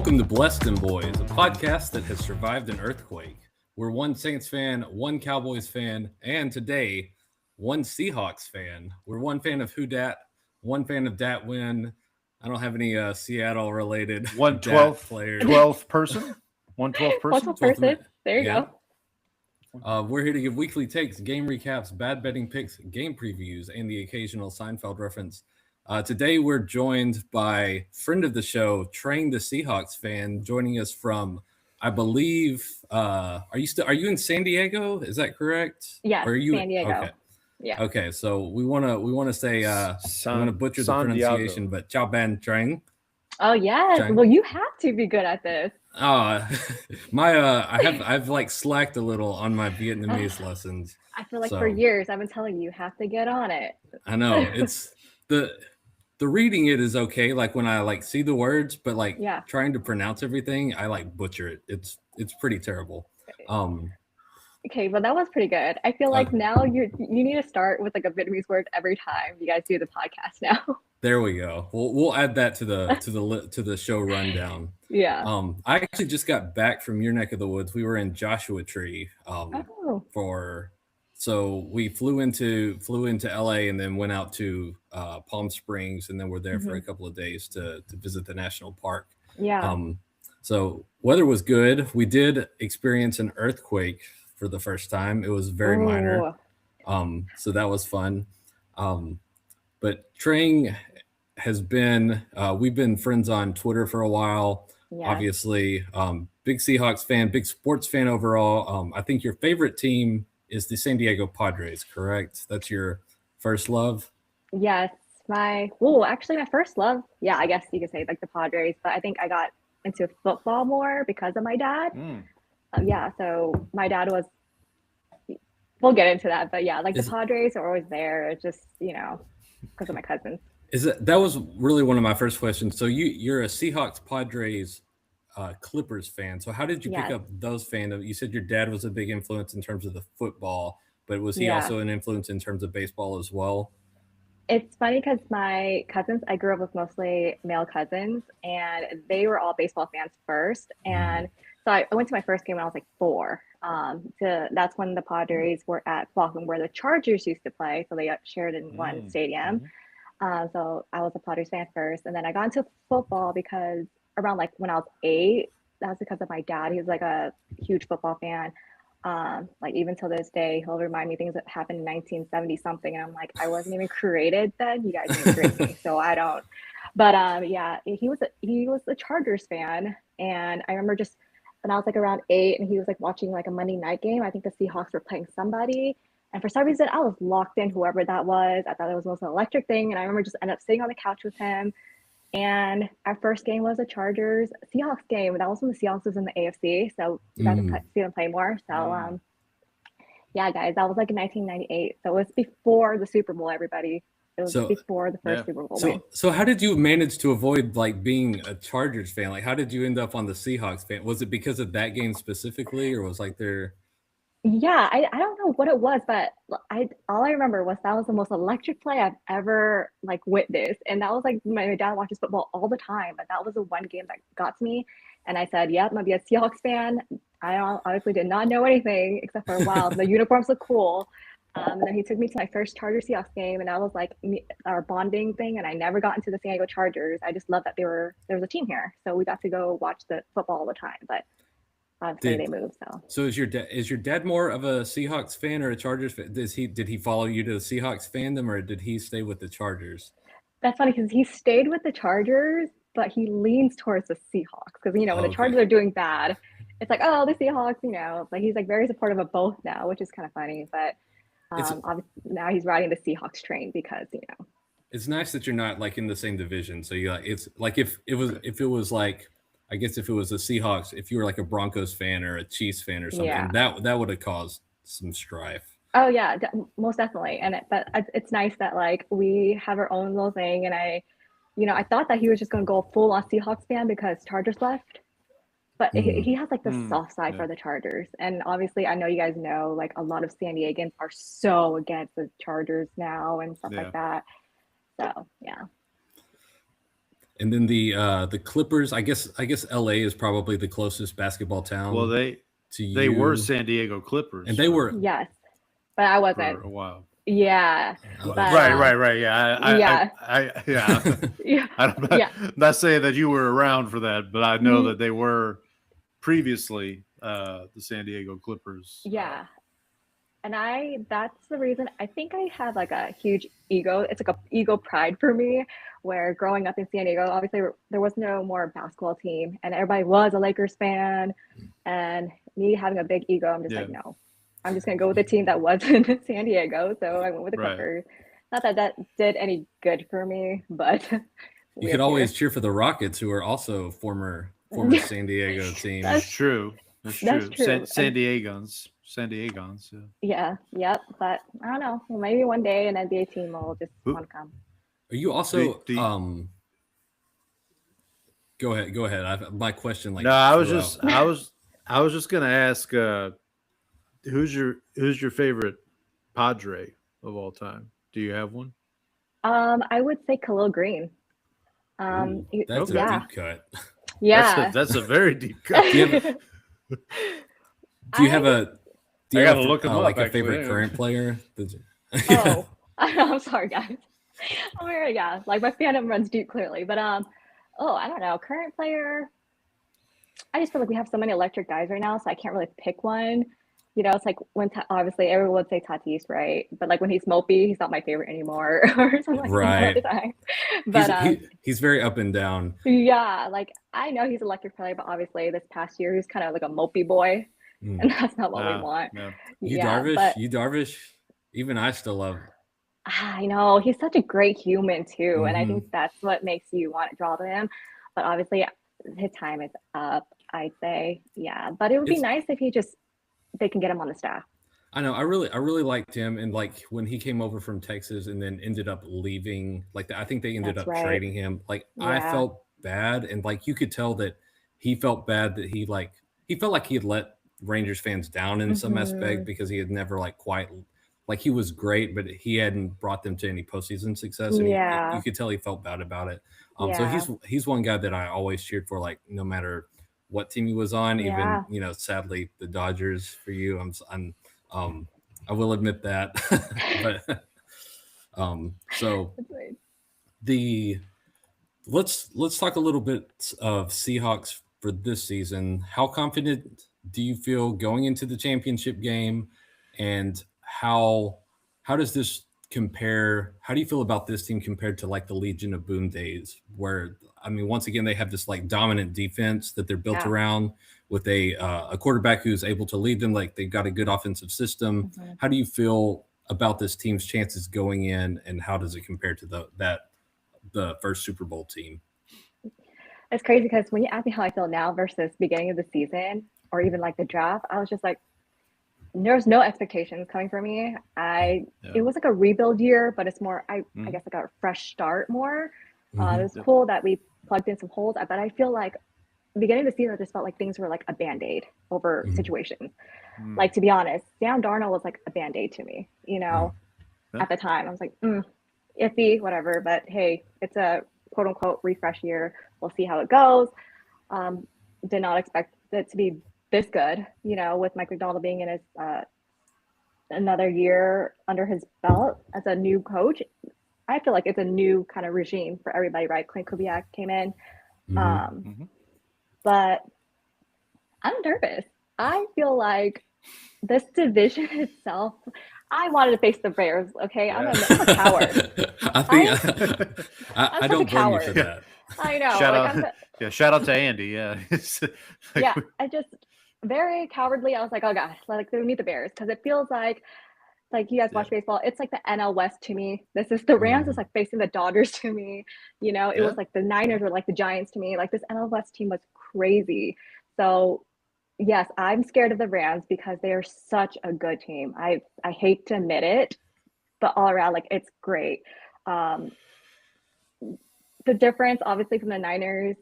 Welcome to Blessed and Boys, a podcast that has survived an earthquake. We're one Saints fan, one Cowboys fan, and today, one Seahawks fan. We're one fan of Who Dat, one fan of Dat Win. I don't have any Seattle-related 112 players. 12 person? 112 person? 12 person. There you go. We're here to give weekly takes, game recaps, bad betting picks, game previews, and the occasional Seinfeld reference. Today we're joined by friend of the show, Train the Seahawks fan, joining us from, I believe, are you in San Diego? Is that correct? Yes, San Diego. Okay. Yeah. Okay, so we want to say I'm going to butcher the pronunciation, but ciao ban Trang. Oh yes. Trang. Well, you have to be good at this. I've like slacked a little on my Vietnamese lessons. I feel like for years I've been telling you have to get on it. I know it's the reading it is okay, like when I like see the words, but like trying to pronounce everything, I like butcher it. It's pretty terrible. Okay, well that was pretty good. I feel like now you need to start with like a Vietnamese word every time you guys do the podcast now. There we go. We'll add that to the show rundown. Yeah. I actually just got back from your neck of the woods. We were in Joshua Tree. So we flew into LA and then went out to Palm Springs, and then we're there for a couple of days to visit the national park. Yeah. So weather was good. We did experience an earthquake for the first time. It was very minor. So that was fun. But Trang has been we've been friends on Twitter for a while. Yeah. Obviously, big Seahawks fan, big sports fan overall. I think your favorite team is the San Diego Padres, correct? That's your first love? Yes. Actually my first love, yeah, I guess you could say like the Padres, but I think I got into football more because of my dad. So my dad was, we'll get into that, but yeah, like the Padres are always there. It's just, because of my cousins. That was really one of my first questions. So you're a Seahawks Padres Clippers fan. So how did you pick up those fandom? You said your dad was a big influence in terms of the football, but was he also an influence in terms of baseball as well? It's funny because my cousins, I grew up with mostly male cousins, and they were all baseball fans first. And so I went to my first game when I was like 4. That's when the Padres were at Falcon, where the Chargers used to play. So they shared in one stadium. So I was a Padres fan first. And then I got into football because around like when I was 8, that's because of my dad. He was like a huge football fan. Like even till this day, he'll remind me things that happened in 1970 something. And I'm like, I wasn't even created then. You guys didn't create me, so I don't. But he was a Chargers fan. And I remember just when I was like around 8 and he was like watching like a Monday night game. I think the Seahawks were playing somebody. And for some reason, I was locked in, whoever that was. I thought it was the most electric thing. And I remember just ended up sitting on the couch with him. And our first game was a Chargers Seahawks game. That was when the Seahawks was in the AFC. So we got to see them play more. So, guys, that was like in 1998. So it was before the Super Bowl, everybody. It was before the first Super Bowl win. So how did you manage to avoid like being a Chargers fan? Like, how did you end up on the Seahawks fan? Was it because of that game specifically, or was like there? Yeah, I don't know what it was, but all I remember was that was the most electric play I've ever like witnessed. And that was like my dad watches football all the time, but that was the one game that got to me. And I said, I'm gonna be a Seahawks fan. I obviously did not know anything except for a while. The uniforms look cool. And then he took me to my first Chargers Seahawks game, and that was like our bonding thing. And I never got into the San Diego Chargers. I just loved that there was a team here, so we got to go watch the football all the time. But obviously they moved. So is your dad more of a Seahawks fan or a Chargers fan? Did he follow you to the Seahawks fandom, or did he stay with the Chargers? That's funny because he stayed with the Chargers, but he leans towards the Seahawks because when the Chargers are doing bad, it's like, oh, the Seahawks, but he's like very supportive of both now, which is kind of funny. But obviously now he's riding the Seahawks train because it's nice that you're not like in the same division. So you it's like if it was like, I guess if it was the Seahawks, if you were like a Broncos fan or a Chiefs fan or something, that would have caused some strife. Oh yeah, most definitely. But it's nice that like we have our own little thing. And I thought that he was just going to go full on Seahawks fan because Chargers left, but he has like the soft side for the Chargers. And obviously, I know you guys know like a lot of San Diegans are so against the Chargers now and stuff like that. So yeah. And then the Clippers, I guess LA is probably the closest basketball town. Well, to they you. were San Diego Clippers, and they were Yes, but I wasn't. for a while. Yeah. Oh, But, Right. Yeah, yeah. yeah. I'm not saying that you were around for that, but I know that they were previously the San Diego Clippers. Yeah. And that's the reason I think I have like a huge ego. It's like a ego pride for me, where growing up in San Diego, obviously there was no more basketball team and everybody was a Lakers fan. And me having a big ego, I'm just like, no, I'm just going to go with the team that was in San Diego. So I went with the Clippers. Not that that did any good for me, but you could always cheer for the Rockets, who are also former San Diego team. That's true. That's true. San Diegans. Yeah. Yep. But I don't know. Well, maybe one day an NBA team will just want to come. Are you also Go ahead. My question, no, I was just gonna ask, who's your favorite Padre of all time? Do you have one? I would say Khalil Green. That's a deep cut. Yeah, that's a very deep cut. Do you have a favorite current player? Oh, I'm sorry, guys. Yeah, like my fandom runs deep clearly, but I don't know. Current player, I just feel like we have so many electric guys right now, so I can't really pick one. You know, it's like obviously everyone would say Tatis, right? But like when he's mopey, he's not my favorite anymore, or something like that at the time. But he's very up and down. Yeah, like I know he's an electric player, but obviously this past year he's kind of like a mopey boy, and that's not what we want. No. Darvish, even I still love. I know he's such a great human too, and I think that's what makes you want to draw to him. But obviously, his time is up. I'd say, yeah. But it would be nice if they can get him on the staff. I know. I really liked him, and like when he came over from Texas and then ended up leaving. Like I think they ended up trading him. Like I felt bad, and like you could tell that he felt bad that he felt like he had let Rangers fans down in some aspect because he had never quite. Like he was great, but he hadn't brought them to any postseason success. And you could tell he felt bad about it. So he's one guy that I always cheered for, like no matter what team he was on. Even sadly the Dodgers for you. I will admit that. But so let's talk a little bit of Seahawks for this season. How confident do you feel going into the championship game, and how does this compare? How do you feel about this team compared to like the Legion of Boom days, where once again they have this like dominant defense that they're built around with a quarterback who's able to lead them, like they've got a good offensive system. How do you feel about this team's chances going in, and how does it compare to the first Super Bowl team? It's crazy because when you ask me how I feel now versus beginning of the season or even like the draft, I was just like, there's no expectations coming from me. It was like a rebuild year, but it's more, I guess like a fresh start more. It was cool that we plugged in some holes, but I feel like beginning of the season, I just felt like things were like a Band-Aid over situations. Like, to be honest, Sam Darnold was like a Band-Aid to me, at the time. I was like, iffy, whatever, but hey, it's a quote unquote refresh year. We'll see how it goes. Did not expect it to be this good, with Mike McDonald being in his another year under his belt as a new coach. I feel like it's a new kind of regime for everybody, right? Clint Kubiak came in. But I'm nervous. I feel like this division itself, I wanted to face the Bears, okay? I'm a coward. I don't blame you for that. I know. Shout out to Andy. Yeah. I just very cowardly. I was like, oh gosh, like we need the Bears, because it feels like you guys watch baseball. It's like the NL West to me. This is the Rams is like facing the Dodgers to me. It was like the Niners were like the Giants to me. Like this NL West team was crazy. So yes, I'm scared of the Rams because they are such a good team. I hate to admit it, but all around, like it's great. The difference, obviously, from the Niners,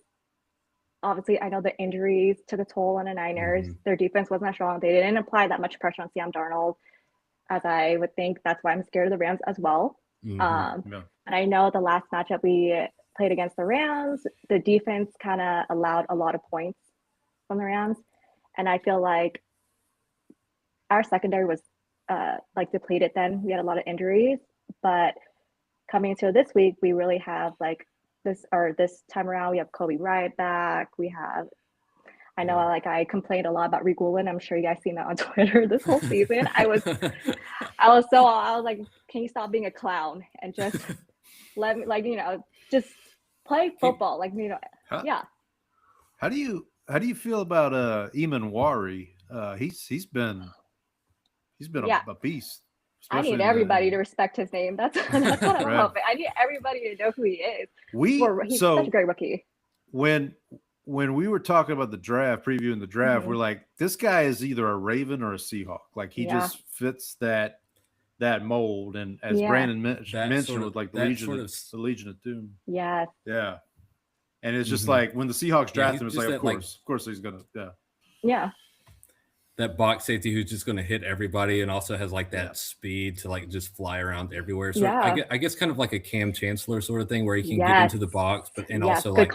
obviously, I know the injuries took a toll on the Niners. Their defense wasn't that strong. They didn't apply that much pressure on Sam Darnold, as I would think. That's why I'm scared of the Rams as well. And I know the last matchup we played against the Rams, the defense kind of allowed a lot of points from the Rams. And I feel like our secondary was like depleted then. We had a lot of injuries, but coming into this week, we really have like this time around, we have Kobe Bryant back. We have, I know, like I complained a lot about Rick Woolen. I'm sure you guys seen that on Twitter this whole season. I was like, can you stop being a clown and just let me, like, just play football, like, yeah. How do you feel about Eamon Wari? He's been a beast. I need everybody to respect his name. That's what I'm hoping. I need everybody to know who he is. He's such a great rookie. When we were talking about the draft, previewing the draft, we're like, this guy is either a Raven or a Seahawk. Like he just fits that mold. And as Brandon mentioned, with like the Legion of Doom. Yes. Yeah. And it's just like when the Seahawks draft him, it's like, of course he's gonna. Yeah. That box safety who's just going to hit everybody and also has like that speed to like just fly around everywhere. So I guess kind of like a Cam Chancellor sort of thing where he can get into the box, but also like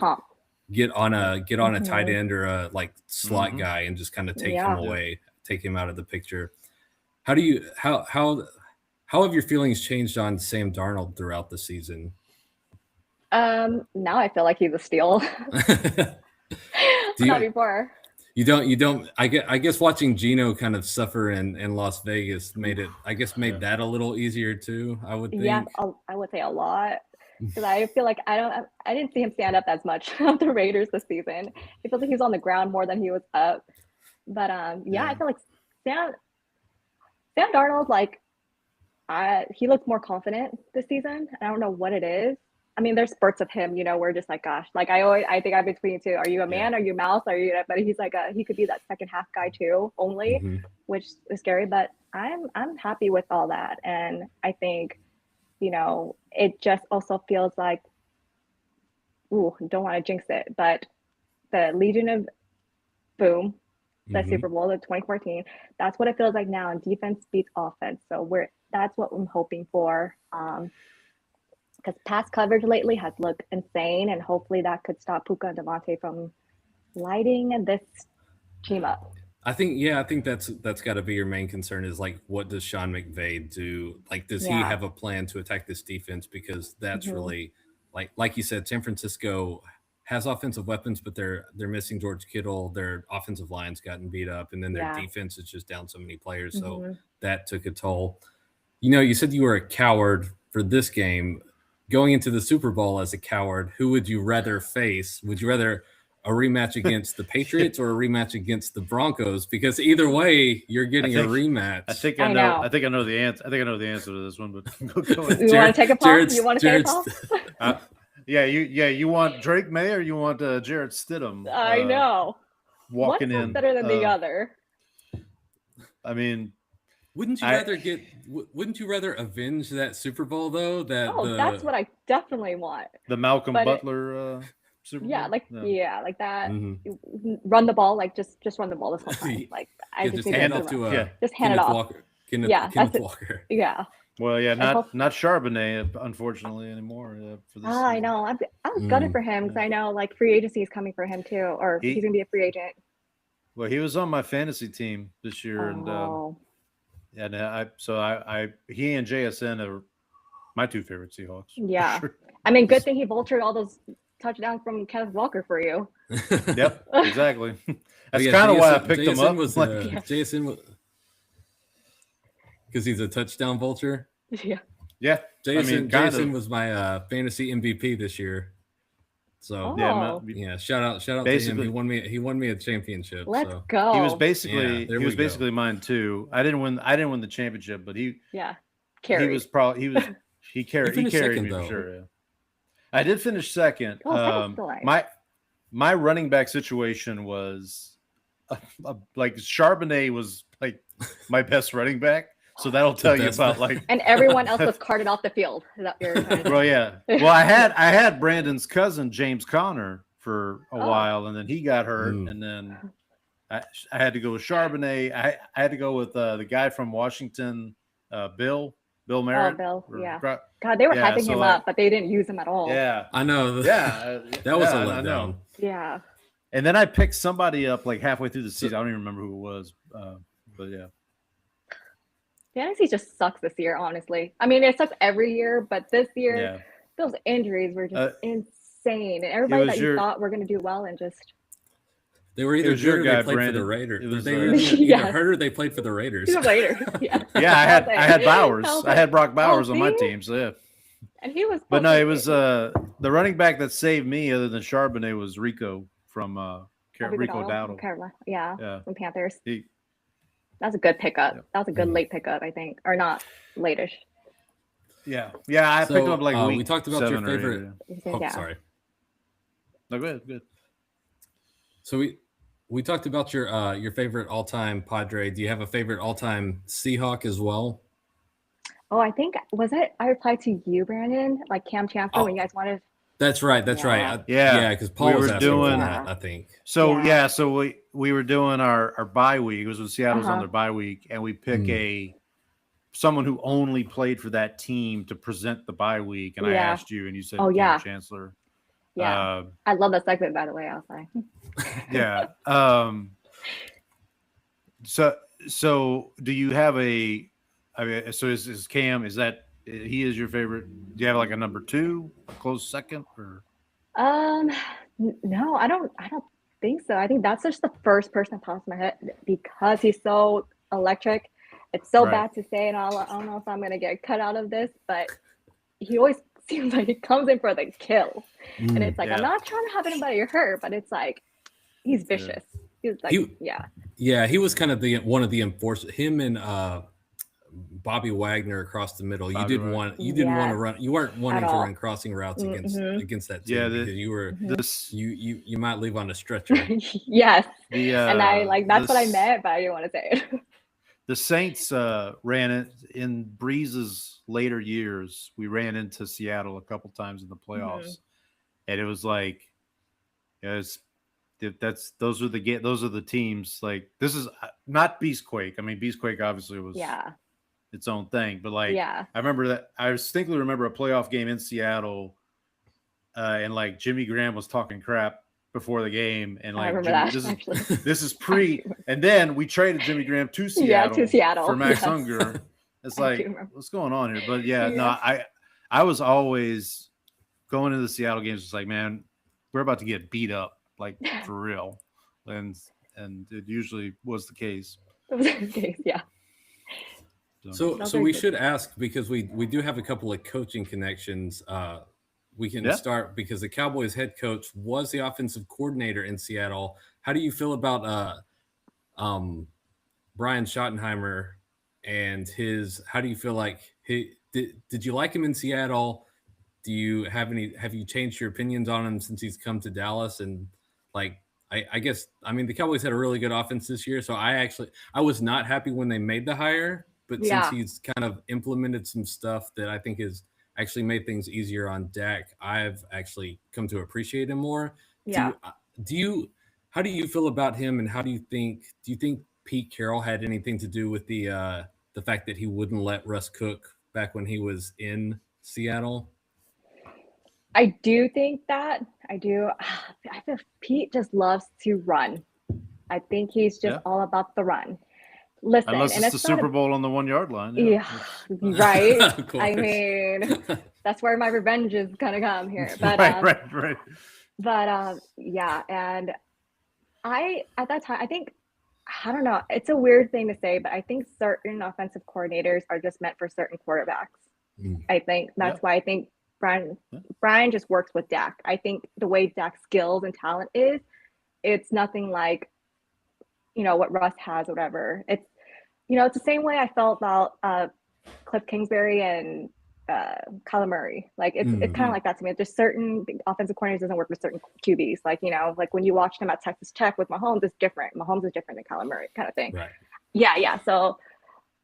get on a tight end or a like slot guy and just kind of take him away, take him out of the picture. How have your feelings changed on Sam Darnold throughout the season? Now I feel like he's a steal. Not before. You don't. I guess watching Geno kind of suffer in Las Vegas made that a little easier too. I would think. Yeah, I would say a lot because I feel like I didn't see him stand up as much on the Raiders this season. I feel like he was on the ground more than he was up. But I feel like Sam Darnold, like he looked more confident this season. I don't know what it is. I mean, there's spurts of him, we're just like, gosh, like I think I'm between two. Are you a man? Are you a mouse? Are you? But he's like he could be that second half guy too, only, which is scary. But I'm happy with all that, and I think, it just also feels like, don't want to jinx it, but the Legion of Boom, the Super Bowl of 2014, that's what it feels like now, and defense beats offense. So that's what I'm hoping for. Because pass coverage lately has looked insane, and hopefully that could stop Puka and Devontae from lighting this team up. I think that's got to be your main concern is like, what does Sean McVay do? Like, does he have a plan to attack this defense? Because that's really like you said, San Francisco has offensive weapons, but they're missing George Kittle. Their offensive line's gotten beat up, and then their defense is just down so many players. So that took a toll. You said you were a coward for this game. Going into the Super Bowl as a coward, who would you rather face? Would you rather a rematch against the Patriots or a rematch against the Broncos? Because either way, you're getting a rematch. I think I know the answer. I think I know the answer to this one. But go ahead. You want to take a pause? You want to take a pause? You want Drake May or you want Jarrett Stidham? I know. Walking in better than the other. I mean. Wouldn't you rather avenge that Super Bowl though? That's what I definitely want. The Malcolm Butler Super Bowl? Like that. Run the ball, like just run the ball this whole time. Like I just hand off to just hand it off. Walker. Kenneth Walker. Yeah. Well, not Charbonnet, unfortunately, anymore. For this I know. I was gutted for him because I know like free agency is coming for him too, or he's gonna be a free agent. Well, he was on my fantasy team this year, and he and JSN are my two favorite Seahawks. Yeah. Sure. I mean, good thing he vultured all those touchdowns from Kenneth Walker for you. Yep, exactly. That's kind of why I picked him up. Jason, because he's a touchdown vulture. Yeah. Jason was my fantasy MVP this year. So shout out to him. He won me a championship. Let's go. He was basically mine too. I didn't win the championship, but he carried me for sure. Yeah. I did finish second. My running back situation was like Charbonnet was like my best running back. So that'll tell you about like. And everyone else was carted off the field. Is that your Well, yeah. Well, I had Brandon's cousin James Conner for a while, and then he got hurt, and then I had to go with Charbonnet. I had to go with the guy from Washington, Bill. Bill Merritt. Bill, yeah. God, they were hyping him up, but they didn't use him at all. Yeah, I know. Yeah, that was a letdown. Yeah. And then I picked somebody up like halfway through the season. I don't even remember who it was, but yeah. Fantasy just sucks this year, honestly. I mean, it sucks every year, but this year, those injuries were just insane. And everybody that you thought were going to do well and just... They were either good or they played for the Raiders. They were either hurt or they played for the Raiders. The Raiders, yeah. Yeah, I had Bowers. I had Brock Bowers on my team, so yeah. And he was... But no, it was the running back that saved me other than Charbonnet was Rico from Rico Dowdle. From Panthers. That's a good pickup. That was a good late pickup, I think. Or not late-ish. Yeah. I picked him up like week we talked about your favorite. Sorry. No, go ahead. Good. So we talked about your favorite all-time Padre. Do you have a favorite all-time Seahawk as well? Oh, I think I replied to you, Brandon, like Cam Chancellor when you guys wanted. That's right. Yeah, because Paul was doing that, I think. So so we were doing our bye week. It was when Seattle's on their bye week, and we pick someone who only played for that team to present the bye week. And I asked you, and you said Cam Chancellor. Yeah, I love that segment, by the way. I'll say. Yeah. So do you have a? I mean, so is Cam? Is that he is your favorite? Do you have like a number 2, a close second, or? No, I don't think so. I think that's just the first person that pops in my head because he's so electric. It's so bad to say, and I don't know if I'm gonna get cut out of this, but he always seems like he comes in for the kill, and it's like I'm not trying to have anybody hurt, but it's like he's vicious. He's like he was kind of one of the enforcers. Him and Bobby Wagner across the middle. You didn't want to run. You weren't wanting to run crossing routes against that team because you were you might leave on a stretcher. Yes, and I that's what I meant, but I didn't want to say it. The Saints ran it in Breeze's later years. We ran into Seattle a couple times in the playoffs, and it was like, those are the teams. Like, this is not Beastquake. I mean, Beastquake obviously was its own thing, but I remember that. I distinctly remember a playoff game in Seattle, and like Jimmy Graham was talking crap before the game, and like this is pre, and then we traded Jimmy Graham to Seattle for Max Unger. It's like, what's going on here? But no, I was always going into the Seattle games. It's like, man, we're about to get beat up, like for real, and it usually was the case. It was the case, yeah. So we should ask, because we do have a couple of coaching connections. We can start because the Cowboys head coach was the offensive coordinator in Seattle. How do you feel about Brian Schottenheimer and how do you feel like did you like him in Seattle? Do you have you changed your opinions on him since he's come to Dallas? And like, I guess, I mean, the Cowboys had a really good offense this year. So I was not happy when they made the hire, but since he's kind of implemented some stuff that I think is actually made things easier on Dak, I've actually come to appreciate him more. Yeah. How do you feel about him, and do you think Pete Carroll had anything to do with the fact that he wouldn't let Russ cook back when he was in Seattle? I do think that. I do. I feel Pete just loves to run. I think he's just all about the run. Listen, unless it's the Super Bowl on the 1 yard line. Yeah, right. I mean, that's where my revenge is gonna come here. But right. But and at that time, I don't know. It's a weird thing to say, but I think certain offensive coordinators are just meant for certain quarterbacks. I think that's why I think Brian just works with Dak. I think the way Dak's skills and talent is, it's nothing like, what Russ has, or whatever. It's, it's the same way I felt about Cliff Kingsbury and Kyler Murray. Like, it's kind of like that to me. There's certain offensive coordinators doesn't work with certain QBs. Like, like when you watch them at Texas Tech with Mahomes, it's different. Mahomes is different than Kyler Murray, kind of thing. Right. Yeah. So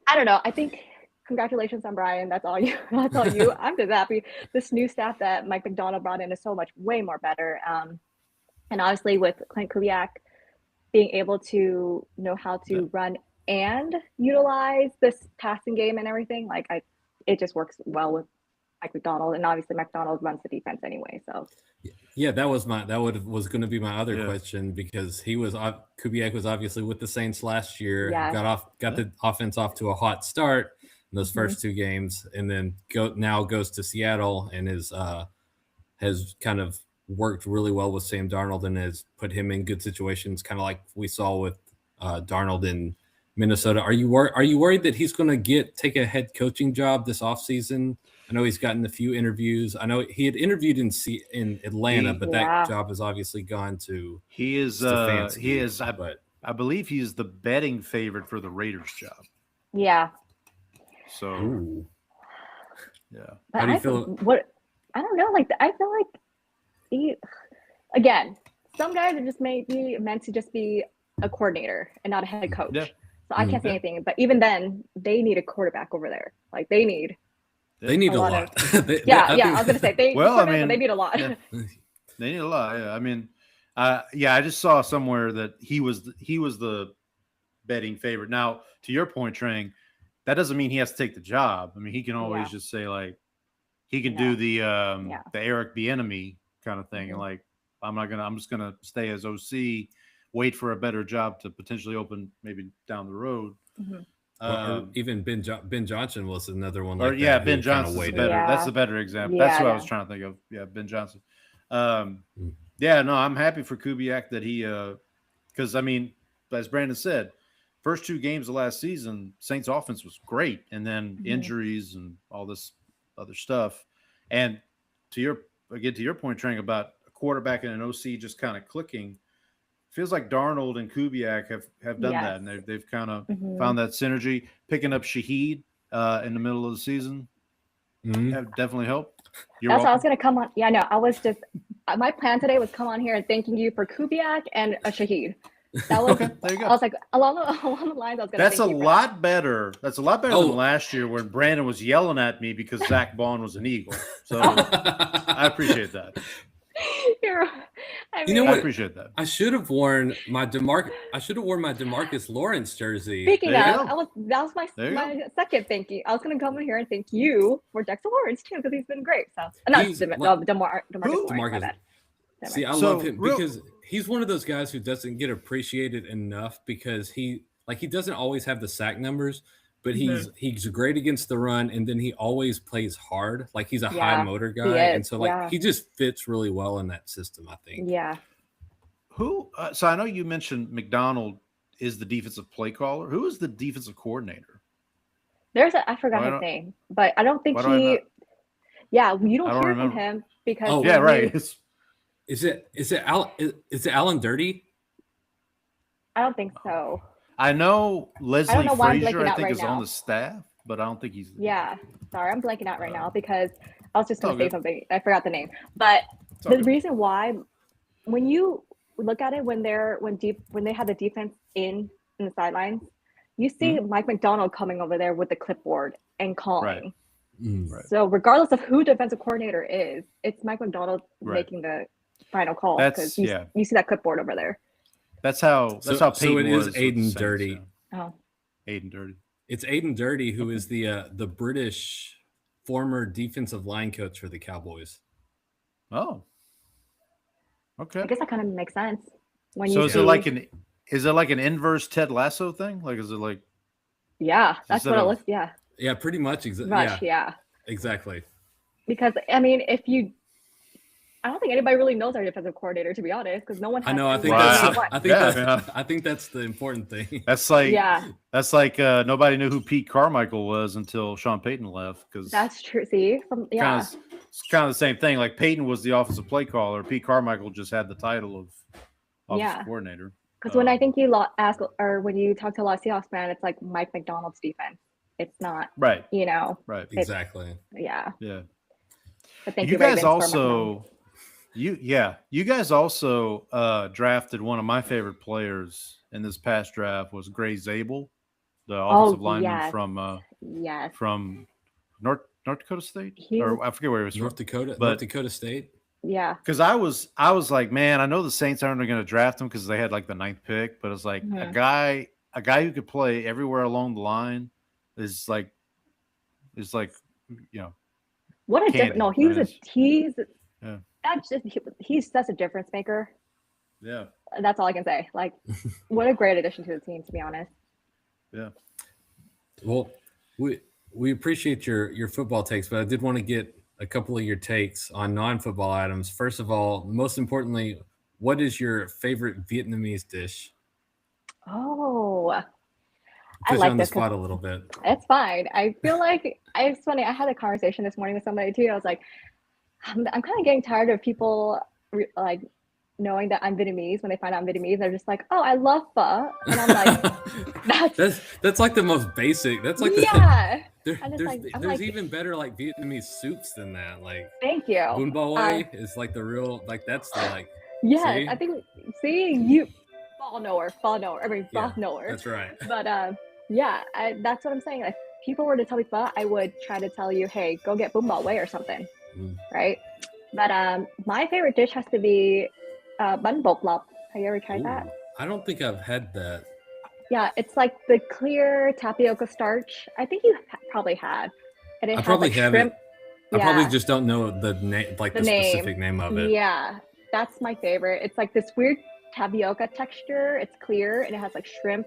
I don't know. I think congratulations on Brian. That's all you. I'm just happy. This new staff that Mike McDonald brought in is so much way more better. And obviously with Clint Kubiak being able to know how to run and utilize this passing game and everything, like it just works well with Mike Macdonald, and obviously Macdonald runs the defense anyway. So yeah, was going to be my other question, because Kubiak was obviously with the Saints last year, got the offense off to a hot start in those first 2 games, and then goes to Seattle and has kind of worked really well with Sam Darnold and has put him in good situations, kind of like we saw with Darnold in Minnesota. Are you worried that he's going to take a head coaching job this offseason? I know he's gotten a few interviews. I know he had interviewed in Atlanta, but that job has obviously gone to Stefanski. I believe he's the betting favorite for the Raiders job. Yeah. So yeah. But how do you feel? I don't know. Like, I feel like again, some guys are just maybe meant to just be a coordinator and not a head coach. Yeah. So I can't say anything. But even then, they need a quarterback over there. Like, they need a lot. I was going to say they need a lot. Yeah. They need a lot. Yeah. I mean, I just saw somewhere that he was the betting favorite. Now, to your point, Trang, that doesn't mean he has to take the job. I mean, he can always just say, like, he can do the Eric Bieniemy kind of thing, and like, I'm just gonna stay as OC, wait for a better job to potentially open maybe down the road. Or even Ben Johnson was another one. Like Ben Johnson's better. That's a better example. That's what I was trying to think of. Yeah, Ben Johnson. No, I'm happy for Kubiak that he, because I mean, as Brandon said, first 2 games of last season, Saints offense was great, and then injuries and all this other stuff. And to your point, Trang, about a quarterback and an OC just kind of clicking, feels like Darnold and Kubiak have done that, and they've kind of found that synergy. Picking up Shaheed in the middle of the season have definitely helped. That's how I was going to come on. Yeah, no, I was just my plan today was come on here and thanking you for Kubiak and a Shaheed. That was there you go. I was like along the lines I was going to. That's a lot better. That's a lot better than last year when Brandon was yelling at me because Zach Bond was an Eagle. So I appreciate that. I appreciate that. I should have worn my DeMarcus Lawrence jersey. Speaking of, that was my second thank you. I was going to come in here and thank you for Dexter Lawrence too, because he's been great. So DeMarcus Lawrence. See, I love him because he's one of those guys who doesn't get appreciated enough, because he doesn't always have the sack numbers, but he's great against the run, and then he always plays hard. Like, he's a high motor guy, and so he just fits really well in that system, I think. Yeah. Who? So I know you mentioned McDonald is the defensive play caller. Who is the defensive coordinator? I forgot his name, but I don't think you don't hear from him because right. Is it Alan Dirty? I don't think so. I know Leslie Frazier, I think, is on the staff, but I don't think he's. Yeah, sorry, I'm blanking out right now because I was just going to say something. I forgot the name, but the reason why, when you look at it, when they have the defense in the sidelines, you see Mike Macdonald coming over there with the clipboard and calling. Right. So regardless of who defensive coordinator is, it's Mike Macdonald making the final call, because you see that clipboard over there. That's how Peyton so it was is Aiden Dirty. Aiden Dirty. It's Aiden Dirty, who is the British former defensive line coach for the Cowboys. Oh, okay. I guess that kind of makes sense. Is it like an inverse Ted Lasso thing? Like, is it like? Yeah, that's what it looks. Yeah. Yeah, pretty much. Yeah. Exactly. Because I mean, I don't think anybody really knows our defensive coordinator, to be honest, because no one has. I know. I think that's the important thing. That's like nobody knew who Pete Carmichael was until Sean Payton left. Because that's true. See, it's kind of the same thing. Like, Payton was the offensive play caller. Pete Carmichael just had the title of offensive coordinator. Because when I think you ask, or when you talk to a lot of Seahawks fans, it's like Mike Macdonald's defense. It's not right. Right. Exactly. Yeah. But thank you guys also. You guys also drafted one of my favorite players in this past draft was Gray Zabel, the offensive lineman from North Dakota State, or I forget where he was North Dakota State. Yeah, because I was like, man, I know the Saints aren't going to draft him because they had like the 9th pick, but it's like a guy who could play everywhere along the line is like What a candy. no, he's such a difference maker. Yeah. That's all I can say. Like, what a great addition to the team, to be honest. Yeah. Well, we appreciate your football takes, but I did want to get a couple of your takes on non-football items. First of all, most importantly, what is your favorite Vietnamese dish? Oh, I like you on the spot a little bit. It's fine. I feel like it's funny. I had a conversation this morning with somebody too. I was like, I'm kind of getting tired of people like knowing that I'm Vietnamese. When they find out I'm Vietnamese, they're just like, "Oh, I love pho," and I'm like, that's like the most basic. That's like there's even better like Vietnamese soups than that. Like, thank you. Bún Bò Huế is like the real that's the like. Yes, see? I think you fall nowhere. I mean, fall nowhere. That's right. But that's what I'm saying. If people were to tell me pho, I would try to tell you, hey, go get Bún Bò Huế or something, right? But my favorite dish has to be bun bột lọc. Have you ever tried that? I don't think I've had that. Yeah, it's like the clear tapioca starch. I think you probably have. And I probably have shrimp. I probably just don't know the name, like the specific name of it. Yeah, that's my favorite. It's like this weird tapioca texture. It's clear and it has like shrimp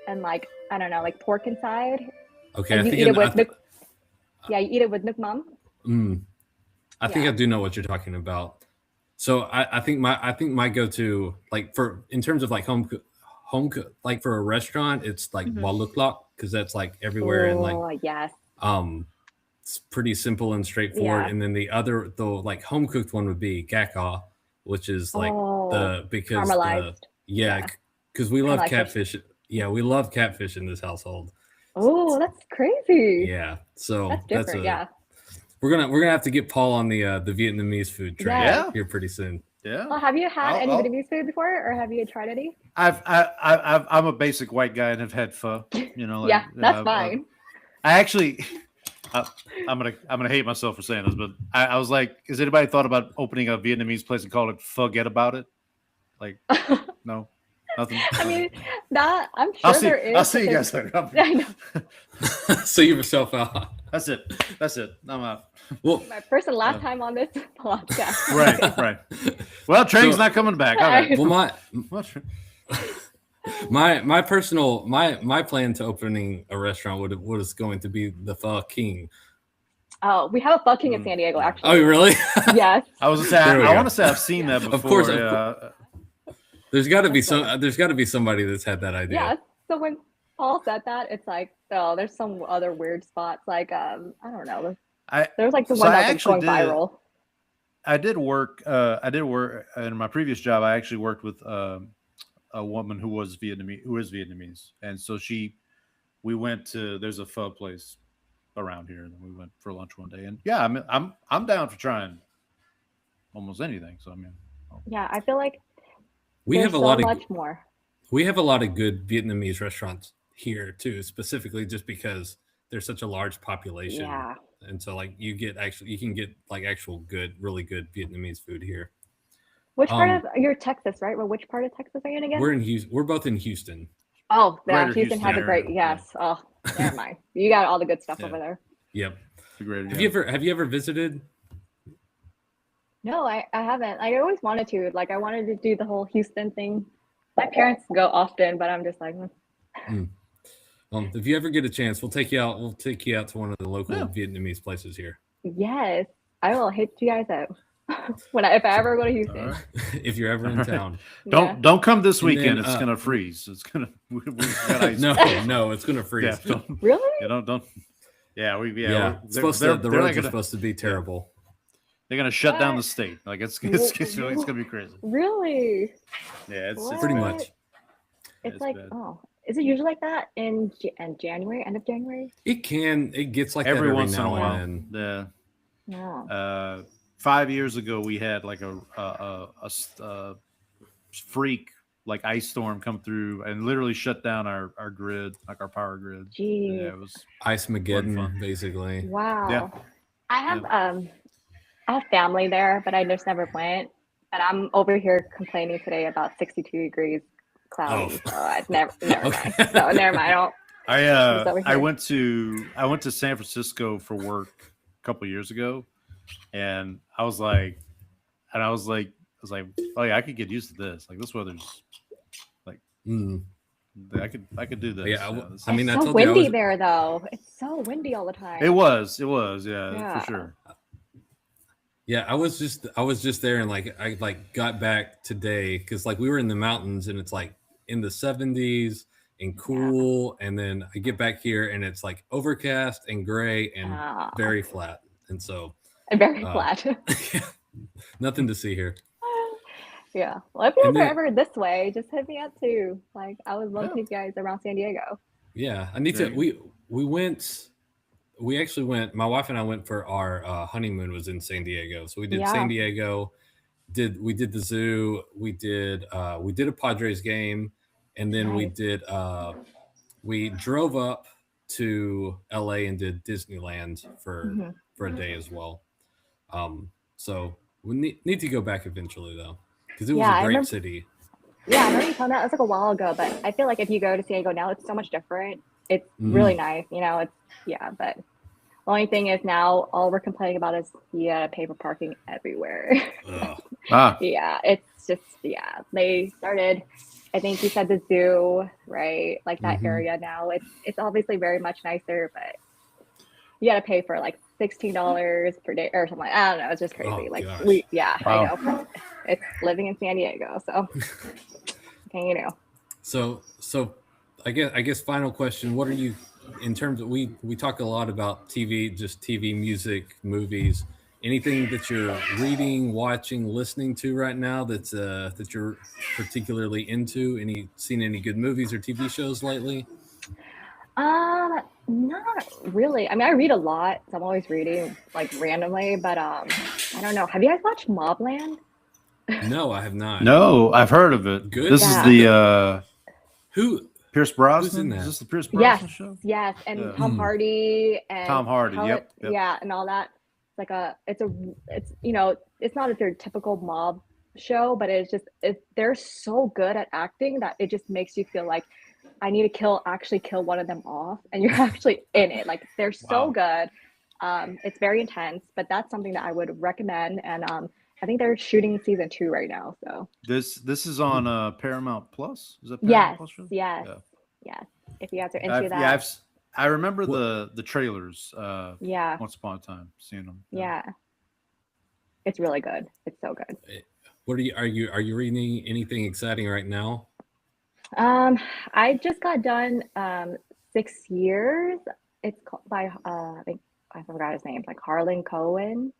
and like, I don't know, like pork inside. Okay, and you eat it with you eat it with nước mắm. I think I do know what you're talking about. So I think my go-to, like in terms of like home like for a restaurant, it's like bò lục lok, because that's like everywhere and like yes. It's pretty simple and straightforward. And then the like home cooked one would be gà kho, which is like caramelized. Because we love catfish. Yeah, we love catfish in this household. Oh, that's crazy. Yeah, so that's different. We're gonna have to get Paul on the Vietnamese food train here pretty soon. Yeah. Well, have you had any Vietnamese food before, or have you tried any? I'm a basic white guy and have had pho. You know. Like, that's fine. I actually, I'm gonna hate myself for saying this, but I was like, has anybody thought about opening a Vietnamese place and call it Forget About It? Like, no. Nothing. I mean, I'm sure there is. I'll see you guys later. I know. See yourself out. That's it. I'm out. Well, my first and last time on this podcast. Right. Well, Train's not coming back. All right. Well, my plan to opening a restaurant was going to be the Pho King. Oh, we have a Pho King in San Diego, actually. Oh, really? Yes. I was gonna say I want to say I've seen that before. Of course. There's got to be somebody that's had that idea. Yeah. So when Paul said that, it's like, there's some other weird spots. Like, I don't know. There's like the one that's going viral. I did work in my previous job. I actually worked with a woman who is Vietnamese, and so we went to, there's a pho place around here, and we went for lunch one day. And yeah, I'm down for trying almost anything. So I mean, I feel like we have a lot more. We have a lot of good Vietnamese restaurants here too, specifically just because there's such a large population. Yeah. And so like you can get like actual really good Vietnamese food here. Which part of you're Texas, right? Well, which part of Texas are you in again? We're both in Houston. Oh, yeah, Houston has a great yes. Oh, never mind. You got all the good stuff over there. Yep. Have you ever visited? No, I haven't. I always wanted to. Like, I wanted to do the whole Houston thing. My parents go often, but I'm just like. If you ever get a chance, we'll take you out. We'll take you out to one of the local Vietnamese places here. Yes, I will hit you guys out if I ever go to Houston. If you're ever in town, don't come this weekend. It's gonna freeze. It's gonna. No, it's gonna freeze. Yeah, really? Don't. Yeah, the roads are supposed to be terrible. They're gonna shut down the state. Like it's gonna be crazy. Really? Yeah, it's pretty much. It's like bad. Is it usually like that in January, end of January? It gets like every that once in a while. And yeah. 5 years ago, we had like a freak like ice storm come through and literally shut down our grid, like our power grid. Jeez. Yeah, it was Ice-mageddon, basically. Wow. Yeah. I have family there, but I just never went. And I'm over here complaining today about 62 degrees cloudy. So I never mind. So never mind. I went to San Francisco for work a couple years ago, and I was like, oh yeah, I could get used to this. Like this weather's like, I could do this. Yeah, this I mean, it's I so told you windy there though. It's so windy all the time. It was, yeah, for sure. Yeah, I was just there, and like I like got back today because like we were in the mountains and it's like in the 70s and cool, and then I get back here and it's like overcast and gray and very flat, and so very flat. Nothing to see here. Yeah, well, if you guys are ever this way, just hit me up too. Like I would love to take you guys around San Diego. Yeah, I need to. We actually went. My wife and I went for our honeymoon. Was in San Diego, so we did San Diego. We did the zoo. We did a Padres game, and then we drove up to LA and did Disneyland for a day as well. So we need to go back eventually though, because it was a great city. Yeah, I remember you telling that. It was like a while ago, but I feel like if you go to San Diego now, it's so much different. It's really nice, but the only thing is now all we're complaining about is pay for parking everywhere. Yeah, it's just they started. I think you said the zoo, right? Like that area now. It's obviously very much nicer, but you got to pay for like $16 per day or something. I don't know. It's just crazy. I know. It's living in San Diego, so okay, So I guess final question: what are you in terms of we talk a lot about TV, just TV, music, movies. Anything that you're reading, watching, listening to right now that you're particularly into? Seen any good movies or TV shows lately? Not really. I mean, I read a lot, so I'm always reading like randomly, but I don't know. Have you guys watched Mobland? No, I have not. No, I've heard of it. Good. This is the who Pierce Brosnan. Who's in that? Is this the Pierce Brosnan show? Yes, and Tom Hardy and Tom Hardy. Yep. Yeah, and all that. It's not their typical mob show, but they're so good at acting that it just makes you feel like I need to actually kill one of them off, and you're actually in it. Like they're so good. It's very intense, but that's something that I would recommend. And I think they're shooting season 2 right now. So this is on Paramount Plus. Is that Paramount Plus show? Yes. If you guys are into that. Yeah, I remember the trailers. Once upon a time, seeing them. Yeah. It's really good. It's so good. What are you reading anything exciting right now? I just got done 6 years. It's called by I think I forgot his name. It's like Harlan Cohen.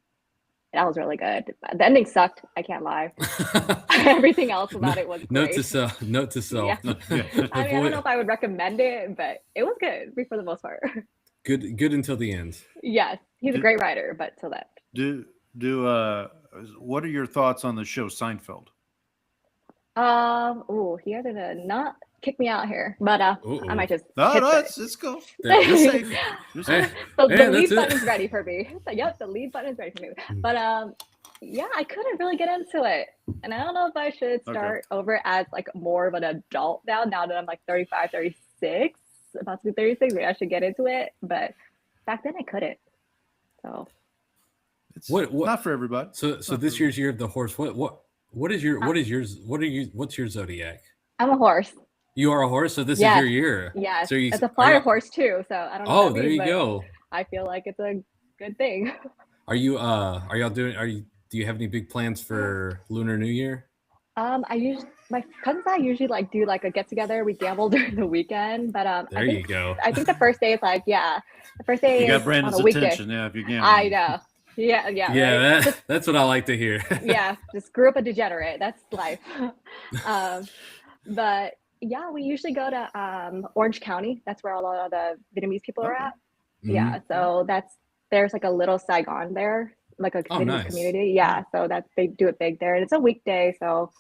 That was really good. The ending sucked. I can't lie. Everything else about it was great. Note to self. Yeah. I don't know if I would recommend it, but it was good for the most part. Good until the end. Yes, he's a great writer, but till that. What are your thoughts on the show Seinfeld? He had to not kick me out here, but I might just. It's cool. The lead button is ready for me. Yep, the lead button is ready for me. But I couldn't really get into it, and I don't know if I should start over as like more of an adult now that I'm like 35, 36, about to be 36. Maybe I should get into it, but back then I couldn't. So. It's not for everybody. So this year's year of the horse. What's your zodiac? I'm a horse. You are a horse, so this is your year. Yeah, so it's a fire horse too. So I don't know. Oh, there you go. I feel like it's a good thing. Are you do you have any big plans for Lunar New Year? My cousins and I usually do like a get together. We gamble during the weekend, but you go. I think the first day is the first day. You got Brandon's on a weekday. attention, if you gamble. I know. Yeah. Right? That's what I like to hear. Yeah, just grew up a degenerate. That's life. But yeah, we usually go to Orange County. That's where a lot of the Vietnamese people are at. Mm-hmm. Yeah, so there's like a little Saigon there, like a Vietnamese community. Yeah, so they do it big there, and it's a weekday, so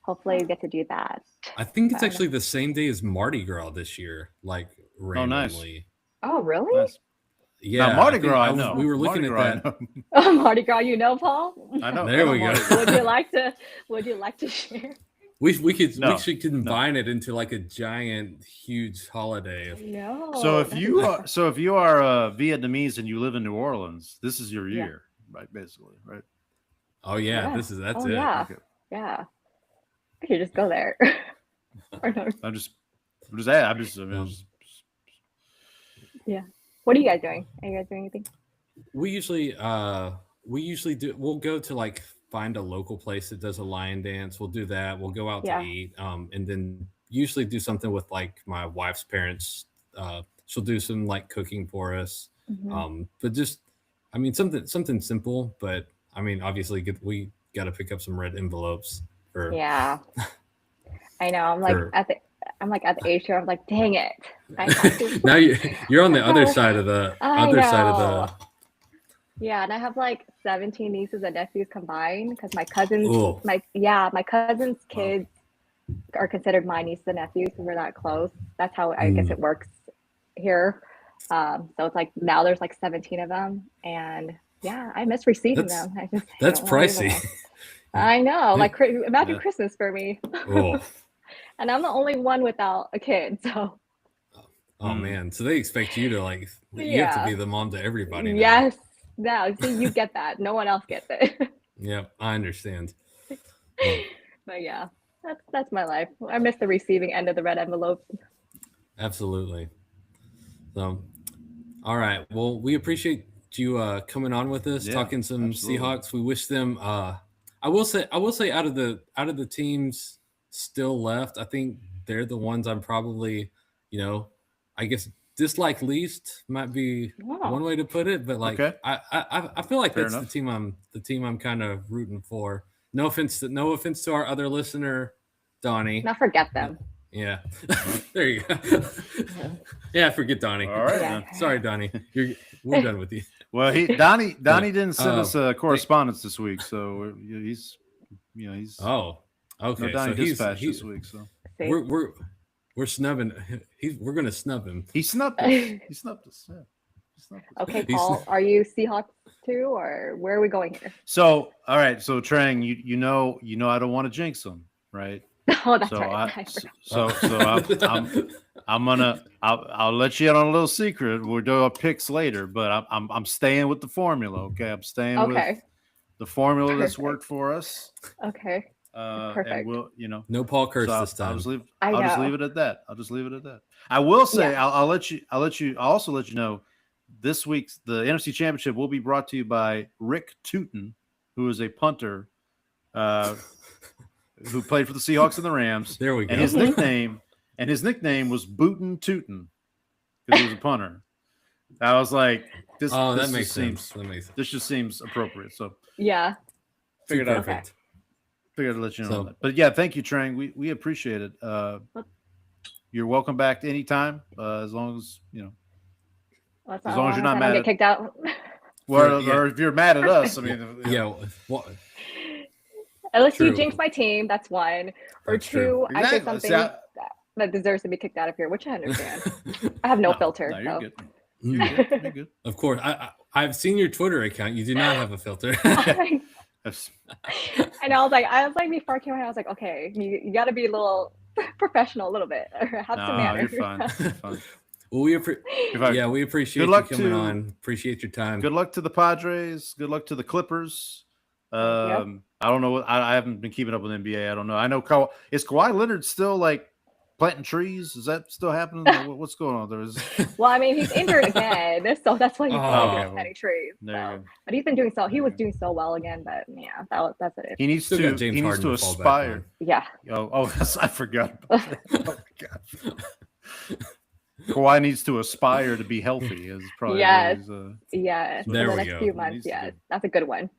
hopefully we get to do that. I think it's actually the same day as Mardi Gras this year, like randomly. Oh, really? Nice. Yeah, now, Mardi Gras. I know. We were looking at that. Oh, Mardi Gras, Paul. I know. There we go. Would you like to share? We should combine it into like a giant, huge holiday. No. So if you are Vietnamese and you live in New Orleans, this is your year, right? Basically, right? Oh yeah, that's it. Yeah, okay. yeah. I should just go there. Or no. I'm just Yeah. What are you guys doing? Are you guys doing anything? We usually do. We'll go to like find a local place that does a lion dance. We'll do that. We'll go out to eat, and then usually do something with like my wife's parents. She'll do some like cooking for us. But just, I mean, something simple. But I mean, obviously, we got to pick up some red envelopes for. Yeah. I know. I'm like at the age where I'm like, dang it. I have to. Now you're on the other side of the. Yeah, and I have like 17 nieces and nephews combined because my cousins, my cousins' kids are considered my nieces and nephews because we're that close. That's how I guess it works here. So it's like now there's like 17 of them, and yeah, I miss receiving them. That's pricey. I know. Like imagine Christmas for me. And I'm the only one without a kid, so. Oh man, so they expect you to like you have to be the mom to everybody now. Yes. No, see, you get that. No one else gets it. Yeah, I understand. But yeah, that's my life. I miss the receiving end of the red envelopes. Absolutely. So, all right. Well, we appreciate you coming on with us, talking some Seahawks. We wish them. I will say, out of the teams still left, I think they're the ones I'm probably, I guess dislike least might be one way to put it, but like I feel like that's the team I'm kind of rooting for. No offense to our other listener, Donnie. Not forget them. Yeah. There you go. Yeah, forget Donnie. All right. Sorry, Donnie. We're done with you. Well, Donnie didn't send us a correspondence this week, so he's oh, okay. No Donnie so dispatch this week, so we're snubbing. We're gonna snub him. He snubbed us. He snubbed us. Yeah. Okay, Paul. Are you Seahawks too, or where are we going here? So, all right. So, Trang, you know, I don't want to jinx him, right? Oh, that's right. I'll let you in on a little secret. We'll do our picks later, but I'm staying with the formula. Okay, I'm staying with the formula that's worked for us. Okay. Perfect. And we'll, no Paul Kurtz this time. I'll just leave it at that. I will say I'll also let you know this week's the NFC Championship will be brought to you by Rick Tootin, who is a punter who played for the Seahawks and the Rams. There we go. And his nickname was Bootin' Tootin because he was a punter. I was like, this makes sense. This just seems appropriate. So yeah, figured out. Perfect. Figured to let you know on that. But yeah, thank you, Trang. We appreciate it. You're welcome back anytime, as long as as long as you're not mad get kicked out. Or if you're mad at us, I mean, unless you jinx my team, that's one. Or two, I say something that deserves to be kicked out of here, which I understand. I have no filter. No, you're so. good. You're good. Of course, I've seen your Twitter account. You do not have a filter. And I was like, before I came out, I was like, okay, you got to be a little professional, a little bit, or have some manners. You're fine. You're fine. Well, we appreciate you coming on. Appreciate your time. Good luck to the Padres. Good luck to the Clippers. I don't know. I haven't been keeping up with NBA. I don't know. I know is Kawhi Leonard still like planting trees? Is that still happening? What's going on there? Well, I mean, he's injured again, so that's why he's planting trees. So. But he's been doing so. He was doing so well again, but yeah, that's it. He needs to aspire. Yeah. I forgot about that. Oh my God. Kawhi needs to aspire to be healthy. Is probably yes. For the next few months. Yes, that's a good one.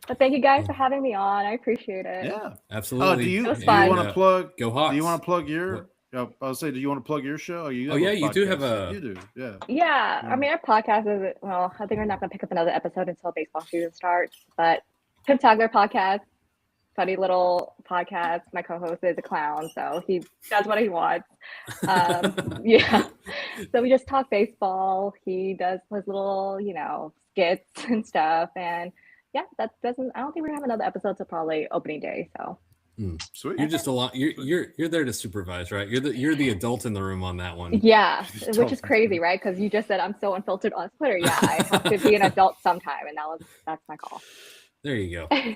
But thank you guys for having me on. I appreciate it. Yeah, absolutely. Do you want to plug? Go Hawks. Do you want to plug your? I'll say, do you want to plug your show? You do have a. You do, yeah. Yeah, I mean, our podcast is I think we're not going to pick up another episode until baseball season starts. But Pip Tagler podcast, funny little podcast. My co-host is a clown, so he does what he wants. Yeah. So we just talk baseball. He does his little, skits and stuff. And yeah, I don't think we're gonna have another episode till probably opening day. So Sweet. You're just a lot. You're there to supervise, right? You're the adult in the room on that one. Yeah, which is crazy, right? Because you just said I'm so unfiltered on Twitter. Yeah, I have to be an adult sometime, and that's my call. There you go.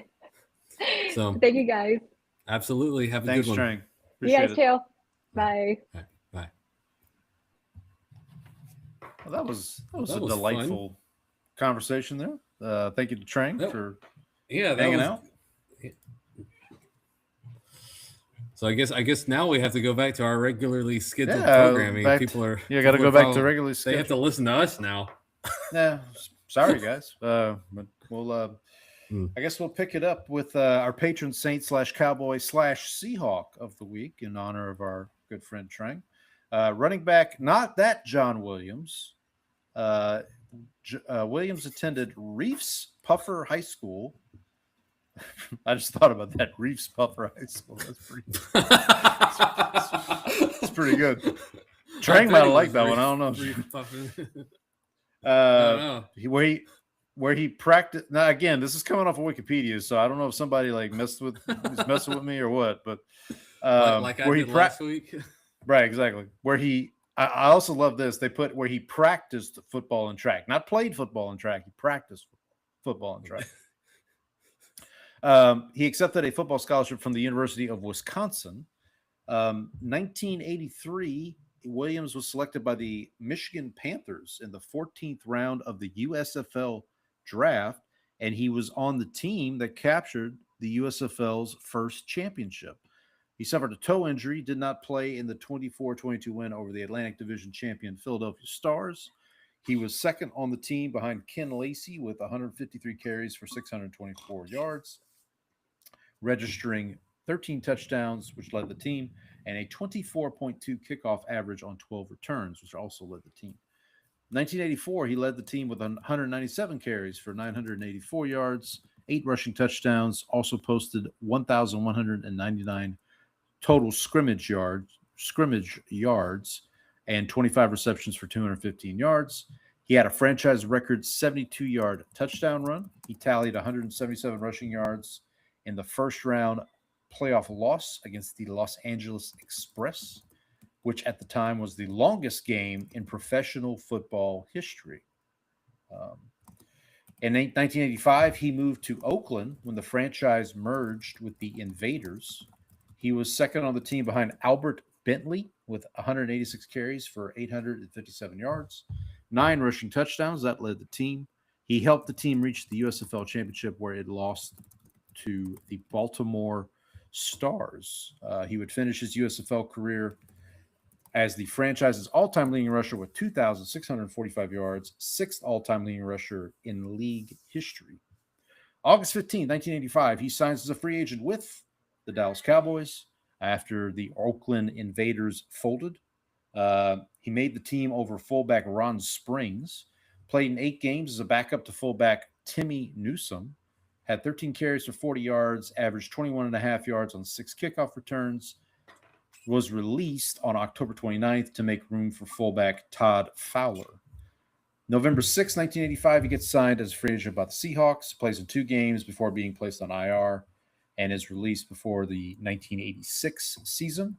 So thank you guys. Absolutely. Have a Thanks, good one. Trang. You guys too. Bye. Bye. Well, that was a delightful fun conversation there. Thank you to Trang for hanging out. So I guess now we have to go back to our regularly scheduled programming. People are got to go back to regularly scheduled. They have to listen to us now. Yeah, sorry guys. But we'll I guess we'll pick it up with our patron saint / cowboy / Seahawk of the week in honor of our good friend Trang. Running back, not that John Williams. Williams attended Reefs Puffer High School. I just thought about that. Reefs Puffer High School. That's pretty that's pretty good. Trang might have liked that one. I don't know. Where he practiced. Now again, this is coming off of Wikipedia, so I don't know if somebody like messing with me or what. But like I did last week. Right, exactly. I also love this. They put where he practiced football and track, not played football and track. He practiced football and track. He accepted a football scholarship from the University of Wisconsin. 1983, Williams was selected by the Michigan Panthers in the 14th round of the USFL draft, and he was on the team that captured the USFL's first championship. He suffered a toe injury, did not play in the 24-22 win over the Atlantic Division champion Philadelphia Stars. He was second on the team behind Ken Lacey with 153 carries for 624 yards, registering 13 touchdowns, which led the team, and a 24.2 kickoff average on 12 returns, which also led the team. 1984, he led the team with 197 carries for 984 yards, 8 rushing touchdowns, also posted 1,199 total scrimmage yards, and 25 receptions for 215 yards. He had a franchise record 72-yard touchdown run. He tallied 177 rushing yards in the first round playoff loss against the Los Angeles Express, which at the time was the longest game in professional football history. In 1985, he moved to Oakland when the franchise merged with the Invaders. He was second on the team behind Albert Bentley with 186 carries for 857 yards, 9 rushing touchdowns. That led the team. He helped the team reach the USFL championship where it lost to the Baltimore Stars. He would finish his USFL career as the franchise's all-time leading rusher with 2,645 yards, 6th all-time leading rusher in league history. August 15, 1985, he signs as a free agent with the Dallas Cowboys after the Oakland Invaders folded. He made the team over fullback Ron Springs, played in 8 games as a backup to fullback Timmy Newsome, had 13 carries for 40 yards, averaged 21.5 yards on 6 kickoff returns, was released on October 29th to make room for fullback Todd Fowler. November 6, 1985, he gets signed as a free agent by the Seahawks, plays in 2 games before being placed on IR, and is released before the 1986 season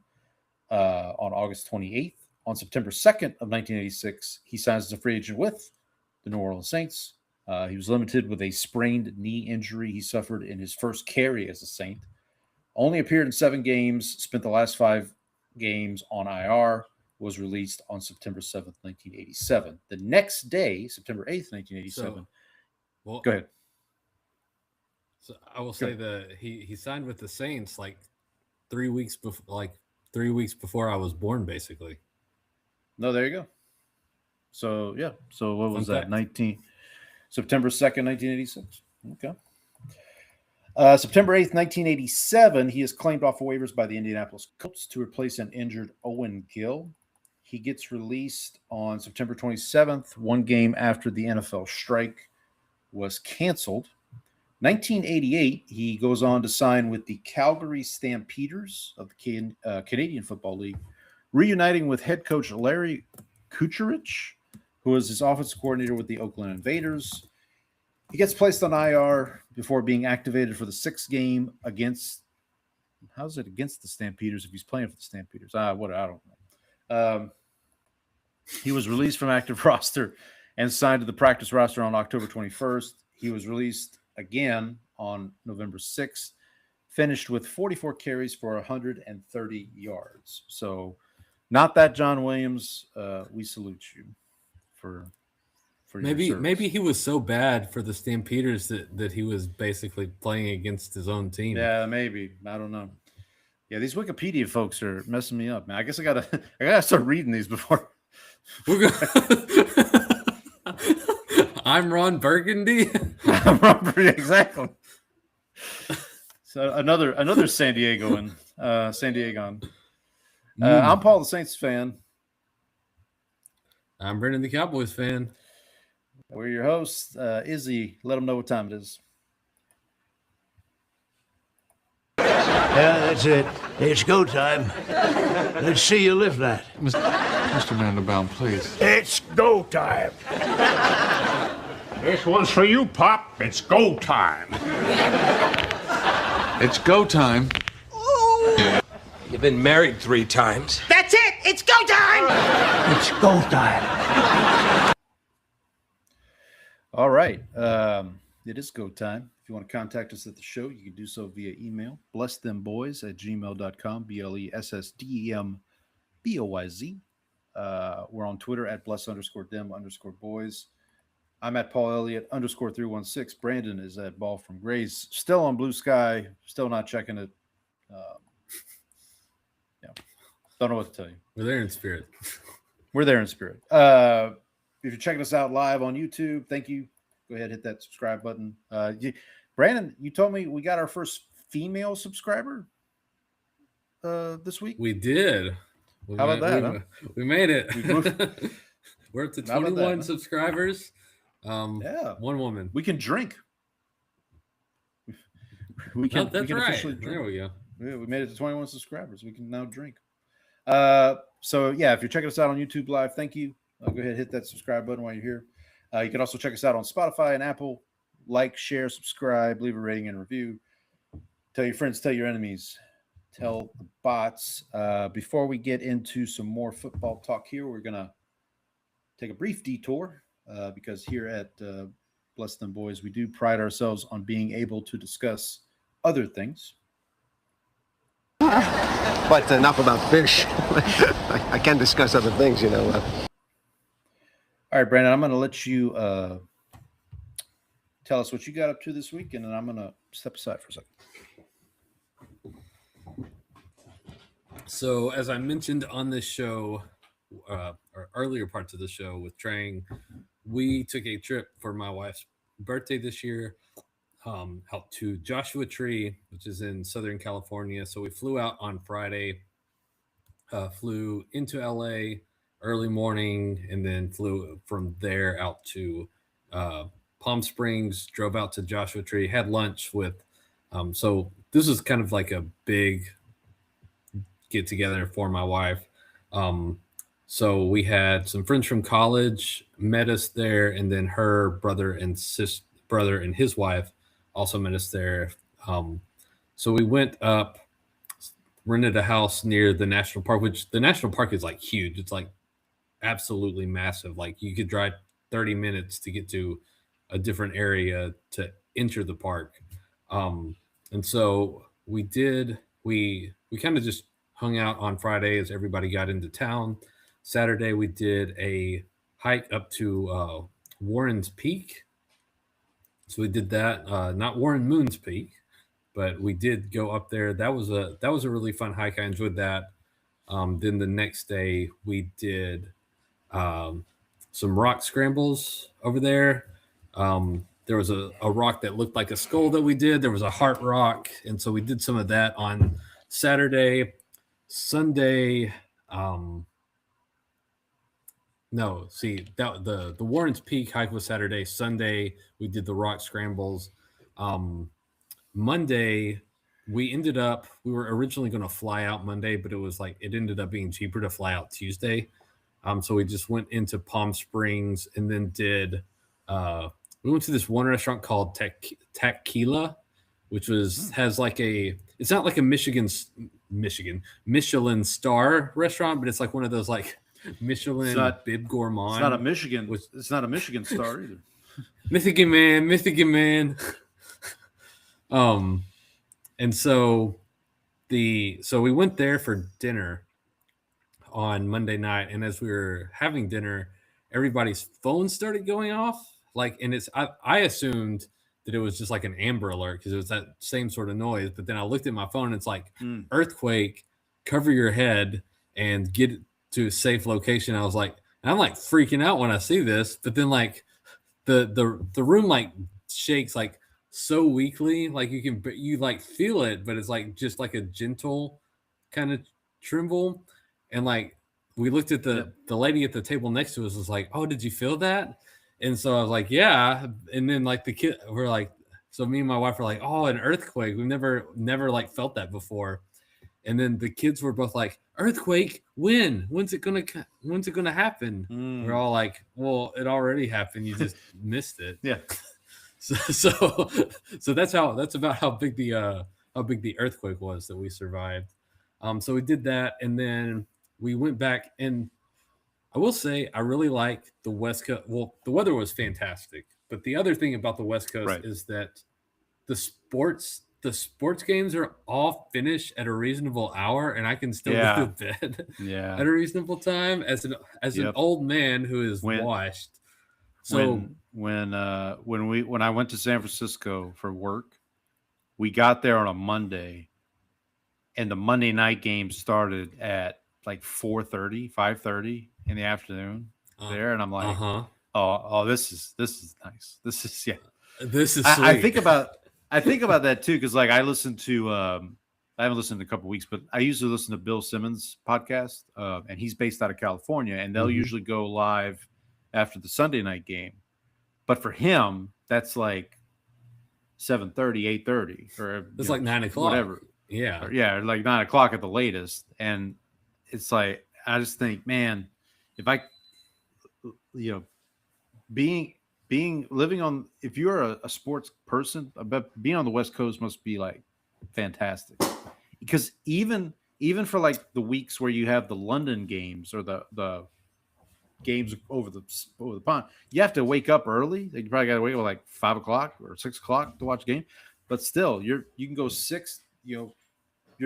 on August 28th. On September 2nd of 1986, he signs as a free agent with the New Orleans Saints. He was limited with a sprained knee injury he suffered in his first carry as a Saint. Only appeared in 7 games, spent the last 5 games on IR, was released on September 7th, 1987. The next day, September 8th, 1987. Go ahead. So I will say that he signed with the Saints like 3 weeks before I was born, basically. No, there you go. So yeah. So what was that? September 2nd, 1986. Okay. September 8th, 1987, he is claimed off waivers by the Indianapolis Colts to replace an injured Owen Gill. He gets released on September 27th, 1 game after the NFL strike was canceled. 1988, he goes on to sign with the Calgary Stampeders of the Canadian Football League, reuniting with head coach Larry Kucherich, who was his offensive coordinator with the Oakland Invaders. He gets placed on IR before being activated for the 6th game against how's it against the Stampeders if he's playing for the Stampeders? I don't know. He was released from active roster and signed to the practice roster on October 21st. He was released again on November 6th, finished with 44 carries for 130 yards. So not that John Williams. We salute you for maybe he was so bad for the Stampeders that he was basically playing against his own team. Yeah, maybe. I don't know. Yeah, these Wikipedia folks are messing me up, man. I guess I gotta start reading these before. I'm Ron Burgundy. I'm Ron Burgundy, exactly. So another San Diegoan. I'm Paul, the Saints fan. I'm Brendan, the Cowboys fan. We're your hosts. Izzy, let them know what time it is. Yeah, that's it. It's go time. Let's see you lift that. Mr. Vanderbaum, please. It's go time. This one's for you, Pop. It's go time. It's go time. You've been married 3 times. That's it. It's go time. It's go time. All right. It is go time. If you want to contact us at the show, you can do so via email, blessthemboys@gmail.com, BLESSDEMBOYZ. We're on Twitter at bless_them_boys. I'm at Paul Elliott _316. Brandon is at Ball from Grace. Still on Blue Sky. Still not checking it. Yeah. Don't know what to tell you. We're there in spirit. We're there in spirit. If you're checking us out live on YouTube, thank you. Go ahead, hit that subscribe button. Brandon, you told me we got our first female subscriber this week. We did. How about that? We made it. We're up to 21 that, subscribers. Yeah, one woman. We can drink. We can. That's we can right. Drink. There we go. Yeah, we made it to 21 subscribers. We can now drink. So yeah, if you're checking us out on YouTube Live, thank you. Go ahead and hit that subscribe button while you're here. You can also check us out on Spotify and Apple. Like, share, subscribe, leave a rating and review. Tell your friends, tell your enemies, tell the bots. Before we get into some more football talk here, we're going to take a brief detour because here at Bless Them Boys, we do pride ourselves on being able to discuss other things. But enough about fish. I can discuss other things, you know. All right, Brandon, I'm going to let you tell us what you got up to this week, and then I'm going to step aside for a second. So, as I mentioned on this show, or earlier parts of the show with Trang, we took a trip for my wife's birthday this year out to Joshua Tree, which is in Southern California. So we flew out on Friday, flew into LA early morning, and then flew from there out to Palm Springs, drove out to Joshua Tree, had lunch with, so this was kind of like a big get together for my wife. So we had some friends from college met us there, and then her brother and his wife also met us there. So we went up, rented a house near the national park, which the national park is like huge. It's like absolutely massive. Like you could drive 30 minutes to get to a different area to enter the park. And so we kind of just hung out on Friday as everybody got into town. Saturday, we did a hike up to Warren's Peak. So we did that, not Warren Moon's Peak, but we did go up there. That was a really fun hike. I enjoyed that. Then the next day we did some rock scrambles over there. There was a rock that looked like a skull that we did. There was a heart rock. And so we did some of that on Saturday. Sunday, the Warren's Peak hike was Saturday. Sunday, we did the rock scrambles. Monday, we were originally going to fly out Monday, but it ended up being cheaper to fly out Tuesday. So we just went into Palm Springs and then we went to this one restaurant called Tequila, which has like it's not like a Michelin star restaurant, but it's like one of those like Michelin Bib Gourmand. It's not a Michigan. It's not a Michigan star either. Michigan man. And so we went there for dinner on Monday night, and as we were having dinner, everybody's phones started going off. Like, and I assumed that it was just like an Amber Alert because it was that same sort of noise. But then I looked at my phone and it's like earthquake, cover your head and get to a safe location. I was like, I'm like freaking out when I see this. But then like the room like shakes like so weakly, like you like feel it, but it's like just like a gentle kind of tremble. And like we looked at the lady at the table next to us was like, oh, did you feel that? And so I was like, yeah. And then like the kid were like, so me and my wife were like, oh, an earthquake. We've never like felt that before. And then the kids were both like, earthquake, when? When's it gonna happen? We're all like, well, it already happened. You just missed it. Yeah. So that's about how big the earthquake was that we survived. So we did that, and then we went back, and I will say I really like the West Coast. Well, the weather was fantastic, but the other thing about the West Coast is that the sports games are all finished at a reasonable hour, and I can still go to bed at a reasonable time as an old man who is washed. So when I went to San Francisco for work, we got there on a Monday, and the Monday night game started at like 4:30 in the afternoon there, and I'm like, oh, this is nice. This is This is sweet. I think about that too, because like I haven't listened in a couple of weeks, but I usually listen to Bill Simmons' podcast, and he's based out of California, and they'll usually go live after the Sunday night game. But for him, that's like 7:30, 8:30, or it's like 9 o'clock, whatever. Yeah, like 9 o'clock at the latest. And it's like, I just think, man, if I, if you're a sports person, I bet being on the West Coast must be like fantastic, because even for like the weeks where you have the London games or the games over the pond, you have to wake up early. You probably got to wake up like 5 o'clock or 6 o'clock to watch a game, but still you can go 6, you're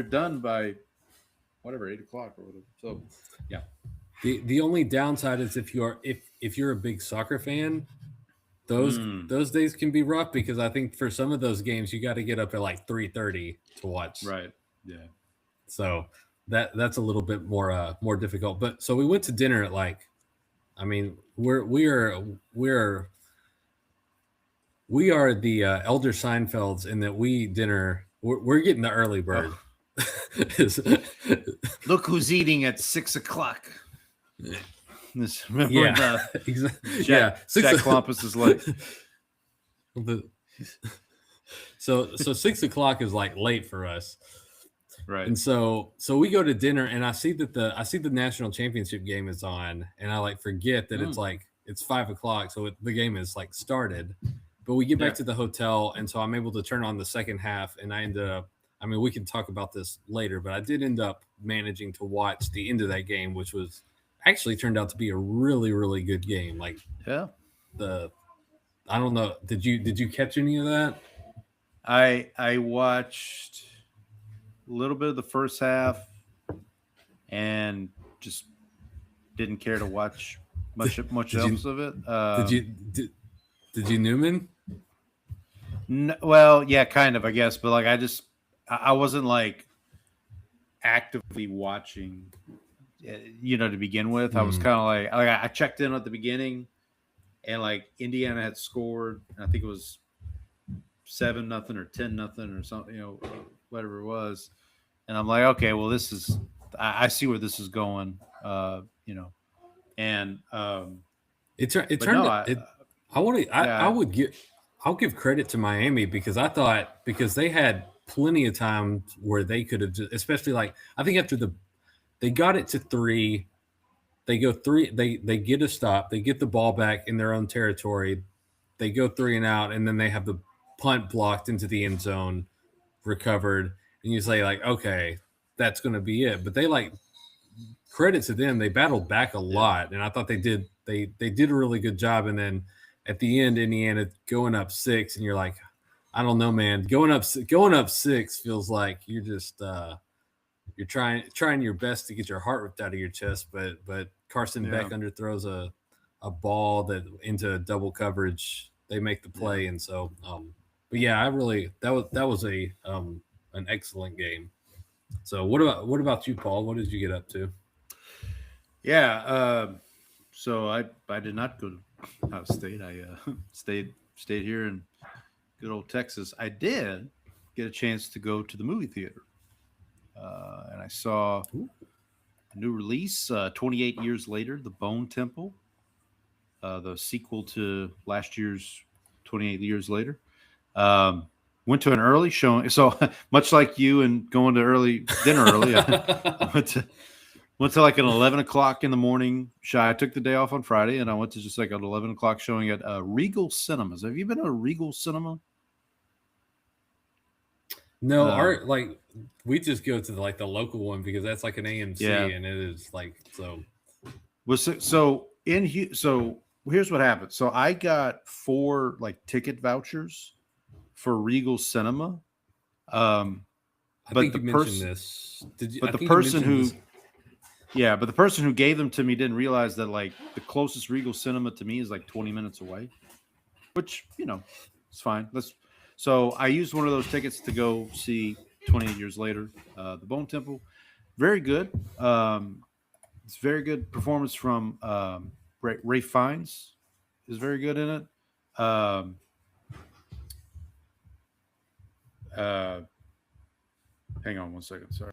done by whatever, 8 o'clock or whatever. So yeah. The only downside is if you're a big soccer fan, those days can be rough, because I think for some of those games you got to get up at like 3:30 to watch. Right. Yeah. So that's a little bit more difficult. But so we went to dinner at like, I mean, we are the elder Seinfelds in that we're getting the early bird. Look who's eating at 6 o'clock. Exactly. Jack Klompus is like. So 6 o'clock is like late for us, right? And so we go to dinner, and I see the national championship game is on, and I like forget that it's 5 o'clock, so the game is like started. But we get back to the hotel, and so I'm able to turn on the second half, and I ended up. I mean, we can talk about this later, but I did end up managing to watch the end of that game, which was actually turned out to be a really, really good game. Like, I don't know. Did you catch any of that? I watched a little bit of the first half and just didn't care to watch much else of it. Did you Newman? No, well, yeah, kind of, I guess, but like I wasn't like actively watching, to begin with. I was kind of like I checked in at the beginning, and like Indiana had scored, and I think it was 7-0 or 10-0 or something, whatever it was. And I'm like, okay, well, I see where this is going, and I'll give credit to Miami, because they had plenty of time where they could have, especially like, I think after they got it to 3, they go 3, they get a stop, they get the ball back in their own territory, they go 3 and out, and then they have the punt blocked into the end zone. recovered, and you say like, okay, that's going to be it. But they like, credit to them, they battled back a lot, and I thought they did a really good job. And then at the end, Indiana going up 6, and you're like, I don't know, man. Going up 6 feels like you're just you're trying your best to get your heart ripped out of your chest, but Carson Beck underthrows a ball that into double coverage. They make the play, and so but yeah, that was a an excellent game. So what about you, Paul? What did you get up to? Yeah, so I did not go out of state. I stayed here in good old Texas. I did get a chance to go to the movie theater, and I saw a new release 28 years later, The Bone Temple, the sequel to last year's 28 Years Later. Went to an early showing, so much like you and going to dinner early. I went to like an 11 o'clock in the morning show. I took the day off on Friday, and I went to just like an 11 o'clock showing at Regal Cinemas. Have you been to a Regal Cinema? No, we just go to the local one because that's like an AMC, and it is like so. So here's what happened. So I got 4 like ticket vouchers for Regal Cinema. I think you mentioned this. Did you? But the person who gave them to me didn't realize that like the closest Regal Cinema to me is like 20 minutes away, which it's fine. So I used one of those tickets to go see 28 Years Later, The Bone Temple. Very good. It's very good performance from Ray Fiennes is very good in it. Hang on one second. Sorry.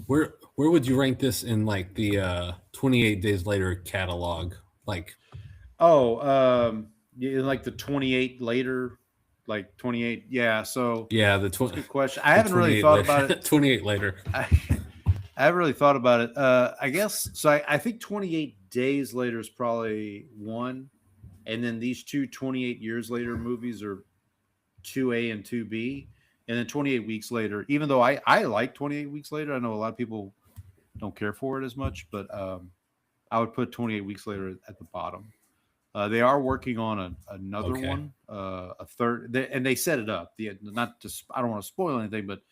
Where would you rank this in like the 28 Days Later catalog? Like, in like the 28 later, like 28. Yeah. So yeah, good question. I haven't really thought about it. 28 later. I haven't really thought about it. I guess so. I think 28 Days Later is probably 1, and then these 28 Years Later movies are 2A and 2B, and then 28 Weeks Later. Even though I like 28 Weeks Later, I know a lot of people don't care for it as much, but I would put 28 Weeks Later at the bottom. They are working on another one, a third, and they set it up. I don't want to spoil anything, but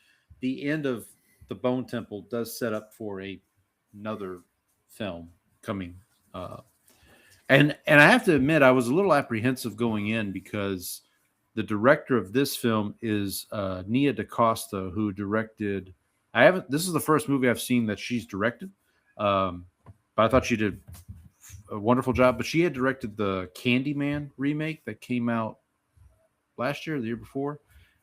the end of The Bone Temple does set up for another film coming. And I have to admit, I was a little apprehensive going in because the director of this film is Nia DaCosta, who directed. This is the first movie I've seen that she's directed, but I thought she did a wonderful job. But she had directed the Candyman remake that came out last year, or the year before,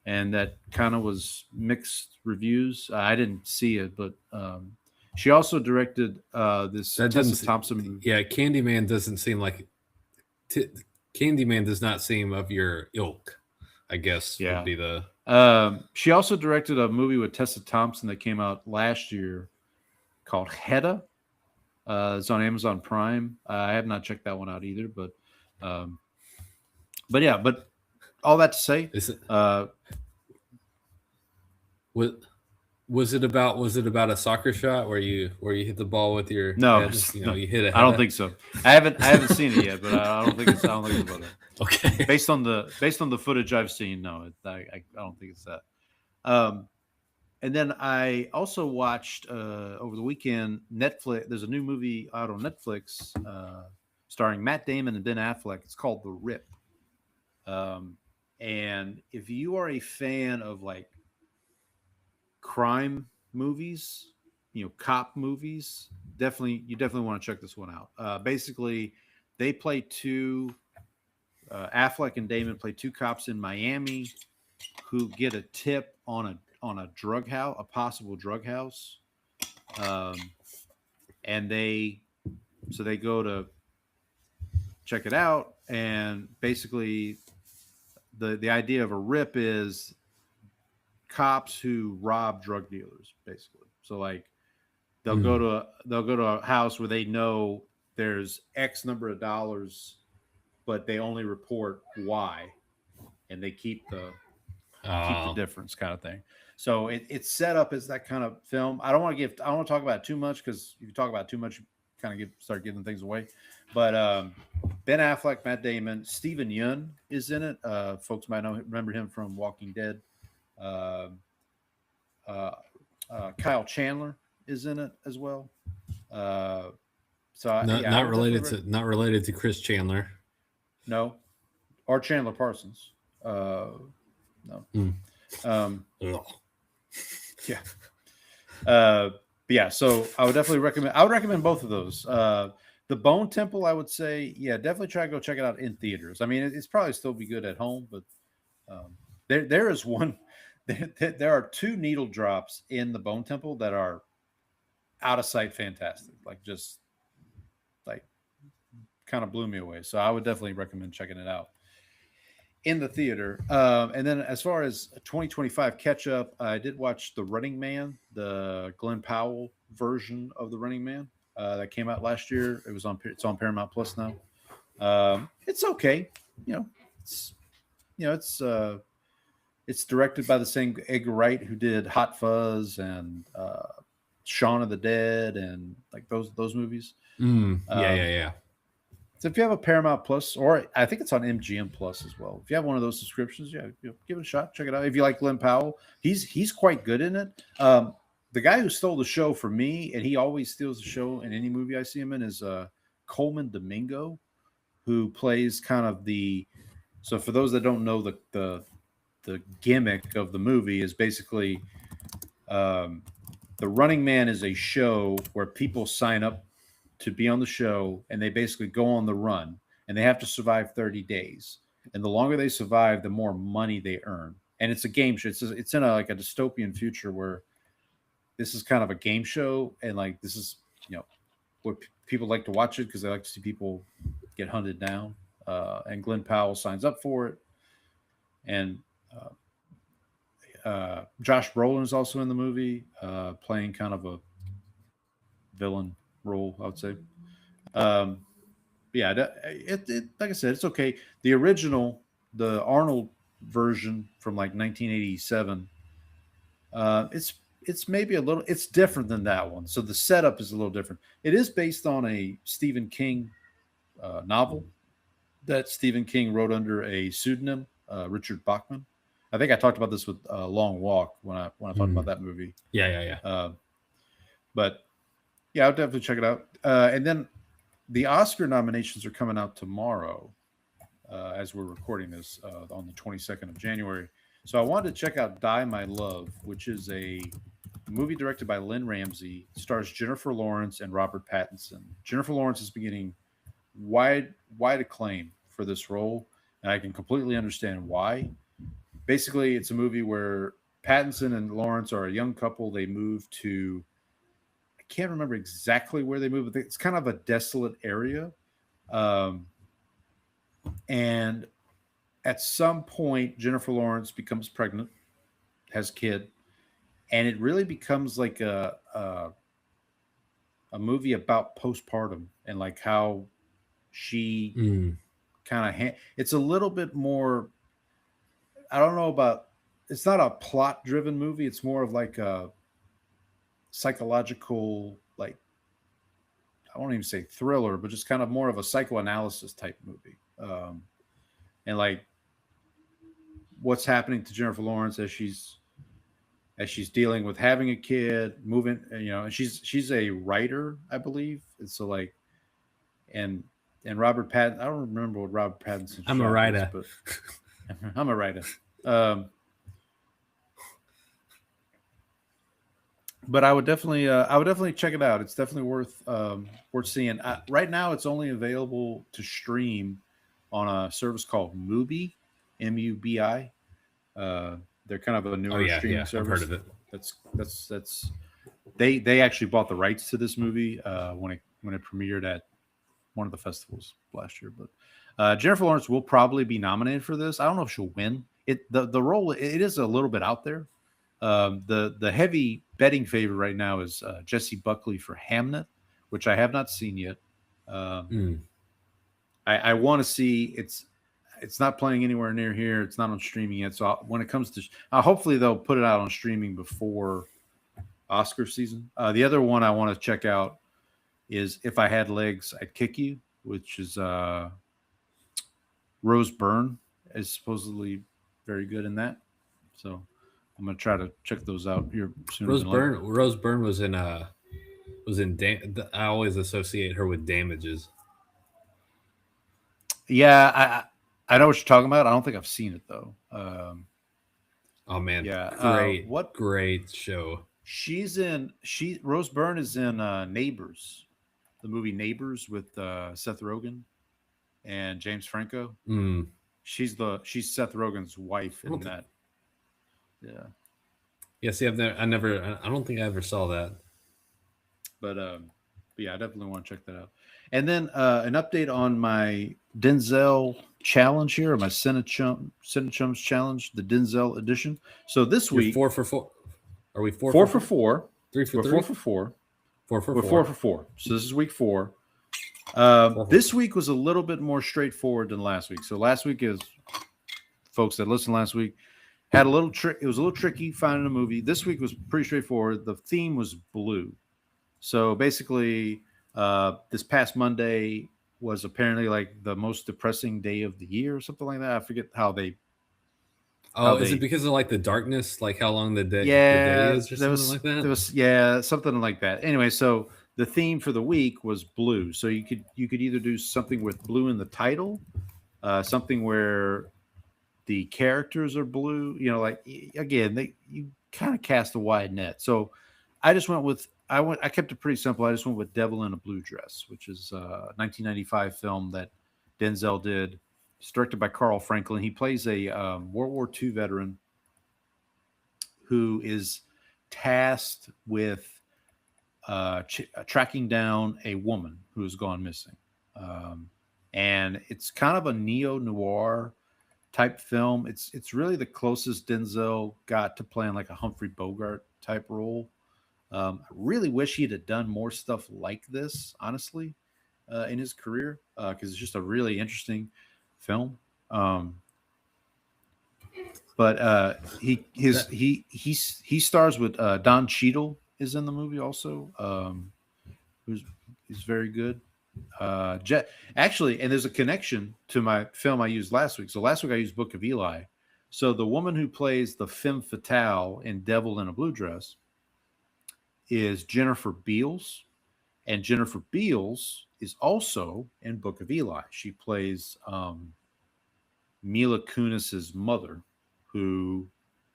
and that kind of was mixed reviews. I didn't see it, but she also directed this Tessa Thompson movie. Yeah, Candyman doesn't seem like Candyman does not seem of your ilk, I guess. Yeah. Would be the. She also directed a movie with Tessa Thompson that came out last year called Hedda. It's on Amazon Prime. I have not checked that one out either, but yeah. But all that to say, was it about a soccer shot where you hit the ball with your head? You hit it. I don't think so. I haven't seen it yet, but I don't think it's about that. Okay. Based on the footage I've seen, no, I don't think it's that. And then I also watched over the weekend Netflix. There's a new movie out on Netflix starring Matt Damon and Ben Affleck. It's called The Rip. And if you are a fan of like crime movies, cop movies, you definitely want to check this one out. Basically, they play Affleck and Damon play 2 cops in Miami who get a tip on a drug house, a possible drug house, and they go to check it out. And basically, the idea of a rip is cops who rob drug dealers, basically. So like they'll go to a house where they know there's X number of dollars but they only report why, and they keep the difference kind of thing. So it's set up as that kind of film. I don't want to talk about it too much, because if you talk about it too much, you kind of start giving things away. But Ben Affleck, Matt Damon, Steven Yeun is in it. Folks might remember him from Walking Dead. Kyle Chandler is in it as well. Not related to Chris Chandler. No, or Chandler Parsons. No. Yeah. Yeah. So I would definitely recommend both of those. The Bone Temple, I would say, yeah, definitely try to go check it out in theaters. I mean, it's probably still be good at home, but there is one. There are 2 needle drops in the Bone Temple that are out of sight fantastic. Like, just like kind of blew me away. So I would definitely recommend checking it out in the theater. And then as far as 2025 catch up, I did watch The Running Man, the Glenn Powell version of The Running Man that came out last year. It's on Paramount Plus now. It's okay. It's directed by the same Edgar Wright who did Hot Fuzz and Shaun of the Dead and like those movies. Yeah. So if you have a Paramount Plus, or I think it's on MGM Plus as well. If you have one of those subscriptions, give it a shot. Check it out. If you like Glenn Powell, he's quite good in it. The guy who stole the show for me, and he always steals the show in any movie I see him in, is Coleman Domingo, who plays kind of the. So for those that don't know, the gimmick of the movie is basically The Running Man is a show where people sign up to be on the show, and they basically go on the run, and they have to survive 30 days. And the longer they survive, the more money they earn. And it's a game show. It's in a dystopian future where this is kind of a game show, and like this is what people like to watch it because they like to see people get hunted down. And Glenn Powell signs up for it, and Josh Brolin is also in the movie, playing kind of a villain role, I would say. Yeah, it like I said, it's okay. The original, the Arnold version from like 1987, it's maybe a little, it's different than that one. So the setup is a little different. It is based on a Stephen King novel that Stephen King wrote under a pseudonym, Richard Bachman. I think I talked about this with Long Walk when I talked about that movie. Yeah. But yeah, I'll definitely check it out. And then the Oscar nominations are coming out tomorrow as we're recording this on the 22nd of January. So I wanted to check out Die My Love, which is a movie directed by Lynn Ramsey. It stars Jennifer Lawrence and Robert Pattinson. Jennifer Lawrence is getting wide acclaim for this role, and I can completely understand why. Basically, it's a movie where Pattinson and Lawrence are a young couple. They move to, I can't remember exactly where they move, but it's kind of a desolate area. And at some point, Jennifer Lawrence becomes pregnant, has a kid, and it really becomes like a movie about postpartum and like how she kind of it's a little bit more, I don't know about, it's not a plot driven movie. It's more of like a psychological, like, I won't even say thriller, but just kind of more of a psychoanalysis type movie. And like what's happening to Jennifer Lawrence as she's dealing with having a kid, moving, and she's a writer, I believe. And so like, and Robert Pattinson, I don't remember what Robert Pattinson. I'm a writer. But I'm a writer. But I would definitely check it out. It's definitely worth seeing. Right now, it's only available to stream on a service called Mubi, MUBI. They're kind of a newer streaming service. I've heard of it. That's they actually bought the rights to this movie when it premiered at one of the festivals last year. But Jennifer Lawrence will probably be nominated for this. I don't know if she'll win. The role, it is a little bit out there. The heavy betting favorite right now is Jessie Buckley for Hamnet, which I have not seen yet. I I want to see it's not playing anywhere near here. It's not on streaming yet. So when it comes to hopefully they'll put it out on streaming before Oscar season. The other one I want to check out is If I Had Legs, I'd Kick You, which is Rose Byrne is supposedly very good in that. So I'm gonna try to check those out here soon. Rose Byrne was in I always associate her with Damages. Yeah, I know what you're talking about. I don't think I've seen it though. Oh man, yeah, great show. Rose Byrne is in Neighbors, the movie Neighbors with Seth Rogen and James Franco. She's Seth Rogen's wife in that. Yeah. Yeah. See, I don't think I ever saw that. But yeah, I definitely want to check that out. And then an update on my Denzel challenge here, or my Cinechums challenge, the Denzel edition. So this week, 4 for 4. Are we 4 for 4? 3 for 3? 4 for 4. 4 for 4. We're 4 for 4. So this is week 4. This week was a little bit more straightforward than last week. So last week is, folks that listened last week, had a little trick. It was a little tricky finding a movie. This week was pretty straightforward. The theme was blue. So basically, this past Monday was apparently like the most depressing day of the year or something like that. I forget how they. Is it because of like the darkness, like how long the day is, or something like that? There was something like that. Anyway, so the theme for the week was blue. So you could either do something with blue in the title, something where the characters are blue. You know, like again, you kind of cast a wide net. So I just went with. I kept it pretty simple. I just went with Devil in a Blue Dress, which is a 1995 film that Denzel did. It's directed by Carl Franklin. He plays a World War II veteran who is tasked with tracking down a woman who has gone missing. And it's kind of a neo-noir type film. It's really the closest Denzel got to playing like a Humphrey Bogart type role. I really wish he'd have done more stuff like this, honestly, in his career, because it's just a really interesting film. But he stars with Don Cheadle is in the movie also, who's very good. Actually, and there's a connection to my film I used last week. So last week I used Book of Eli. So the woman who plays the femme fatale in Devil in a Blue Dress is Jennifer Beals, and Jennifer Beals is also in Book of Eli. She plays Mila Kunis's mother, who,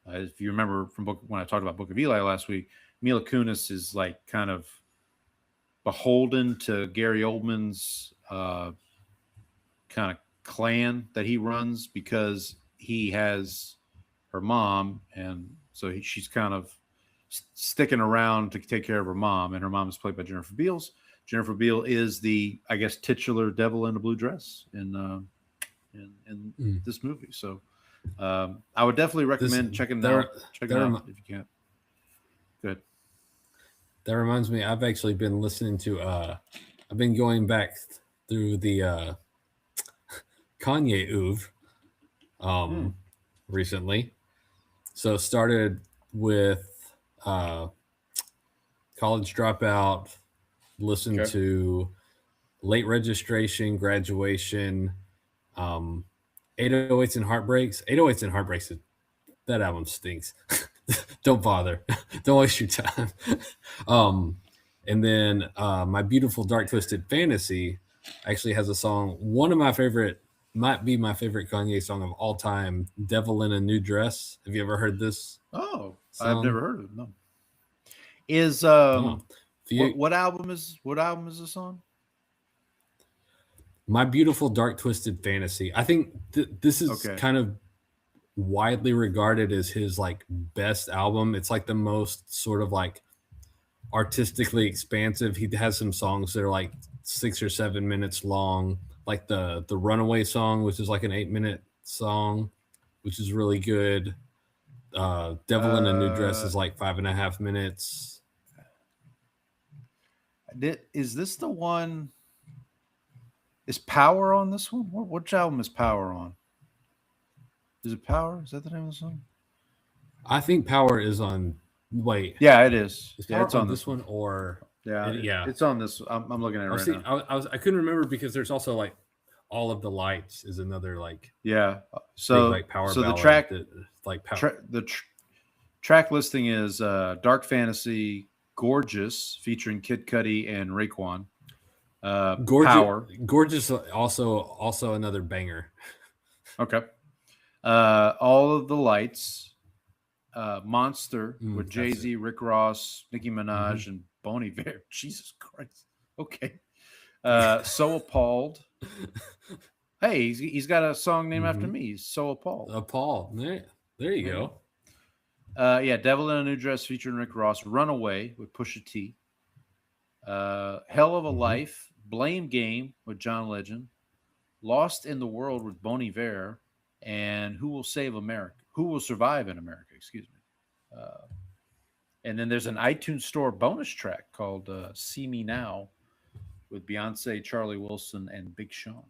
if you remember from when I talked about Book of Eli last week, Mila Kunis is like kind of beholden to Gary Oldman's kind of clan that he runs because he has her mom, and so she's kind of sticking around to take care of her mom, and her mom is played by Jennifer Beals. Jennifer Beals is the, I guess, titular Devil in a Blue Dress in this movie. So I would definitely recommend checking it out. Check it out if you can. Good. That reminds me, I've actually been listening to. I've been going back through the Kanye oeuvre recently. So started with College Dropout, listened to Late Registration, Graduation, 808s and Heartbreaks. 808s and Heartbreaks, that album stinks. Don't bother. Don't waste your time. And then My Beautiful Dark Twisted Fantasy actually has a song, might be my favorite Kanye song of all time, Devil in a New Dress. Have you ever heard this? Oh, song? I've never heard of it. No. What album is this on? My Beautiful Dark Twisted Fantasy. I think this is kind of widely regarded as his like best album. It's like the most sort of like artistically expansive. He has some songs that are like 6 or 7 minutes long, like the Runaway song, which is like an 8-minute song, which is really good. Devil in a New Dress is like 5.5 minutes. Is this the one? Is Power on this one? Which album is Power on? Is it Power? Is that the name of the song? I think Power is on. Wait. Yeah, it is. Is Yeah, Power it's on this one or yeah, it's on this. I'm looking at it right now. I couldn't remember because there's also like All of the Lights is another like So big, like power so the ballad track that, like power. Track listing is Dark Fantasy, Gorgeous featuring Kid Cudi and Raekwon. Power, Gorgeous also another banger. Okay. All of the Lights, Monster with Jay-Z, Rick Ross, Nicki Minaj, and Bon Iver. Jesus Christ. Okay. So Appalled. Hey, he's got a song named after me. He's So Appalled. Appalled. There you go. Devil in a New Dress featuring Rick Ross. Runaway with Pusha T. Hell of a Life. Blame Game with John Legend. Lost in the World with Bon Iver. And Who Will Save America? Who Will Survive in America? Excuse me. And then there's an iTunes Store bonus track called See Me Now with Beyonce, Charlie Wilson, and Big Sean.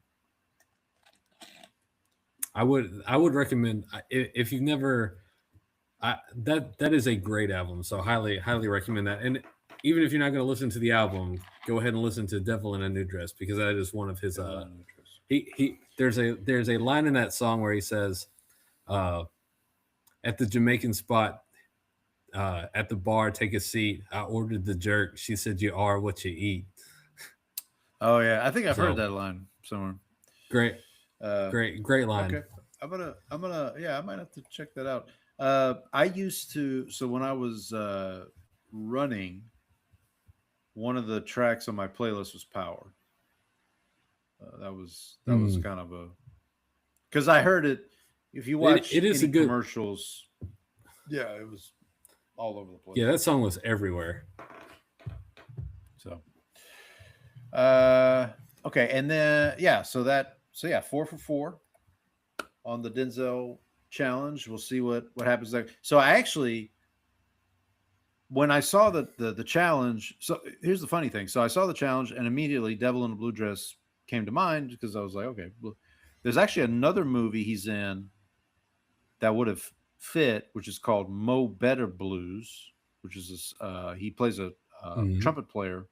I would recommend if you've never. That is a great album, so highly recommend that. And even if you're not going to listen to the album, go ahead and listen to "Devil in a New Dress" because that is one of his. There's a line in that song where he says, "At the Jamaican spot, at the bar, take a seat. I ordered the jerk. She said you are what you eat." Oh yeah, I think I've heard that line somewhere. Great line. Okay, I'm gonna I might have to check that out. I used to, so when I was running, one of the tracks on my playlist was Power. That was kind of a, because I heard it. If you watch it is a good commercials, it was all over the place. Yeah, that song was everywhere. So, okay, and then 4 for 4 on the Denzel challenge. We'll see what happens there. So I actually, when I saw the challenge, so here's the funny thing. So I saw the challenge and immediately Devil in a Blue Dress came to mind because I was like, okay, well, there's actually another movie he's in that would have fit, which is called Mo Better Blues, which is this, he plays a trumpet player.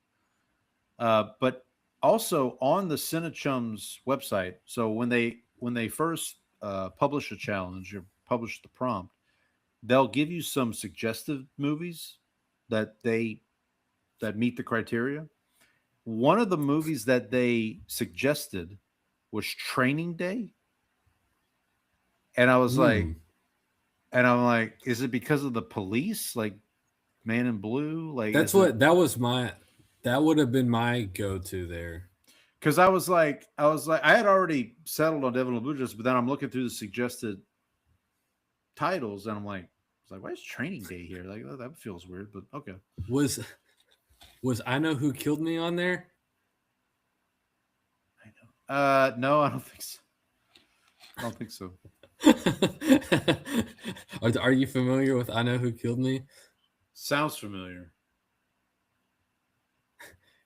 But also on the Cinechums website. So when they first publish a challenge or publish the prompt, they'll give you some suggestive movies that meet the criteria. One of the movies that they suggested was Training Day. And I was like, is it because of the police? Like Man in Blue? Like that would have been my go-to there. Because I was like, I had already settled on Devil in the Blue Dress, but then I'm looking through the suggested titles, and I'm like, why is Training Day here? Like that feels weird, but okay. Was I Know Who Killed Me on there? I know. No, I don't think so. Are you familiar with I Know Who Killed Me? Sounds familiar.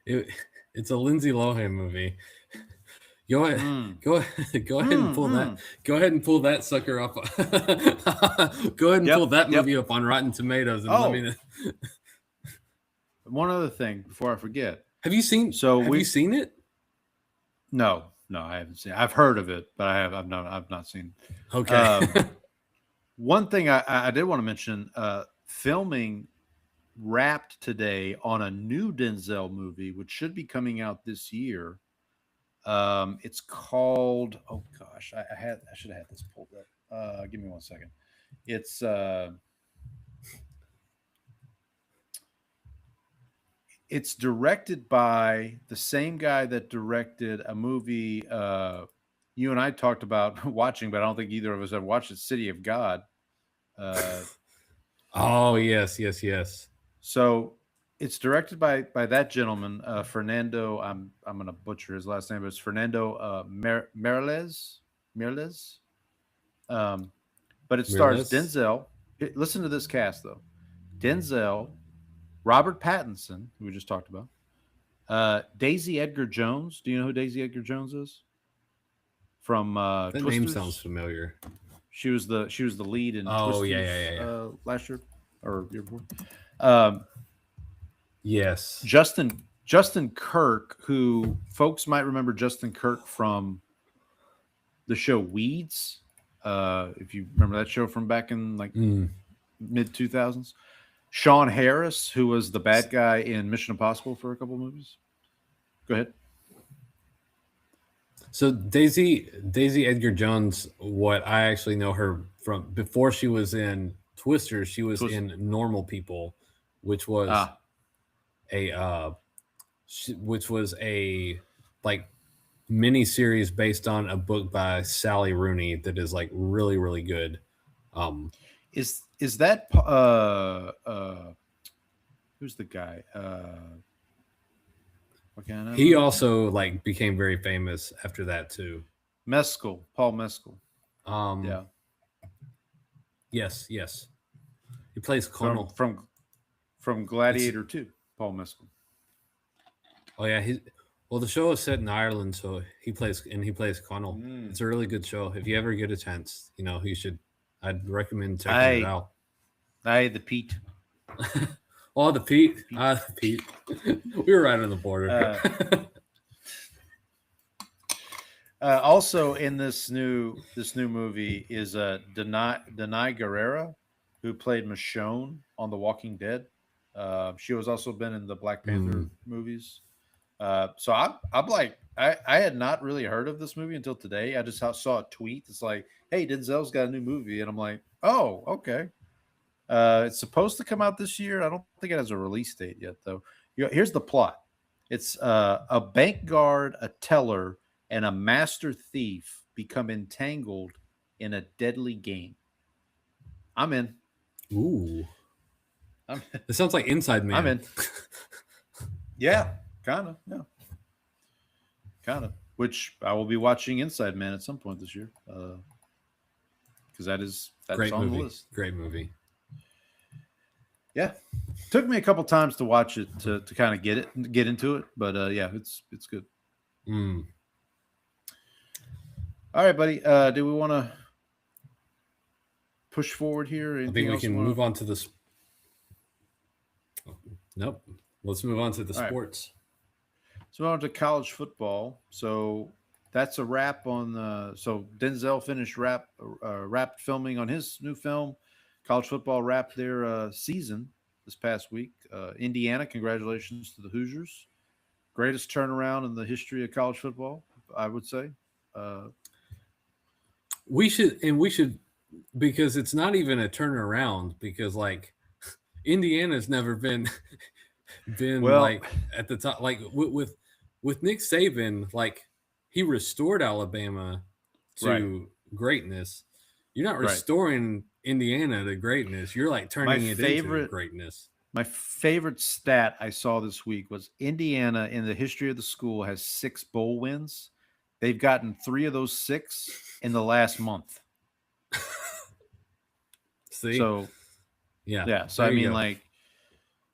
It's a Lindsay Lohan movie. Go ahead and pull that. Go ahead and pull that sucker up. Go ahead and pull that movie up on Rotten Tomatoes and let me know. One other thing before I forget. Have you seen it? No, I haven't seen it. I've heard of it, but I've not seen it. Okay. One thing I did want to mention, filming wrapped today on a new Denzel movie, which should be coming out this year. It's called, oh gosh, I should have had this pulled up. Give me 1 second. It's directed by the same guy that directed a movie you and I talked about watching, but I don't think either of us have watched it, City of God. Oh, yes. So it's directed by that gentleman, Fernando. I'm going to butcher his last name, but it's Fernando Mireles. But it stars Denzel. Listen to this cast, though. Denzel, Robert Pattinson, who we just talked about, Daisy Edgar Jones. Do you know who Daisy Edgar Jones is? From That Twisters. name sounds familiar. She was the lead in Twisters last year or year before. Yes. Justin Kirk, who folks might remember Justin Kirk from the show Weeds. If you remember that show from back in like mid 2000s. Sean Harris, who was the bad guy in Mission Impossible for a couple of movies. Go ahead. So Daisy Edgar Jones, what I actually know her from before she was in Twisters, she was in Normal People, which was a like mini series based on a book by Sally Rooney that is like really, really good. Is that who's the guy? He also like became very famous after that too. Paul Mescal. Yeah. Yes. He plays Connell from Gladiator 2. Paul Mescal. Oh yeah, the show is set in Ireland, so he plays Connell. It's a really good show. If you ever get a chance, you should. I'd recommend checking it out. The Pete. Oh, the Pete. The Pete. We were right on the border. Also in this new movie is Denai Guerrera, who played Michonne on The Walking Dead. She has also been in the Black Panther movies. So I'm like, I had not really heard of this movie until today. I just saw a tweet. It's like, hey, Denzel's got a new movie. And I'm like, oh, okay. It's supposed to come out this year. I don't think it has a release date yet, though. Here's the plot. It's a bank guard, a teller, and a master thief become entangled in a deadly game. I'm in. Ooh. It sounds like Inside Man. I'm in. Yeah, kind of. Yeah. Kind of. Which I will be watching Inside Man at some point this year. Because that's great on movie. The list. Great movie. Yeah. Took me a couple times to watch it to kind of get into it. But yeah, it's good. All right, buddy. Do we want to push forward here? I think we can move on to this. Nope. Let's move on to the sports. So on to college football. So that's a wrap on so Denzel finished wrapped filming on his new film. College football wrapped their season this past week. Indiana, congratulations to the Hoosiers. Greatest turnaround in the history of college football, I would say. We should, because it's not even a turnaround, because like Indiana's never been like at the top, like with Nick Saban, like he restored Alabama to greatness. You're not restoring Indiana to greatness. You're like turning it into greatness. My favorite stat I saw this week was Indiana in the history of the school has 6 bowl wins. They've gotten 3 of those 6 in the last month. See? So, yeah. So I mean, like,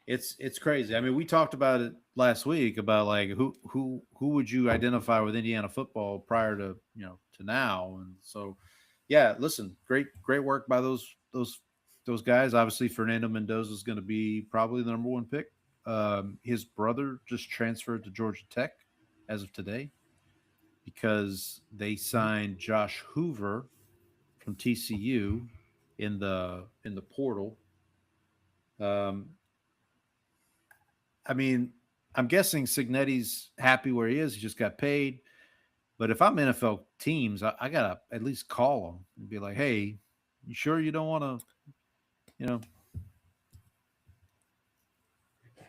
it's crazy. I mean, we talked about it last week about like who would you identify with Indiana football prior to to now, and so yeah. Listen, great work by those guys. Obviously, Fernando Mendoza is going to be probably the number 1 pick. His brother just transferred to Georgia Tech as of today, because they signed Josh Hoover from TCU in the portal. I mean, I'm guessing Cignetti's happy where he is. He just got paid. But if I'm NFL teams, I gotta at least call him and be like, "Hey, you sure you don't want to,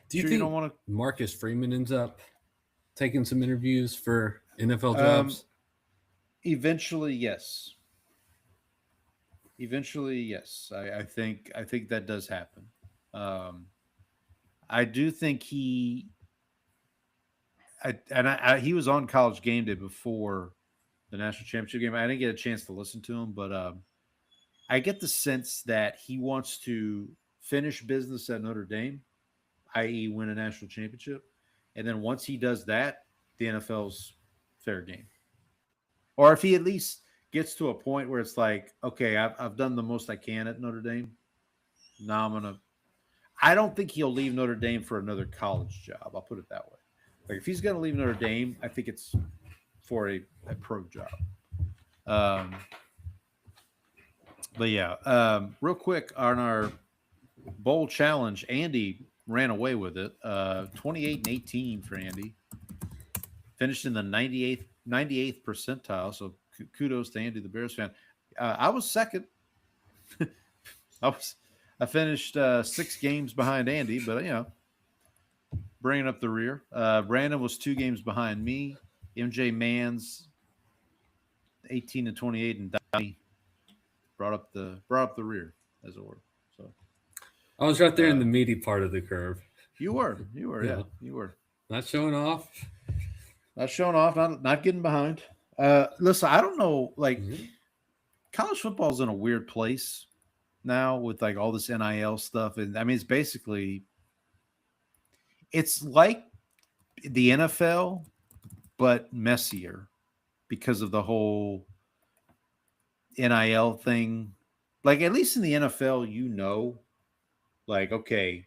Do you think don't want to?" Marcus Freeman ends up taking some interviews for NFL jobs? Eventually, yes. I think that does happen. I do think he was on College Game Day before the national championship game. I didn't get a chance to listen to him, but I get the sense that he wants to finish business at Notre Dame, i.e. win a national championship. And then once he does that, the NFL's fair game. Or if he at least gets to a point where it's like, okay, I've done the most I can at Notre Dame. Now I don't think he'll leave Notre Dame for another college job. I'll put it that way. Like if he's going to leave Notre Dame, I think it's for a pro job. But yeah, real quick on our bowl challenge, Andy ran away with it. 28-18 for Andy. Finished in the 98th percentile. So kudos to Andy, the Bears fan. I was second. I finished 6 games behind Andy, but bringing up the rear. Brandon was 2 games behind me. MJ Mans 18-28, and Donnie brought up the rear, as it were. So I was right there in the meaty part of the curve. You were, you were not showing off, not getting behind. Listen, I don't know, like college football is in a weird place now with like all this NIL stuff, and I mean it's like the NFL but messier because of the whole NIL thing. Like at least in the NFL, like okay,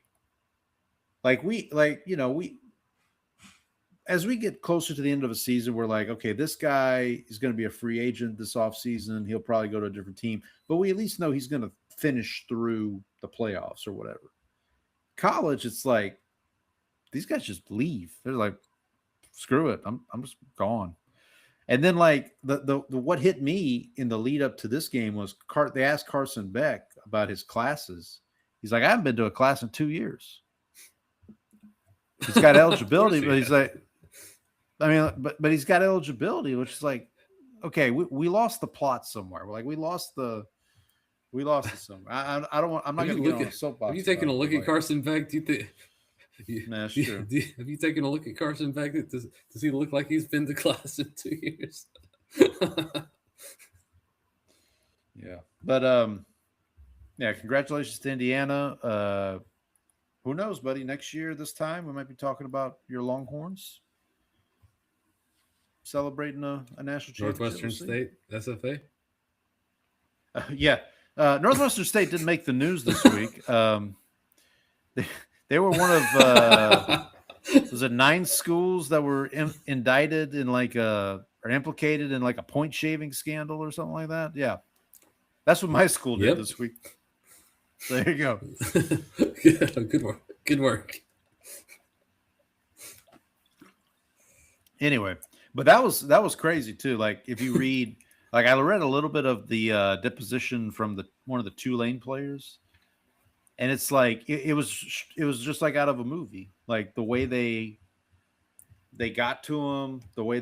we as we get closer to the end of a season, we're like, okay, this guy is going to be a free agent this offseason. He'll probably go to a different team, but we at least know he's going to finish through the playoffs or whatever. College, it's like these guys just leave. They're like, screw it, I'm just gone. And then like the what hit me in the lead up to this game was they asked Carson Beck about his classes. He's like, I haven't been to a class in 2 years. He's got eligibility, but he's like, I mean, but he's got eligibility, which is like, okay, we lost the plot somewhere. We're like, we lost the somewhere. I don't want. I'm not going to get on a soapbox. Have you taken a look at Carson Beck? Do you think? That's true. Have you taken a look at Carson Beck? Does he look like he's been to class in 2 years? Yeah, but yeah. Congratulations to Indiana. Who knows, buddy? Next year, this time, we might be talking about your Longhorns celebrating a national championship. Northwestern State, SFA. Yeah, Northwestern State didn't make the news this week. They were one of was it 9 schools that were indicted in or implicated in like a point shaving scandal or something like that. Yeah, that's what my school did this week. There you go. Good work. Good work. Anyway, but that was crazy too. Like if you read, like I read a little bit of the deposition from one of the Tulane players, and it's like it was just like out of a movie. Like the way they got to him, the way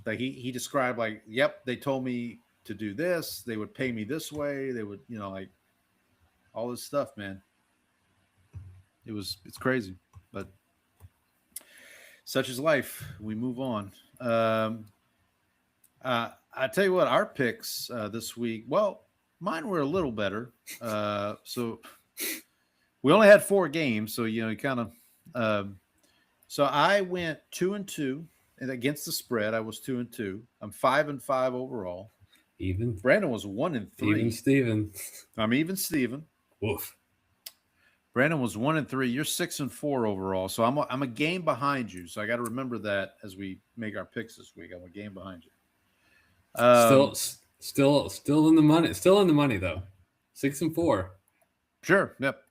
he described, like, yep, they told me to do this, they would pay me this way, they would, like all this stuff, man. It's crazy, but such is life. We move on. I tell you what, our picks this week, well, mine were a little better. So we only had 4 games, so you kind of. So I went 2-2, and against the spread, I was 2-2. I'm 5-5 overall. Even Brandon was 1-3. Even Steven. I'm even Steven. Woof. Brandon was 1-3. You're 6-4 overall. So I'm a game behind you. So I got to remember that as we make our picks this week. I'm a game behind you. Still in the money. Still in the money though. 6-4. Sure. Yep.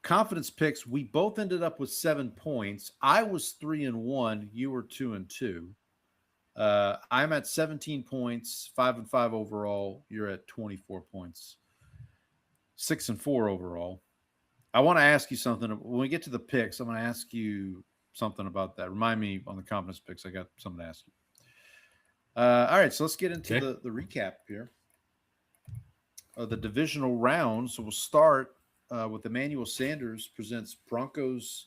Confidence picks. We both ended up with 7 points. I was 3-1. You were 2-2. I'm at 17 points, 5-5 overall. You're at 24 points, 6-4 overall. I want to ask you something. When we get to the picks, I'm going to ask you something about that. Remind me on the confidence picks. I got something to ask you. All right, so let's get into the recap here. The divisional rounds. So we'll start with Emmanuel Sanders presents Broncos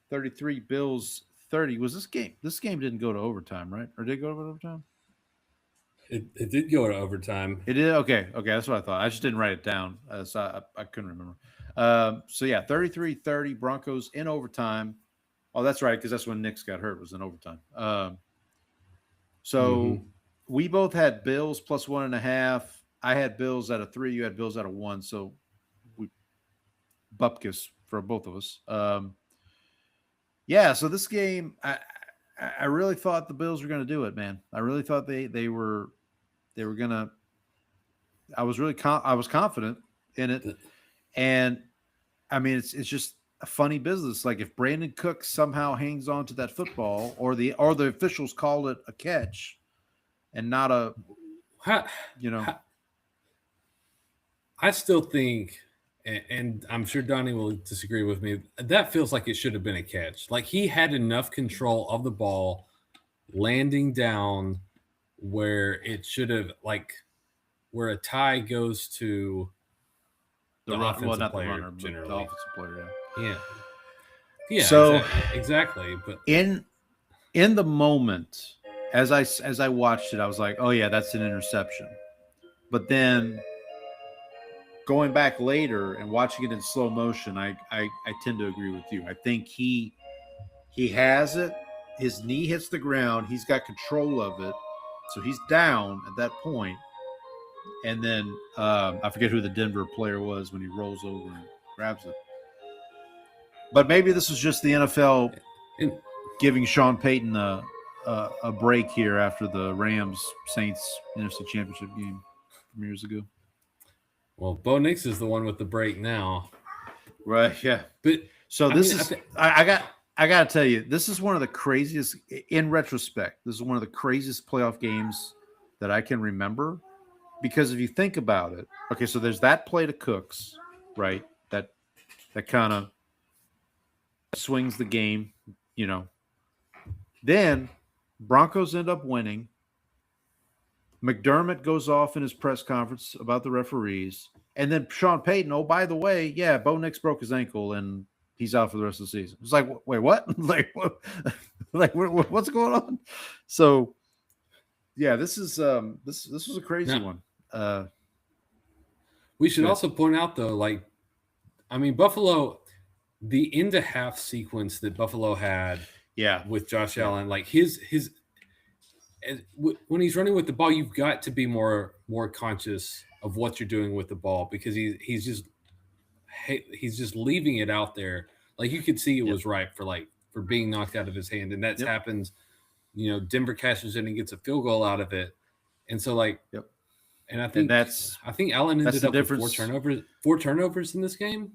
33, Bills 30. Was this game? This game didn't go to overtime, right? Or did it go to overtime? It did go to overtime. It did. Okay. That's what I thought. I just didn't write it down, so I couldn't remember. So yeah, 33-30 Broncos in overtime. Oh, that's right, because that's when Knicks got hurt, was in overtime. So we both had Bills plus 1.5. I had Bills at a 3. You had Bills at a 1. So we bupkis for both of us. Yeah. So this game, I really thought the Bills were going to do it, man. I really thought they were going to. I was confident in it, and I mean it's just a funny business. Like if Brandon Cook somehow hangs on to that football, or the officials call it a catch, and not a, I still think, and I'm sure Donnie will disagree with me, that feels like it should have been a catch. Like he had enough control of the ball landing down where it should have, like where a tie goes to the offensive player, generally. The offensive player, yeah. So exactly. But in the moment, as I watched it, I was like, oh yeah, that's an interception. But then going back later and watching it in slow motion, I tend to agree with you. I think he has it. His knee hits the ground. He's got control of it. So he's down at that point. And then I forget who the Denver player was when he rolls over and grabs it. But maybe this is just the NFL giving Sean Payton a break here after the Rams-Saints NFC Championship game from years ago. Well, Bo Nix is the one with the break now. Right, yeah. But so I got to tell you, this is one of the craziest, in retrospect, this is one of the craziest playoff games that I can remember. Because if you think about it, okay, so there's that play to Cooks, right? That kind of swings the game, Then Broncos end up winning. McDermott goes off in his press conference about the referees. And then Sean Payton, oh, by the way, yeah, Bo Nix broke his ankle and he's out for the rest of the season. It's like, wait, what? What's going on? So, yeah, this is this was a crazy one. We should also point out, though, Buffalo, the end of half sequence that Buffalo had with Josh Allen, like his when he's running with the ball, you've got to be more conscious of what you're doing with the ball, because he's just leaving it out there. Like you could see it was ripe for being knocked out of his hand, and that happens. Denver cashes in and gets a field goal out of it, and so and I think Allen ended up with 4 turnovers in this game.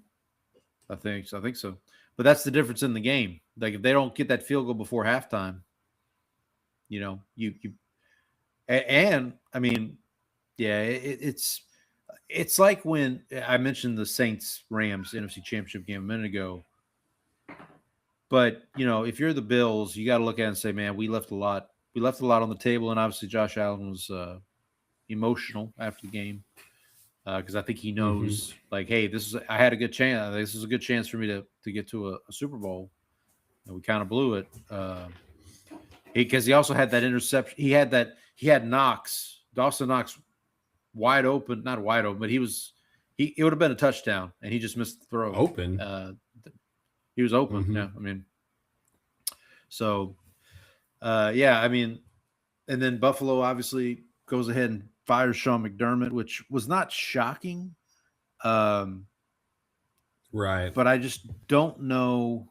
I think so. But that's the difference in the game. Like if they don't get that field goal before halftime, and I mean, yeah, it's like when I mentioned the Saints-Rams NFC Championship game a minute ago. But if you're the Bills, you got to look at it and say, man, we left a lot on the table, and obviously Josh Allen was emotional after the game because I think he knows, like, hey, I had a good chance. This is a good chance for me to get to a Super Bowl, and we kind of blew it. Because he also had that interception. He had Dawson Knox wide open, not wide open, but it would have been a touchdown, and he just missed the throw. Open. He was open. Yeah, I mean, so yeah, I mean, and then Buffalo obviously goes ahead and fires Sean McDermott, which was not shocking. Right. But I just don't know.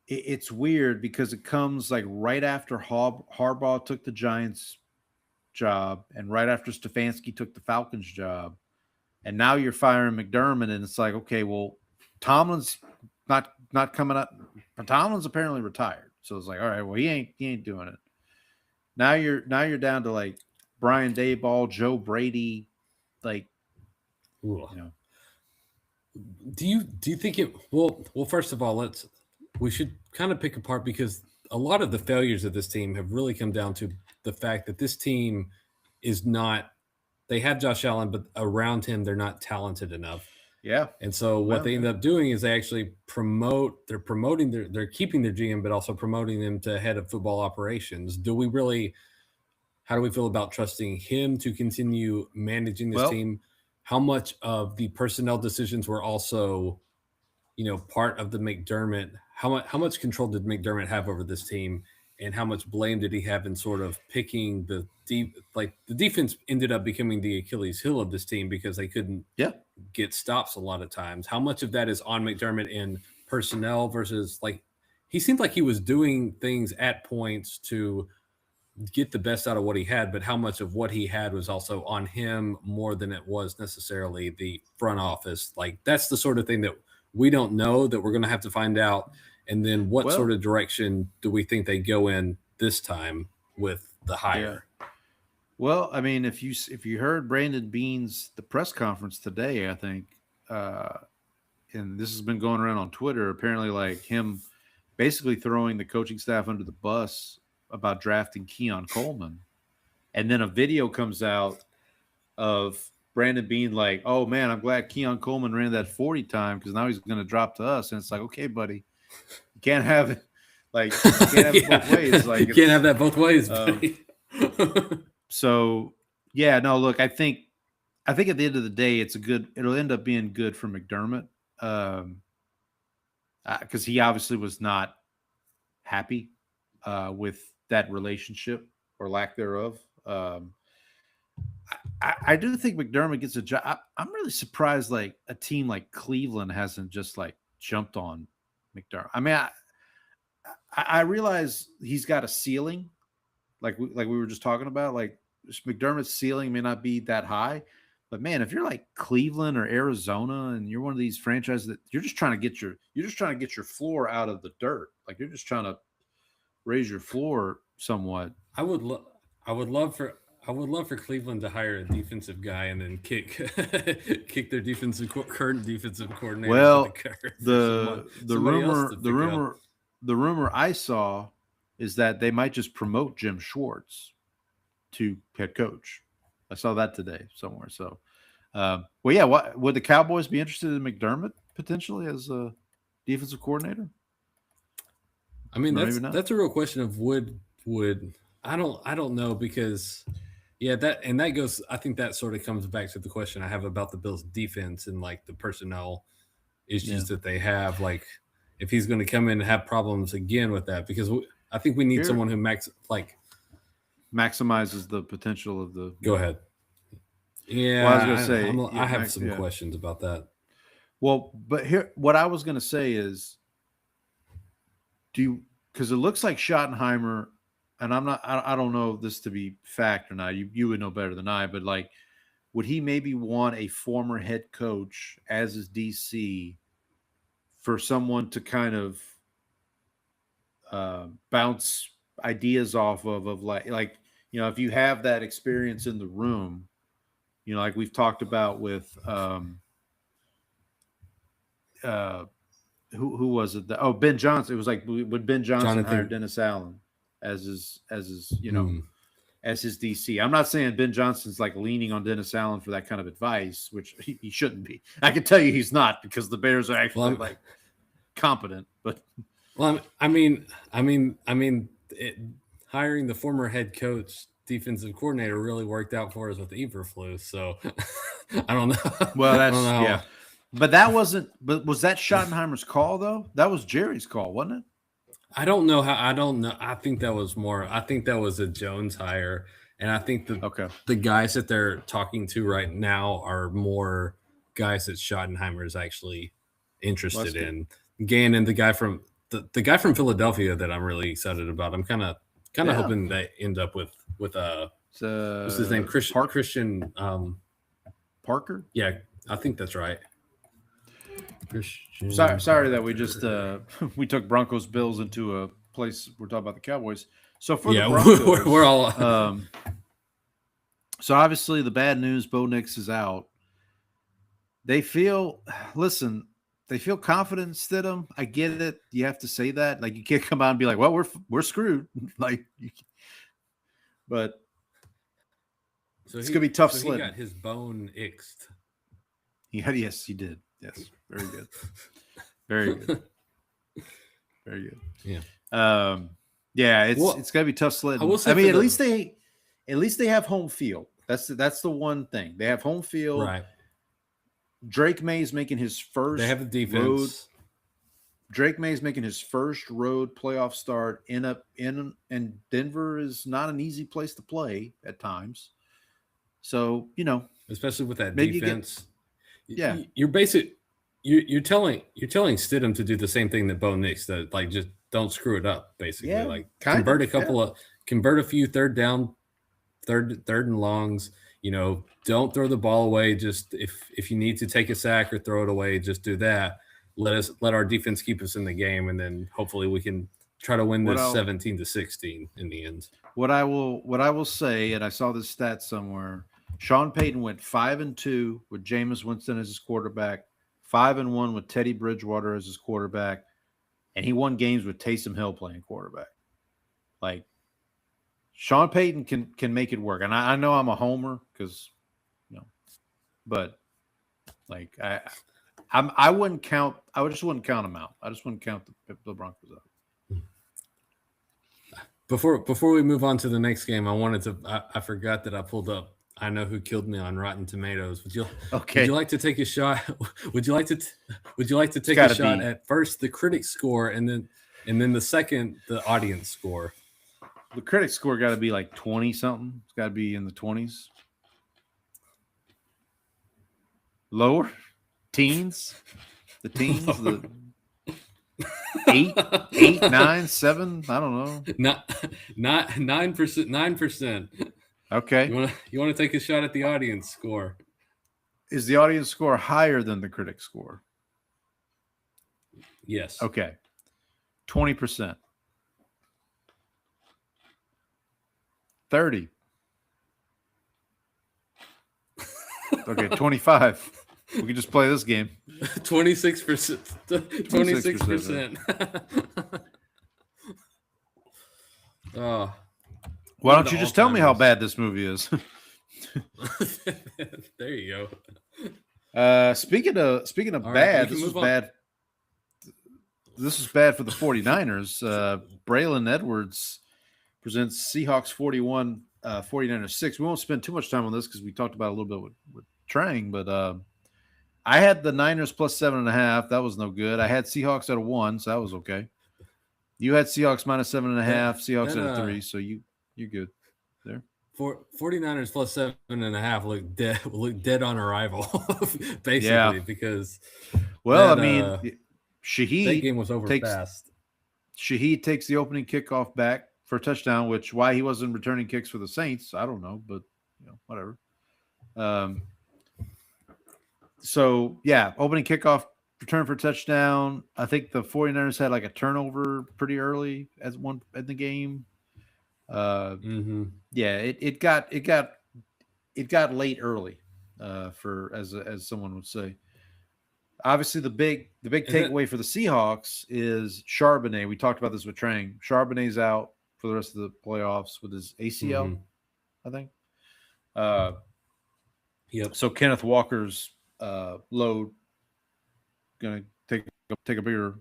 It's weird because it comes like right after Harbaugh took the Giants job and right after Stefanski took the Falcons job. And now you're firing McDermott, and it's like, okay, well, Tomlin's not coming up. Tomlin's apparently retired. So it's like, all right, well, he ain't doing it. Now you're down to like Brian Daboll, Joe Brady, like, do you think it? Well, first of all, we should kind of pick apart, because a lot of the failures of this team have really come down to the fact that this team is not. They have Josh Allen, but around him, they're not talented enough. Yeah. And so what they end up doing is they actually they're keeping their GM, but also promoting them to head of football operations. Do we really How do we feel about trusting him to continue managing this team? How much of the personnel decisions were also, part of the McDermott? How much control did McDermott have over this team, and how much blame did he have in sort of picking the defense ended up becoming the Achilles heel of this team because they couldn't get stops a lot of times. How much of that is on McDermott in personnel versus he seemed like he was doing things at points to get the best out of what he had, but how much of what he had was also on him more than it was necessarily the front office. That's the sort of thing that we don't know, that we're going to have to find out. And then what sort of direction do we think they go in this time with the hire? Yeah. Well, I mean, if you heard Brandon Beane's the press conference today, I think, and this has been going around on Twitter, apparently him basically throwing the coaching staff under the bus about drafting Keon Coleman. And then a video comes out of Brandon Beane oh, man, I'm glad Keon Coleman ran that 40 time because now he's going to drop to us. And it's okay, buddy, you can't have it. You can't have it both ways. You can't have that both ways, buddy. So, yeah, no, look, I think at the end of the day, it'll end up being good for McDermott. Because he obviously was not happy with that relationship or lack thereof. I do think McDermott gets a job. I'm really surprised a team like Cleveland hasn't just jumped on McDermott. I mean, I realize he's got a ceiling, like we were just talking about. McDermott's ceiling may not be that high, but man, if you're Cleveland or Arizona and you're one of these franchises that you're just trying to get your floor out of the dirt, you're just trying to raise your floor somewhat. I would love for Cleveland to hire a defensive guy and then kick their current defensive coordinator. Well, the rumor I saw is that they might just promote Jim Schwartz to head coach. I saw that today somewhere. So, would the Cowboys be interested in McDermott potentially as a defensive coordinator? I mean, that's a real question of would I don't know, because that goes. I think that sort of comes back to the question I have about the Bills' defense and the personnel issues that they have. If he's going to come in and have problems again with that, because I think we need someone who maximizes the potential of the. Go ahead. Yeah, well, I was going to say I have some questions about that. Well, but here, what I was going to say is, because it looks like Schottenheimer, and I don't know this to be fact or not. You would know better than I, but would he maybe want a former head coach as his DC for someone to kind of bounce ideas off of if you have that experience in the room, like we've talked about with who was it? Ben Johnson. It was would Ben Johnson hire Dennis Allen as his as his DC? I'm not saying Ben Johnson's leaning on Dennis Allen for that kind of advice, which he shouldn't be. I can tell you he's not, because the Bears are actually competent. But hiring the former head coach defensive coordinator really worked out for us with Eberflus. So I don't know. Well, that's But that wasn't. But was that Schottenheimer's call though? That was Jerry's call, wasn't it? I don't know. I think that was more. I think that was a Jones hire, and I think the guys that they're talking to right now are more guys that Schottenheimer is actually interested in. Gannon, the guy from Philadelphia that I'm really excited about. I'm kind of hoping they end up with what's his name? Christian Parker. Yeah, I think that's right. Sorry that we just we took Broncos Bills into a place we're talking about the Cowboys. So for the Broncos, we're all. So obviously the bad news: Bo Nix is out. They feel confident in Stidham. I get it. You have to say that. You can't come out and be like, "Well, we're screwed." But it's gonna be tough. So he got his bone ixed. Yes, he did. Yes, very good. Very good. Very good. Yeah. It's gonna be tough sledding. I will say, at least they at least they have home field. That's the one thing. They have home field. Right. Drake May's making his first. They have the defense. Drake May's making his first road playoff start and Denver is not an easy place to play at times. So, especially with that defense. Yeah. You're telling Stidham to do the same thing that Bo Nix does, like just don't screw it up, basically. Yeah, like convert a few third and longs, don't throw the ball away. Just if you need to take a sack or throw it away, just do that. Let our defense keep us in the game, and then hopefully we can try to win this 17-16 in the end. What I will say, and I saw this stat somewhere, Sean Payton went 5-2 with Jameis Winston as his quarterback, 5-1 with Teddy Bridgewater as his quarterback, and he won games with Taysom Hill playing quarterback. Like, Sean Payton can make it work, and I know I'm a homer because, but like I wouldn't count. I just wouldn't count them out. I just wouldn't count the Broncos out. Before we move on to the next game, I forgot that I pulled up I Know Who Killed Me on Rotten Tomatoes. Would you like to take a shot? Would you like to take a shot at first the critic score and then the second the audience score? The critic score got to be like 20 something. It's got to be in the 20s. Lower? Teens? The teens? The 8, 9, 7? I don't know. Not 9%. 9%. Okay. You want to take a shot at the audience score? Is the audience score higher than the critic score? Yes. Okay. 20%. 30. Okay, 25. We can just play this game. 26%. 26%. Oh. Why don't you just tell me how bad this movie is? There you go. Speaking of All bad, right, this was bad. This was bad for the 49ers. Braylon Edwards presents Seahawks 41, 49ers 6. We won't spend too much time on this because we talked about it a little bit with Trang, but I had the Niners plus 7.5. That was no good. I had Seahawks at a 1, so that was okay. You had Seahawks minus 7.5, Seahawks at a 3, so you're good there. 49ers plus 7.5 look dead on arrival, basically, because Shaheed, that game was over fast. Shaheed takes the opening kickoff back for a touchdown, which why he wasn't returning kicks for the Saints, I don't know, but whatever. So yeah, opening kickoff, return for a touchdown. I think the 49ers had like a turnover pretty early in the game. Yeah, it got late early, for as someone would say. Obviously, the big takeaway for the Seahawks is Charbonnet. We talked about this with Trang. Charbonnet's out for the rest of the playoffs with his ACL, I think. Yep. So Kenneth Walker's load going to take a bigger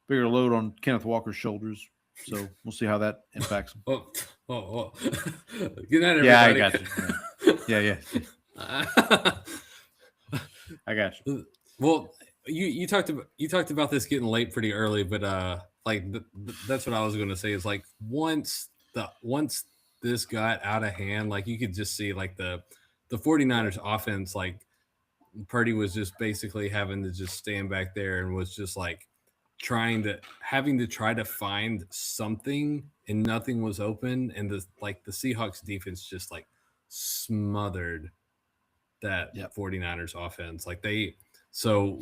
load on Kenneth Walker's shoulders. So we'll see how that impacts him. Oh. Good night, everybody. Yeah, I got you. Yeah. I got you. Well, you talked about this getting late pretty early, but that's what I was going to say is like once this got out of hand, like you could just see like the 49ers offense, like Purdy was just basically having to just stand back there and was just like having to try to find something, and nothing was open, and the Seahawks defense just like smothered that 49ers offense. So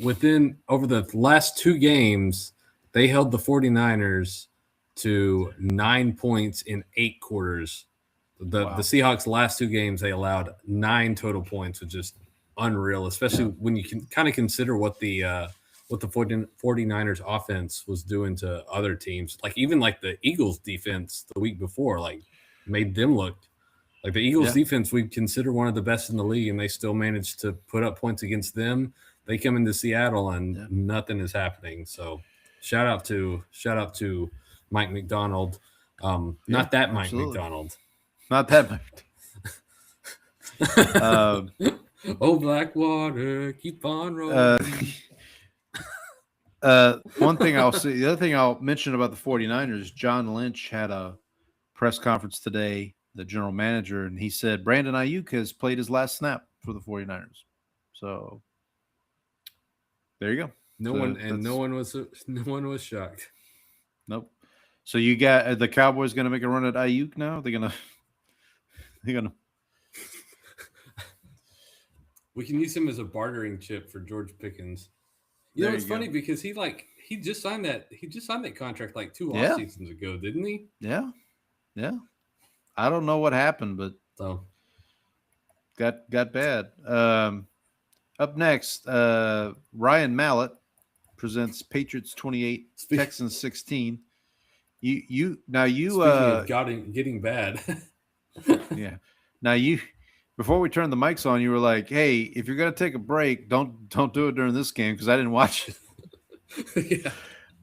over the last 2 games, they held the 49ers to 9 points in 8 quarters. The Seahawks last 2 games, they allowed 9 total points, which is unreal, especially when you can kind of consider what the 49ers offense was doing to other teams. Like even like the Eagles defense the week before, like made them look like the Eagles defense we consider one of the best in the league, and they still managed to put up points against them. They come into Seattle and nothing is happening. So shout out to Mike McDonald. Not that Mike McDonald. Not that much. Oh, Blackwater, keep on rolling. One thing I'll say, the other thing I'll mention about the 49ers, John Lynch had a press conference today, the general manager, and he said Brandon Ayuk has played his last snap for the 49ers. So there you go. No one was shocked. Nope. So you got the Cowboys going to make a run at Ayuk now? They're gonna. We can use him as a bartering chip for George Pickens. You know, it's funny because he just signed that contract like 2 off seasons ago, didn't he? Yeah. I don't know what happened, but got bad. Up next, Ryan Mallett presents Patriots 28, Texans 16. You Speaking of getting bad. Yeah. Now before we turned the mics on, you were like, "Hey, if you're gonna take a break, don't do it during this game," because I didn't watch it. Yeah.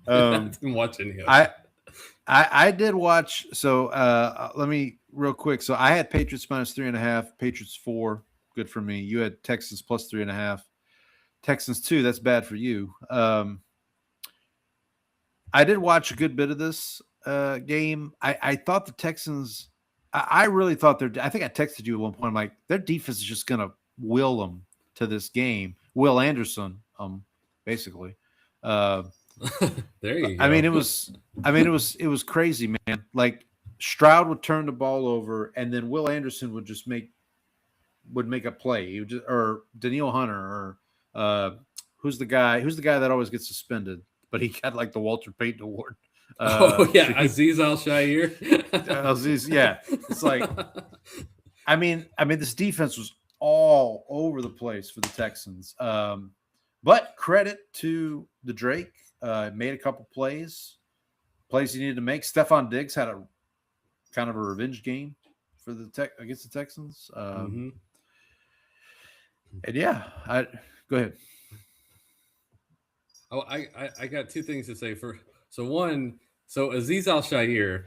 I didn't watch any of it. I did watch. So let me real quick. So I had Patriots -3.5, Patriots 4. Good for me. You had Texans +3.5, Texans 2. That's bad for you. I did watch a good bit of this game. I thought the Texans. I really thought I think I texted you at one point. I'm like, their defense is just gonna will them to this game. Will Anderson, basically. There you go. I mean, it was crazy, man. Like Stroud would turn the ball over, and then Will Anderson would just make a play. He would just, or Daniil Hunter, or who's the guy that always gets suspended, but he got like the Walter Payton Award. Azeez Al-Shaair. Azeez, yeah. It's like, I mean, this defense was all over the place for the Texans. But credit to the Drake. Made a couple plays he needed to make. Stephon Diggs had a kind of a revenge game for against the Texans. And yeah, go ahead. Oh, I got 2 things to say. So Azeez Al-Shaair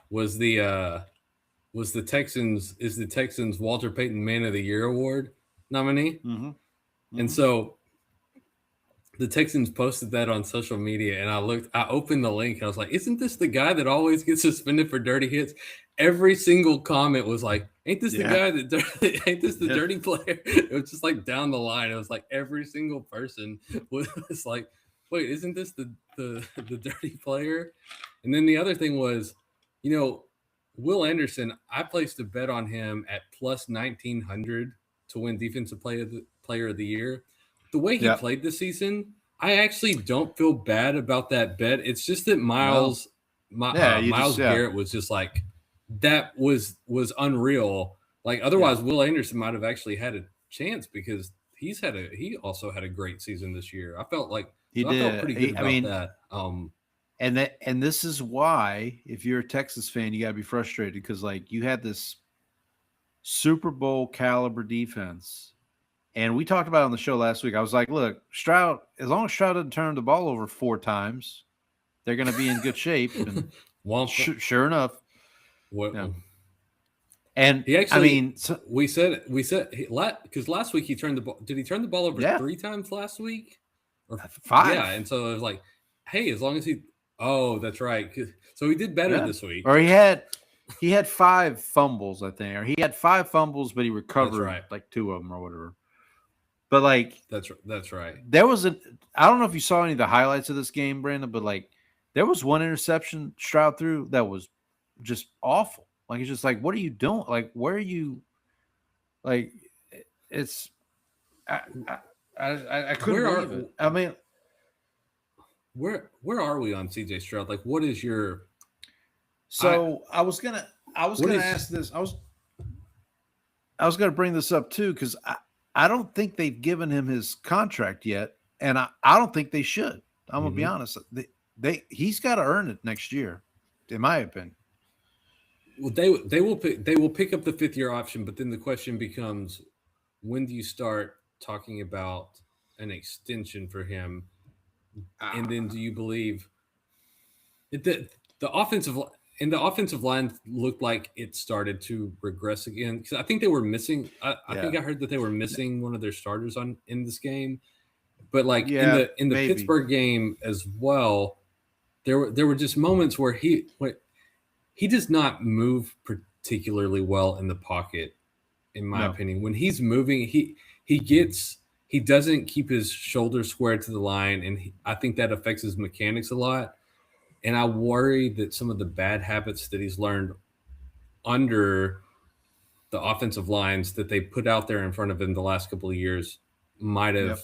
was the Texans Walter Payton Man of the Year award nominee. Mm-hmm. And so the Texans posted that on social media, and I opened the link and I was like, isn't this the guy that always gets suspended for dirty hits? Every single comment was like, ain't this the guy ain't this the dirty player? It was just like down the line. It was like every single person was like, wait, isn't this the dirty player? And then the other thing was, Will Anderson, I placed a bet on him at plus 1,900 to win Defensive Player of the Year. The way he played this season, I actually don't feel bad about that bet. It's just that Miles Garrett was just like, that was unreal. Like otherwise, Will Anderson might have actually had a chance because he also had a great season this year. I felt like I felt pretty good about that. And this is why, if you're a Texas fan, you got to be frustrated because like you had this Super Bowl caliber defense. And we talked about it on the show last week. I was like, look, Stroud, as long as Stroud doesn't turn the ball over 4 times, they're going to be in good shape. And sure enough. And he actually, we said because last week he turned the ball. Did he turn the ball over 3 times last week? Or 5? Yeah. And so it was like, hey, as long as that's right. So he did better this week. Or he had 5 fumbles, I think, or he had 5 fumbles, but he recovered like 2 of them or whatever. But like that's right. There was I don't know if you saw any of the highlights of this game, Brandon, but like there was one interception Stroud threw that was just awful. Like it's just like, what are you doing? Like where are you? Like it's I couldn't believe it. I mean, where are we on CJ Stroud? Like what is your? So I was gonna ask this. I was gonna bring this up too because I don't think they've given him his contract yet, and I don't think they should. I'm gonna be honest. He's got to earn it next year, in my opinion. Well, they will pick up the 5th-year option, but then the question becomes, when do you start talking about an extension for him? And then do you believe the offensive? and the offensive line looked like it started to regress again because I think they were missing. I think I heard that they were missing one of their starters in this game, but like in the Pittsburgh game as well, there were just moments where he does not move particularly well in the pocket, in my opinion. When he's moving, he doesn't keep his shoulders square to the line, and I think that affects his mechanics a lot. And I worry that some of the bad habits that he's learned under the offensive lines that they put out there in front of him the last couple of years might have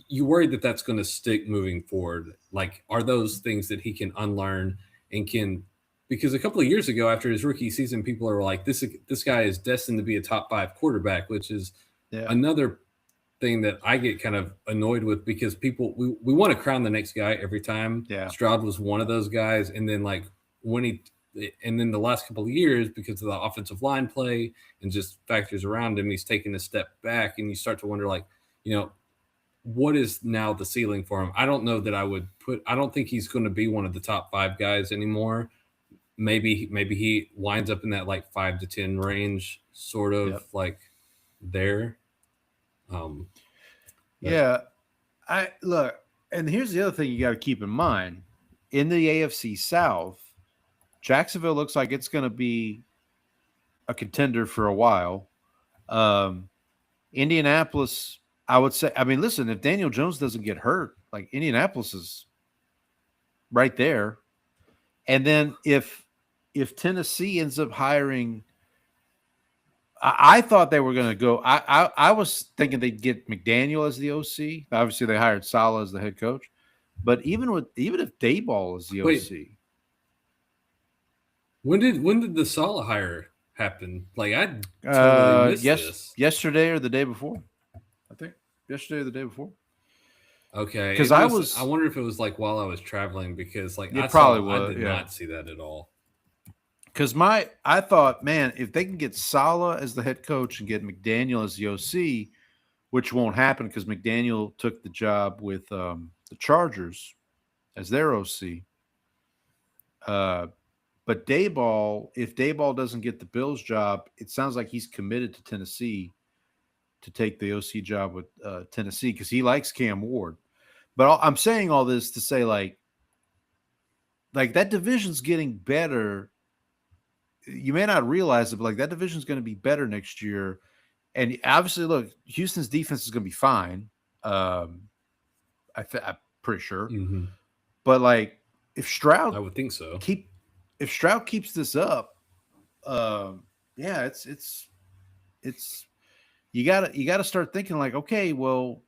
you worry that that's going to stick moving forward. Like, are those things that he can unlearn and because a couple of years ago after his rookie season, people are like, this guy is destined to be a top 5 quarterback, which is another thing that I get kind of annoyed with because we want to crown the next guy every time. Stroud was one of those guys. And then then the last couple of years, because of the offensive line play and just factors around him, he's taken a step back, and you start to wonder, like, what is now the ceiling for him? I don't know that I don't think he's going to be one of the top 5 guys anymore. Maybe he winds up in that like 5 to 10 range, sort of like there. I look, and here's the other thing you got to keep in mind. In the AFC South, Jacksonville looks like it's going to be a contender for a while. Indianapolis, I would say, I mean, listen, if Daniel Jones doesn't get hurt, like, Indianapolis is right there. And then if Tennessee ends up hiring, I thought they were going to go. I was thinking they'd get McDaniel as the OC. Obviously, they hired Saleh as the head coach. But even if Daboll is the OC, when did the Saleh hire happen? Like, I totally missed this. Yesterday or the day before. I think yesterday or the day before. Okay, because I wonder if it was like while I was traveling, because like I did not see that at all. Because I thought, man, if they can get Saleh as the head coach and get McDaniel as the OC, which won't happen because McDaniel took the job with the Chargers as their OC. But Daboll, if Daboll doesn't get the Bills job, it sounds like he's committed to Tennessee to take the OC job with Tennessee because he likes Cam Ward. But I'm saying all this to say, like that division's getting better. You may not realize it, but like that division's going to be better next year. And obviously, look, Houston's defense is going to be fine. I'm pretty sure. Mm-hmm. But like, if Stroud, I would think so. If Stroud keeps this up, it's you gotta start thinking like, okay, well,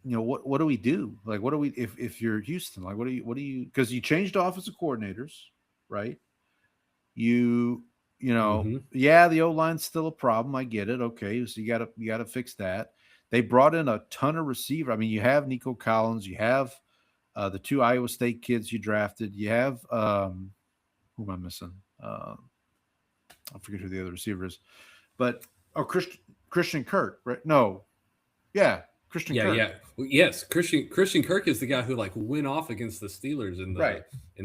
what do we do? Like, what do we if you're Houston? Like, what do you because you changed offensive coordinators, right? The O-line's still a problem. I get it. Okay, so you gotta fix that. They brought in a ton of receiver. I mean, you have Nico Collins, you have the 2 Iowa State kids you drafted. You have who am I missing? I forget who the other receiver is, but Christian Kirk, right? No, yeah, Christian Kirk. Yeah. Yes, Christian Kirk is the guy who like went off against the Steelers in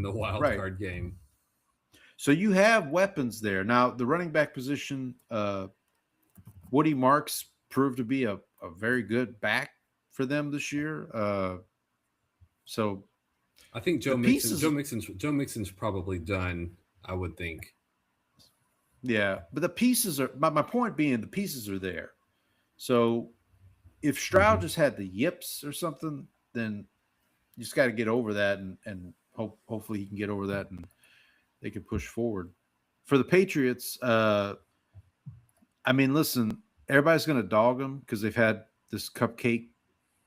the wild card game. So you have weapons there. Now, the running back position, Woody Marks proved to be a very good back for them this year. So I think Joe Mixon's probably done, I would think. Yeah, but the pieces are my point being the pieces are there. So if Stroud just had the yips or something, then you just got to get over that and hopefully he can get over that and they can push forward. For the Patriots, I mean, listen, everybody's going to dog them because they've had this cupcake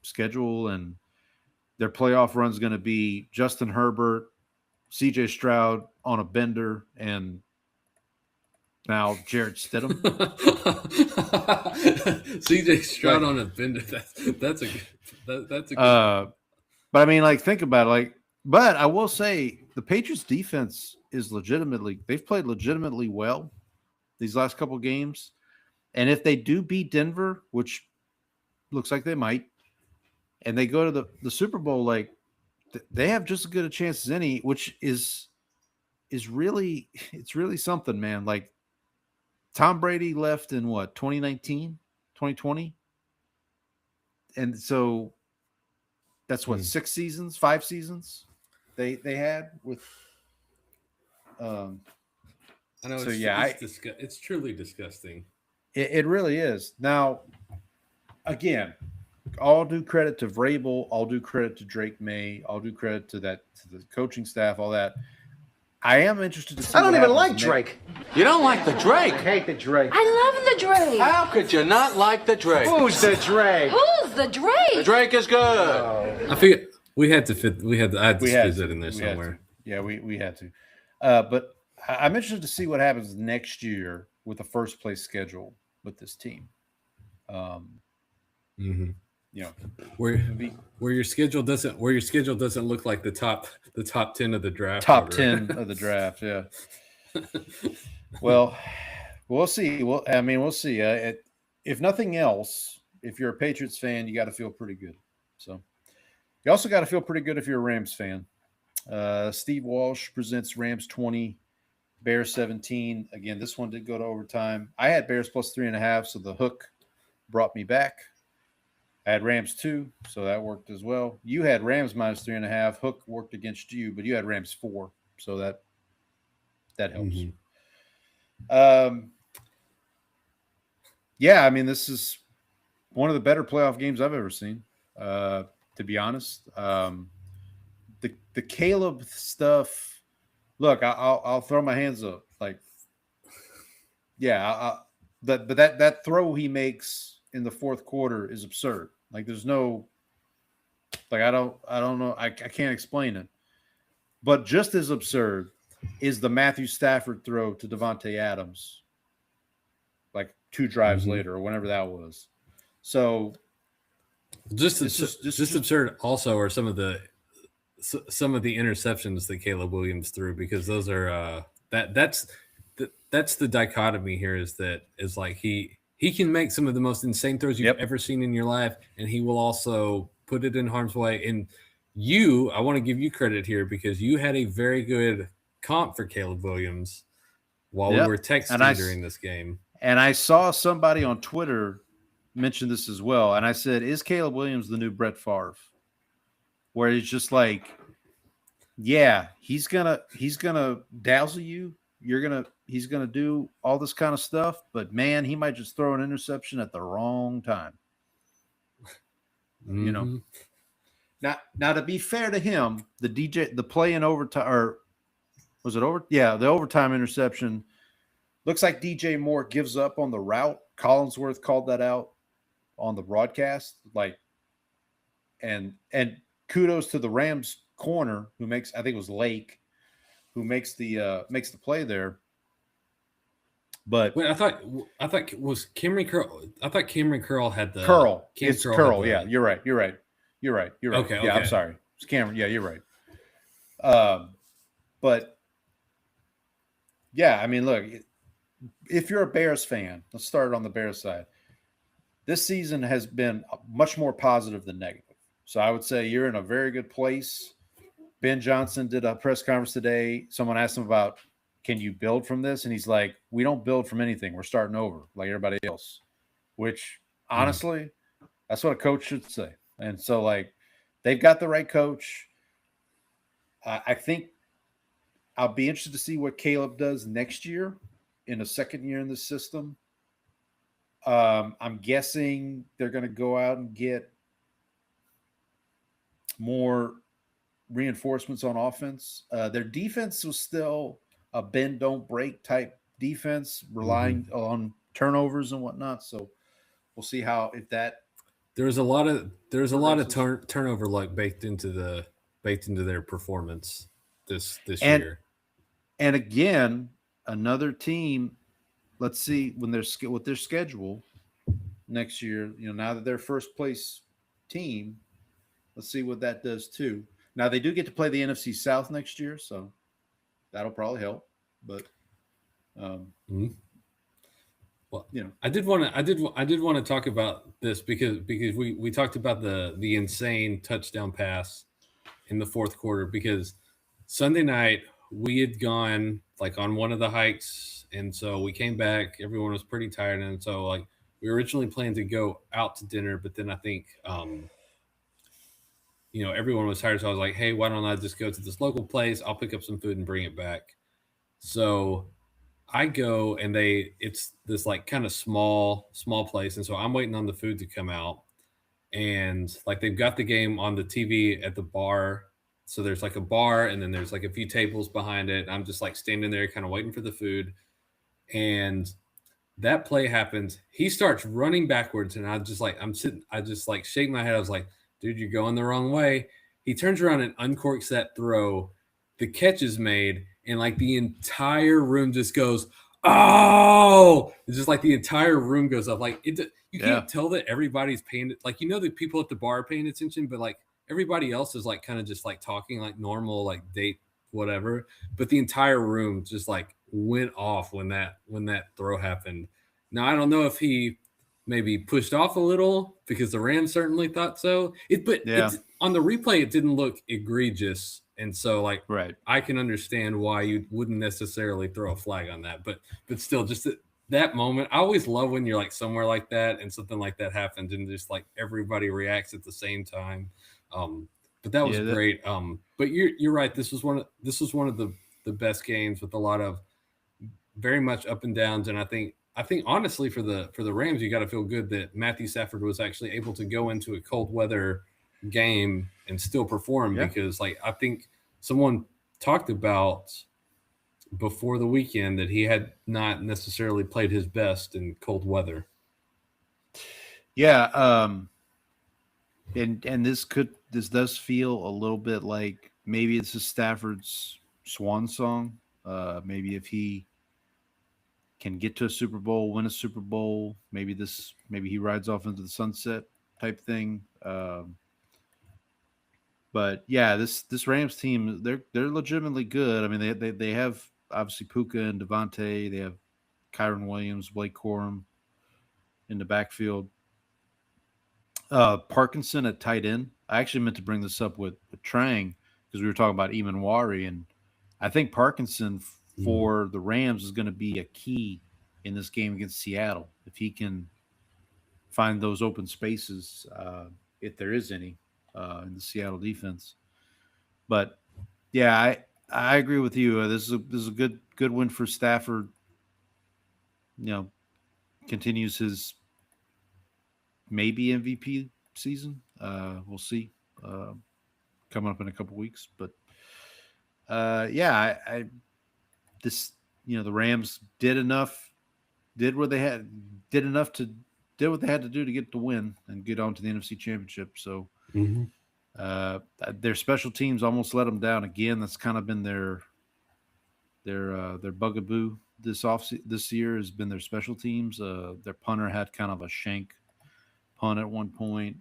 schedule, and their playoff run is going to be Justin Herbert, C.J. Stroud on a bender, and now Jarrett Stidham. C.J. Stroud on a bender. That's a good. But I mean, like, think about it. Like, but I will say the Patriots defense is they've played legitimately well these last couple games. And if they do beat Denver, which looks like they might, and they go to the Super Bowl, like, they have just as good a chance as any, which is it's really something, man. Like Tom Brady left in what, 2019, 2020? And so that's what, 5 seasons they had with I know. So it's truly disgusting. It really is. Now, again, all due credit to Vrabel, all due credit to Drake May, all due credit to the coaching staff, all that. I am interested to see. I don't even like Drake. You don't like the Drake? I hate the Drake. I love the Drake. How could you not like the Drake? Who's the Drake? Who's the Drake? The Drake is good. I figured I had to fit that in there somewhere. Yeah, we had to. But I'm interested to see what happens next year with the first place schedule with this team. Mm-hmm. You know, where your schedule doesn't look like the top 10 of the draft. Top 10 of the draft, yeah. Well, we'll see. We'll see. If nothing else, if you're a Patriots fan, you got to feel pretty good. So you also got to feel pretty good if you're a Rams fan. Steve Walsh presents Rams 20, Bears 17. Again, this one did go to overtime. I had Bears plus 3.5, so the hook brought me back. I had Rams 2, so that worked as well. You had Rams minus 3.5. Hook worked against you, but you had Rams 4, so that helps. Mm-hmm. Yeah, I mean, this is one of the better playoff games I've ever seen, to be honest. The Caleb stuff, look, I'll throw my hands up. Like, yeah, but that throw he makes in the fourth quarter is absurd. Like, there's no, like, I don't know. I can't explain it. But just as absurd is the Matthew Stafford throw to Devontae Adams, like 2 drives later or whenever that was. So just absurd also are some of the interceptions that Caleb Williams threw, because those are that's the dichotomy here, is like he can make some of the most insane throws you've ever seen in your life, and he will also put it in harm's way. And I want to give you credit here, because you had a very good comp for Caleb Williams while we were texting during this game. And I saw somebody on Twitter mention this as well, and I said, "Is Caleb Williams the new Brett Favre?" Where he's just like, yeah, he's gonna dazzle you. He's gonna do all this kind of stuff, but man, he might just throw an interception at the wrong time. Mm-hmm. You know. Now to be fair to him, the play in overtime, or was it over? Yeah, the overtime interception looks like DJ Moore gives up on the route. Collinsworth called that out on the broadcast, like, and kudos to the Rams corner who makes, I think it was Lake, who makes the play there. But wait, I thought it was Cameron Curl. I thought Cameron Curl had the Curl. It's Curl. Yeah, you're right. Okay. Yeah, I'm sorry. It's Cameron. Yeah, you're right. But yeah, I mean, look, if you're a Bears fan, let's start on the Bears side. This season has been much more positive than negative. So I would say you're in a very good place. Ben Johnson did a press conference today. Someone asked him about, can you build from this? And he's like, we don't build from anything. We're starting over like everybody else, which honestly, that's what a coach should say. And so, like, they've got the right coach. I think I'll be interested to see what Caleb does next year in a second year in the system. I'm guessing they're going to go out and get more reinforcements on offense. Their defense was still a bend don't break type defense, relying on turnovers and whatnot. So we'll see if that. There's a lot of turnover luck baked into their performance this year. And again, another team. Let's see with their schedule next year. You know, now that they're first place team, let's see what that does too. Now they do get to play the NFC South next year, so that'll probably help. But, well, you know, I did want to talk about this because we talked about the insane touchdown pass in the fourth quarter, because Sunday night we had gone like on one of the hikes, and so we came back. Everyone was pretty tired, and so like we originally planned to go out to dinner, but then I think everyone was tired, so I was like, hey, why don't I just go to this local place? I'll pick up some food and bring it back. So I go, and it's this like kind of small place, and so I'm waiting on the food to come out, and like they've got the game on the TV at the bar. So there's like a bar, and then there's like a few tables behind it. I'm just like standing there kind of waiting for the food. And that play happens. He starts running backwards, and I'm sitting, I just like shake my head. I was like, dude, you're going the wrong way. He turns around and uncorks that throw. The catch is made, and like the entire room just goes, oh! It's just like the entire room goes up. Like you can't tell that everybody's paying it. Like, the people at the bar are paying attention, but like everybody else is like kind of just like talking like normal, like date, whatever. But the entire room just like went off when that throw happened. Now I don't know if he maybe pushed off a little because the Rams certainly thought so. It's on the replay, it didn't look egregious. And so like, I can understand why you wouldn't necessarily throw a flag on that, but still just that moment. I always love when you're like somewhere like that and something like that happens and just like everybody reacts at the same time. But that was great. But you're right. This was one of the best games with a lot of very much up and downs. And I think honestly for the Rams, you got to feel good that Matthew Stafford was actually able to go into a cold weather game and still perform because like I think someone talked about before the weekend that he had not necessarily played his best in cold weather. Yeah, and this does feel a little bit like maybe this is Stafford's swan song. Maybe if he can get to a Super Bowl, win a Super Bowl, maybe he rides off into the sunset type thing. But yeah, this Rams team, they're legitimately good. I mean, they have obviously Puka and Devontae. They have Kyron Williams, Blake Corum in the backfield. Parkinson at tight end. I actually meant to bring this up with Trang because we were talking about Eamon Wari, and I think Parkinson for the Rams is going to be a key in this game against Seattle if he can find those open spaces, if there is any. In the Seattle defense, but yeah, I agree with you. This is a good win for Stafford. Continues his maybe MVP season. We'll see. Coming up in a couple weeks, but yeah, the Rams did what they had to do to get the win and get on to the NFC Championship. So. Their special teams almost let them down again. That's kind of been their bugaboo this year has been their special teams. Their punter had kind of a shank punt at one point.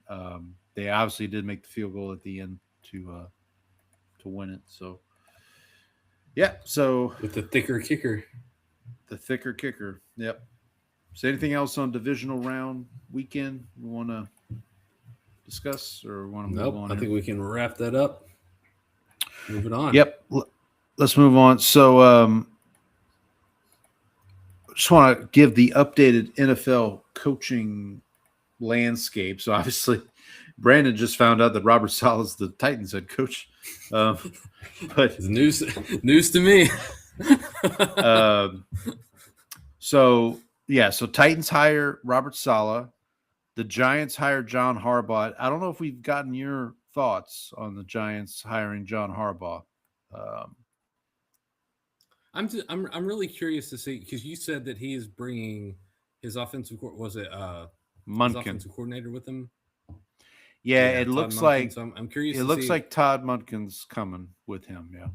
They obviously did make the field goal at the end to win it. So yeah, with the thicker kicker. Yep. So anything else on divisional round weekend we want to discuss or want to move on? I think we can wrap that up. Move it on. Yep. Let's move on. So just want to give the updated NFL coaching landscape. So obviously Brandon just found out that Robert Saleh is the Titans head coach. But it's news to me. So Titans hire Robert Saleh. The Giants hired John Harbaugh. I don't know if we've gotten your thoughts on the Giants hiring John Harbaugh. I'm really curious to see because you said that he is bringing his offensive Munkin, offensive coordinator with him. Yeah, it looks like. So I'm curious. It looks like Todd Munkin's coming with him. Yeah.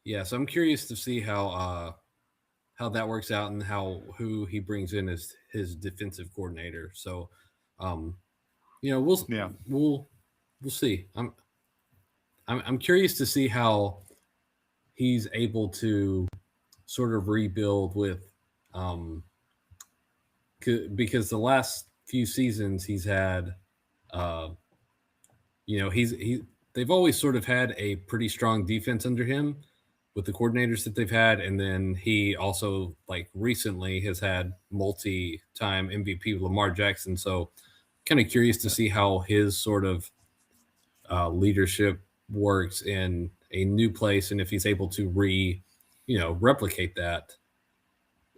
Yeah, so I'm curious to see how that works out and who he brings in as his defensive coordinator. So, we'll see. I'm curious to see how he's able to sort of rebuild with, because the last few seasons he's had, they've always sort of had a pretty strong defense under him with the coordinators that they've had, and then he also like recently has had multi-time MVP Lamar Jackson. So kind of curious to see how his sort of leadership works in a new place, and if he's able to replicate that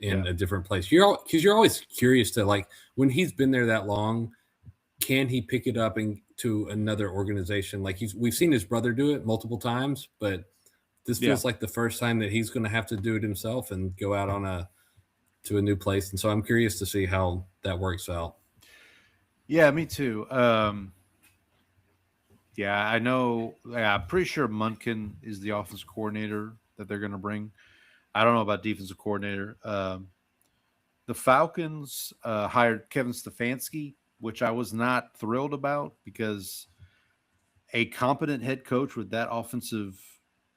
in a different place. Because you're always curious to, like, when he's been there that long, can he pick it up into another organization? Like we've seen his brother do it multiple times, but this feels like the first time that he's going to have to do it himself and go out to a new place. And so I'm curious to see how that works out. Yeah, me too. Yeah, I know. I'm pretty sure Munkin is the offensive coordinator that they're going to bring. I don't know about defensive coordinator. The Falcons hired Kevin Stefanski, which I was not thrilled about, because a competent head coach with that offensive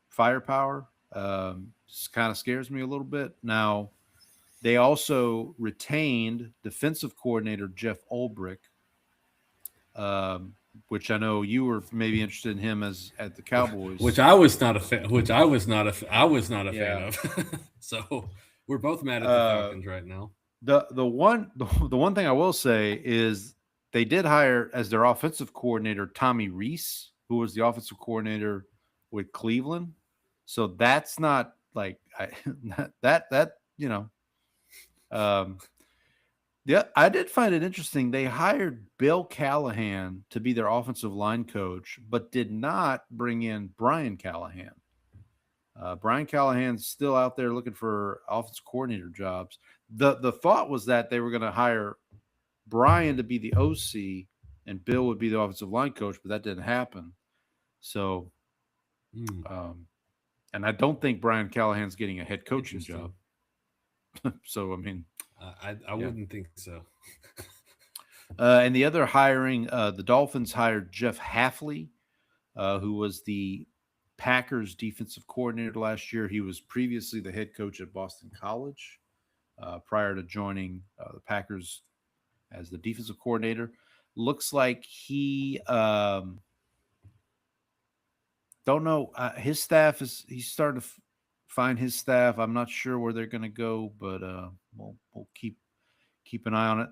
firepower kind of scares me a little bit. Now, they also retained defensive coordinator Jeff Ulbrich, which I know you were maybe interested in him at the Cowboys. Which I was not a fan. I was not a fan of. So we're both mad at the Falcons right now. The one thing I will say is they did hire as their offensive coordinator Tommy Rees, who was the offensive coordinator with Cleveland. So that's not like yeah, I did find it interesting. They hired Bill Callahan to be their offensive line coach, but did not bring in Brian Callahan. Brian Callahan's still out there looking for offensive coordinator jobs. The thought was that they were going to hire Brian to be the OC and Bill would be the offensive line coach, but that didn't happen. So, and I don't think Brian Callahan's getting a head coaching job. So, I mean, I wouldn't think so. And the other hiring, the Dolphins hired Jeff Hafley, who was the Packers defensive coordinator last year. He was previously the head coach at Boston College prior to joining the Packers as the defensive coordinator. Looks like he don't know. His staff he's starting to find his staff. I'm not sure where they're going to go, but we'll keep an eye on it.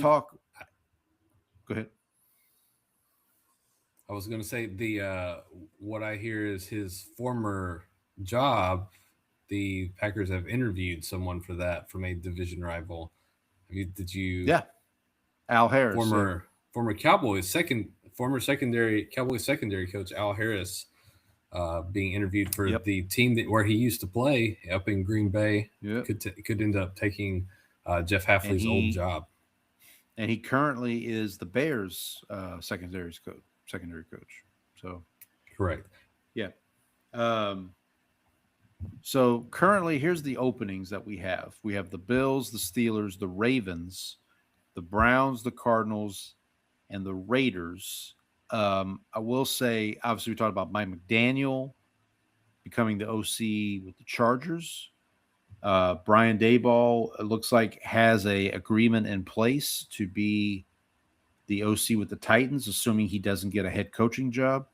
Go ahead. I was going to say what I hear is his former job. The Packers have interviewed someone for that from a division rival. Did you? Yeah, Al Harris, former Cowboys secondary coach Al Harris, being interviewed for the team where he used to play up in Green Bay. Could end up taking Jeff Hafley's old job. And he currently is the Bears secondary coach. So correct. Yeah. So currently, here's the openings that we have. We have the Bills, the Steelers, the Ravens, the Browns, the Cardinals, and the Raiders. I will say, obviously, we talked about Mike McDaniel becoming the OC with the Chargers. Brian Daboll, it looks like, has a agreement in place to be the OC with the Titans, assuming he doesn't get a head coaching job.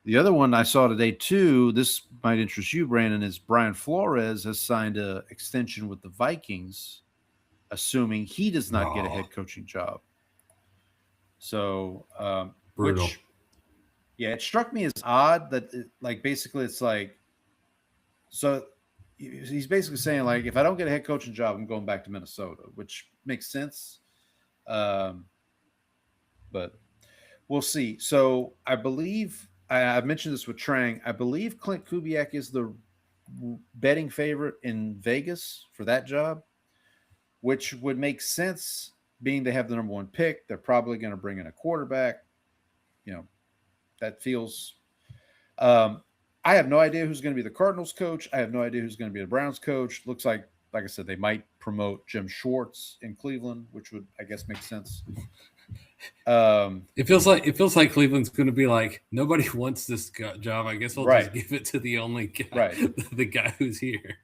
The other one I saw today, too, this might interest you, Brandon, is Brian Flores has signed an extension with the Vikings, assuming he does not get a head coaching job. So, brutal. It struck me as odd that, basically it's like, so he's basically saying, like, if I don't get a head coaching job, I'm going back to Minnesota, which makes sense. But we'll see. So I believe I mentioned this with Trang. I believe Clint Kubiak is the betting favorite in Vegas for that job, which would make sense being they have the number one pick. They're probably going to bring in a quarterback. That feels I have no idea who's going to be the Cardinals coach. I have no idea who's going to be the Browns coach. Looks like I said, they might promote Jim Schwartz in Cleveland, which would, I guess, make sense. It feels like Cleveland's going to be like, nobody wants this job. I guess we'll just give it to the only guy, the guy who's here.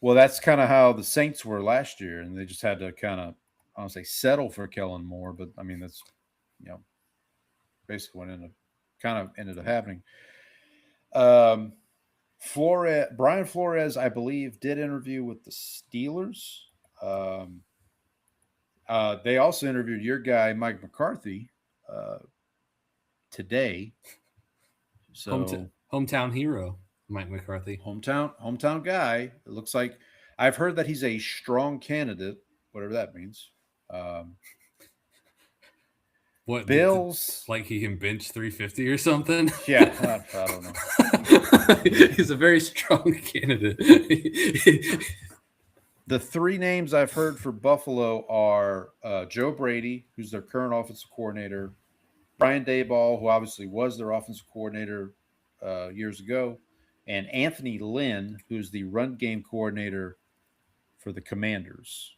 Well, that's kind of how the Saints were last year, and they just had to kind of, I don't say settle for Kellen Moore, but I mean that's basically went into kind of ended up happening. Brian Flores, I believe, did interview with the Steelers. They also interviewed your guy, Mike McCarthy, today. So hometown hero, Mike McCarthy. Hometown guy. It looks like I've heard that he's a strong candidate, whatever that means. What Bills? Like he can bench 350 or something? Yeah, I don't know. He's a very strong candidate. The three names I've heard for Buffalo are Joe Brady, who's their current offensive coordinator, Brian Daboll, who obviously was their offensive coordinator years ago, and Anthony Lynn, who's the run game coordinator for the Commanders.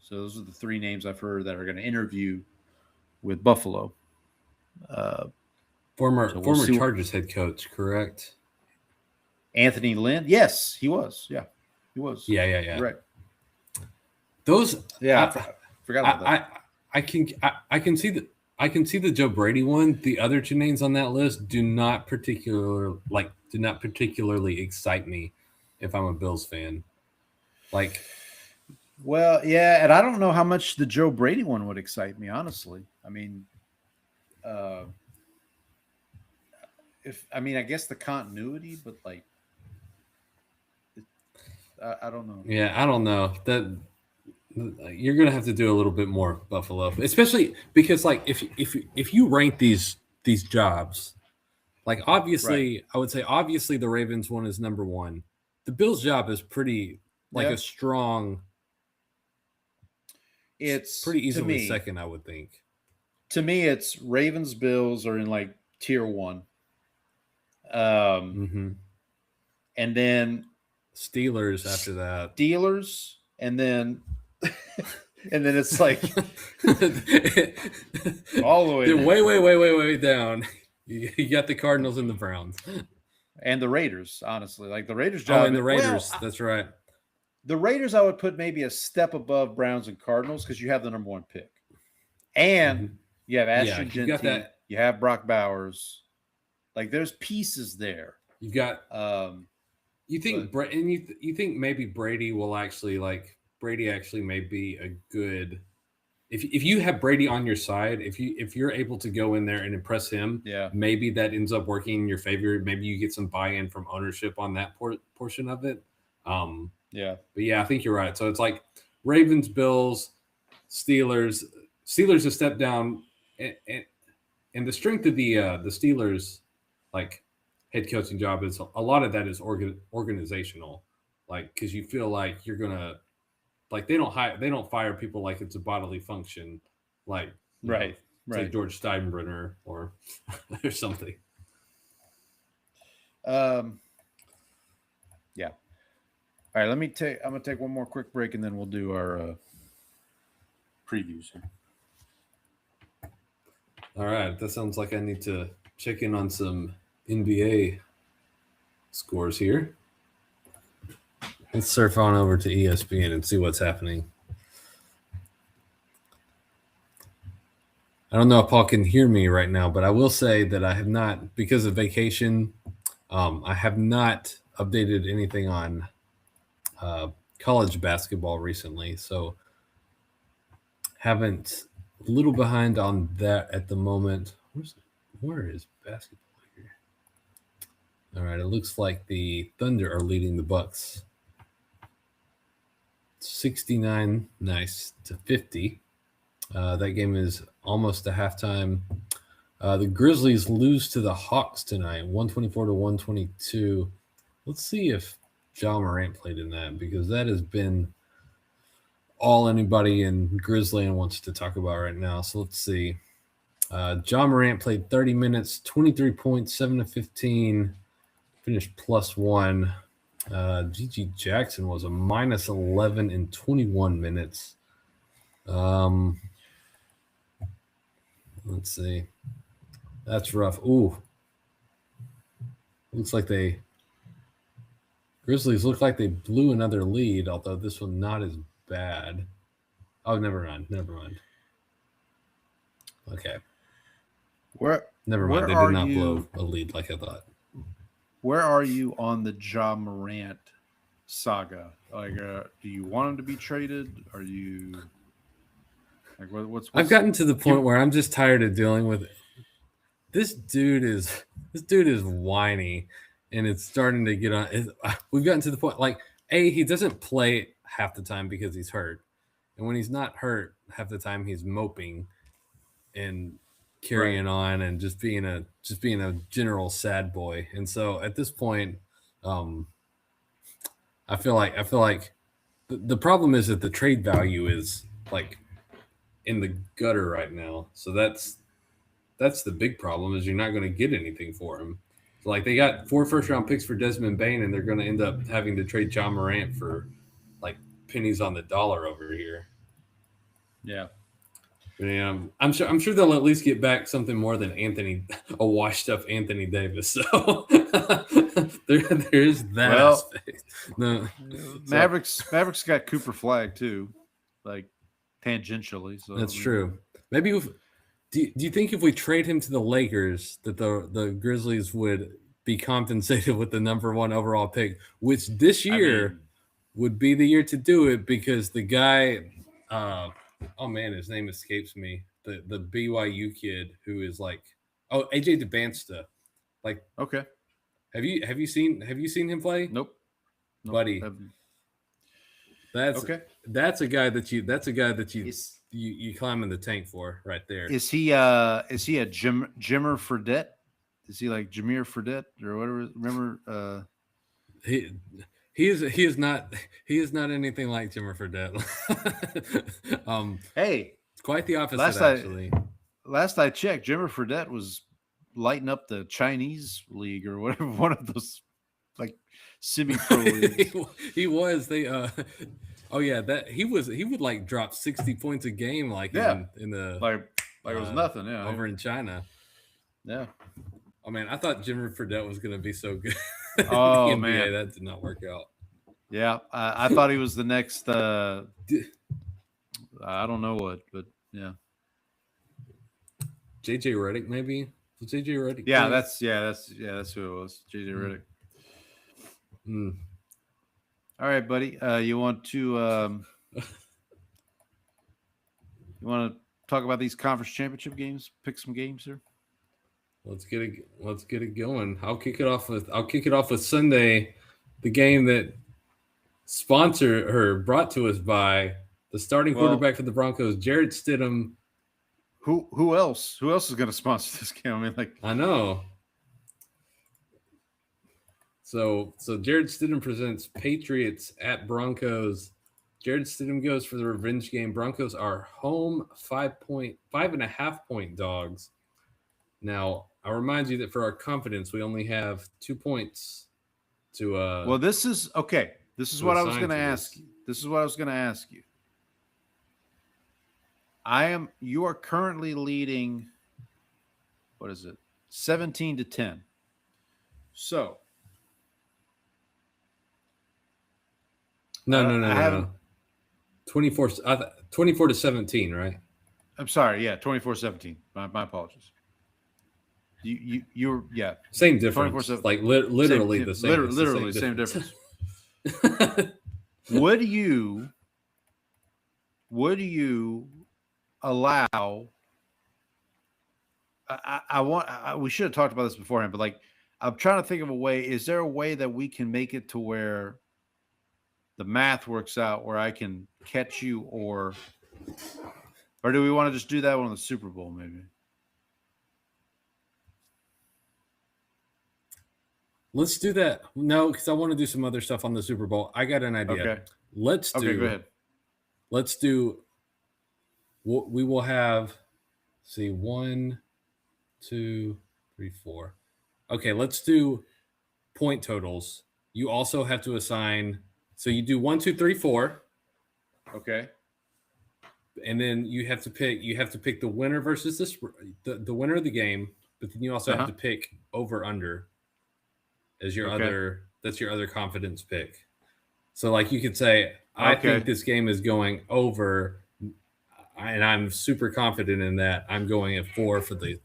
So those are the three names I've heard that are going to interview with Buffalo. Former Chargers head coach, correct? Anthony Lynn? Yes, he was. Yeah, he was. Yeah. Right. Those. Yeah, I forgot about that. I can see the Joe Brady one. The other two names on that list do not particularly excite me if I'm a Bills fan. Like, well, yeah, and I don't know how much the Joe Brady one would excite me, honestly. I mean, I guess the continuity, but like, I don't know. Yeah, I don't know that. You're gonna have to do a little bit more, Buffalo, especially because like if you rank these jobs, like obviously right. I would say obviously the Ravens one is number one. The Bills job is pretty a strong. It's pretty easily second, I would think. To me, it's Ravens, Bills are in like tier one, and then Steelers after that. Steelers, and then it's like all the way way down. You got the Cardinals and the Browns and the Raiders. Honestly, like the Raiders job. Oh, and the Raiders. That's right. The Raiders, I would put maybe a step above Browns and Cardinals because you have the number one pick, and you have Ashton Genty, you have Brock Bowers. Like there's pieces there. You've got. You think you think maybe Brady will actually Brady actually may be a good. If you have Brady on your side, if you're able to go in there and impress him, maybe that ends up working in your favor. Maybe you get some buy-in from ownership on that portion of it. But yeah, I think you're right. So it's like Ravens, Bills, Steelers. Steelers a step down, and the strength of the Steelers, like head coaching job is a lot of that is organizational, like because you feel like you're gonna, like they don't fire people like it's a bodily function, like right, like George Steinbrenner or or something. Yeah. All right, I'm gonna take one more quick break and then we'll do our previews here. All right, that sounds like I need to check in on some NBA scores here. Let's surf on over to ESPN and see what's happening. I don't know if Paul can hear me right now, but I will say that I have not, because of vacation, I have not updated anything on college basketball recently, so haven't a little behind on that at the moment. Where is basketball here? All right, it looks like the Thunder are leading the Bucks 69 to 50. That game is almost to halftime. The Grizzlies lose to the Hawks tonight, 124 to 122. Let's see if Ja Morant played in that, because that has been all anybody in Grizzly wants to talk about right now. So let's see. Ja Morant played 30 minutes, 23 points, 7 to 15, finished +1. G.G. Jackson was a -11 in 21 minutes. Let's see. That's rough. Ooh. Looks like Grizzlies look like they blew another lead, although this one not as bad. Oh, never mind. Okay. Never mind. They did not blow a lead like I thought. Where are you on the Ja Morant saga? Like, do you want him to be traded? Are you like what's I've gotten to the point where I'm just tired of dealing with it. This dude is whiny, and it's starting to get on. We've gotten to the point like he doesn't play half the time because he's hurt, and when he's not hurt half the time he's moping and carrying on and just being a general sad boy. And so at this point, I feel like the problem is that the trade value is like in the gutter right now. So that's the big problem is you're not going to get anything for him. So like they got 4 first-round picks for Desmond Bane, and they're going to end up having to trade Ja Morant for like pennies on the dollar over here. Yeah. But, I'm sure they'll at least get back something more than a washed-up Anthony Davis. So there's that aspect. No, Mavericks got Cooper Flag too, like tangentially. So that's true. Maybe do you think if we trade him to the Lakers that the Grizzlies would be compensated with the number 1 overall pick, which this year would be the year to do it because the guy, oh man, his name escapes me. The BYU kid who is like, AJ DeBansta. Like, okay. Have you seen him play? Nope. Buddy. That's a guy that you climb in the tank for right there. Is he a Jimmer Fredette? Is he like Jameer Fredette or whatever? Remember he is not anything like Jimmer Fredette. Hey, it's quite the opposite actually. Last I checked, Jimmer Fredette was lighting up the Chinese league or whatever, one of those like semi-pro leagues. He was. They that he would like drop 60 points a game like in the like it was nothing, over in China. Yeah. Oh man, I thought Jimmer Fredette was going to be so good. Oh NBA, man, that did not work out. Yeah, I thought he was the next. I don't know what, but yeah. JJ Redick, maybe. Was JJ Redick? Yeah, that's who it was. JJ Redick. All right, buddy. You want to talk about these conference championship games? Pick some games here. Let's get it going. I'll kick it off with Sunday, the game that brought to us by the starting quarterback for the Broncos, Jarrett Stidham. Who else? Who else is going to sponsor this game? I mean, like, I know. So Jarrett Stidham presents Patriots at Broncos. Jarrett Stidham goes for the revenge game. Broncos are home 5.5 point dogs. Now, I'll remind you that for our confidence, we only have 2 points to well, this is okay. This is what I was going to ask you. You are currently leading, what is it? 17-10. So No. 24-17, right? I'm sorry. Yeah, 24-17. My apologies. You're same difference. Like literally the same. Literally same difference. Would you allow? We should have talked about this beforehand, but like I'm trying to think of a way. Is there a way that we can make it to where the math works out where I can catch you, or do we want to just do that one in the Super Bowl maybe? Let's do that. No, because I want to do some other stuff on the Super Bowl. I got an idea. Okay. Go ahead. Let's do. We will have. See, 1, 2, 3, 4. Okay, let's do point totals. You also have to assign. So you do 1, 2, 3, 4. Okay. And then you have to pick the winner versus the winner of the game, but then you also have to pick over under as your other confidence pick. So like you could say, I think this game is going over, and I'm super confident in that. I'm going at 4 for the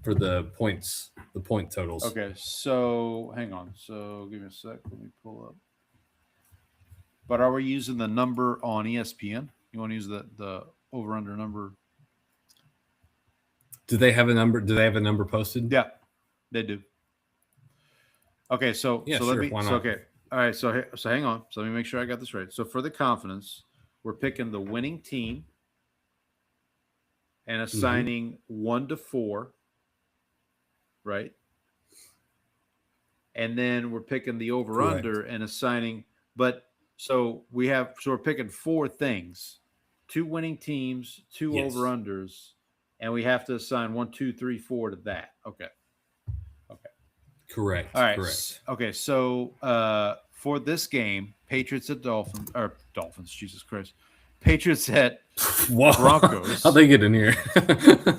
for the points, the point totals. Okay, so hang on. So give me a sec. Let me pull up. But are we using the number on ESPN? You want to use the over under number? Do they have a number? Do they have a number posted? Yeah, they do. Okay, so yeah, so sure, let me. why So, not? okay, all right. So hang on. So let me make sure I got this right. So for the confidence, we're picking the winning team and assigning 1 to 4, right? And then we're picking the over under and assigning. But so we're picking 4 things: 2 winning teams, 2 Yes. over unders, and we have to assign 1, 2, 3, 4 to that. Okay. Correct. All right. Correct. Okay. So for this game, Patriots at Dolphins. Jesus Christ. Patriots at Whoa. Broncos. How'd they get in here? I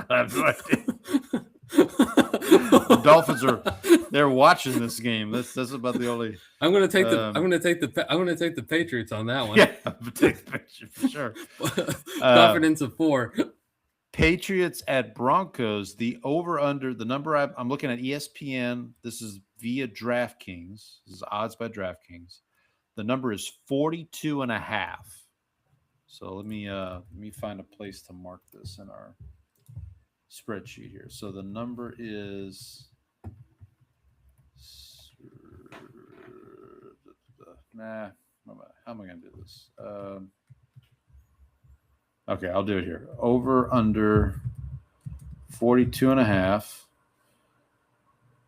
have no idea. The Dolphins they're watching this game. That's about the only. I'm gonna take the Patriots on that one. Yeah, I'm gonna take the Patriots for sure. Confidence of 4. Patriots at Broncos. The over under, the number I'm looking at ESPN. This is via DraftKings. This is odds by DraftKings. The number is 42.5. So let me find a place to mark this in our spreadsheet here. So the number is how am I going to do this? Okay, I'll do it here. Over under 42.5.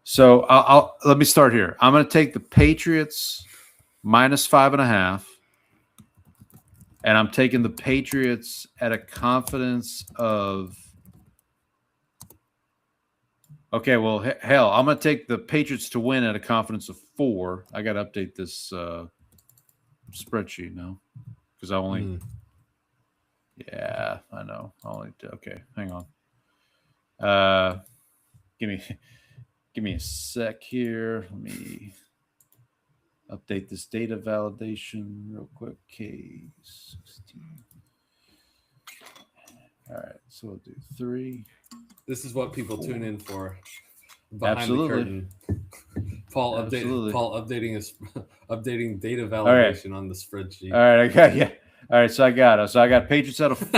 So I'll let me start here. I'm going to take the Patriots minus 5.5. And I'm taking the Patriots at a confidence of. Okay, well, hell, I'm going to take the Patriots to win at a confidence of 4. I got to update this spreadsheet now because I only. Yeah, I know. Okay, hang on. Give me a sec here. Let me update this data validation real quick. K16. All right, so we'll do 3. This is what people tune in for. Behind Absolutely. the curtain. Paul updating data validation on the spreadsheet. All right, I got All right, so I got it. So I got Patriots out of 4.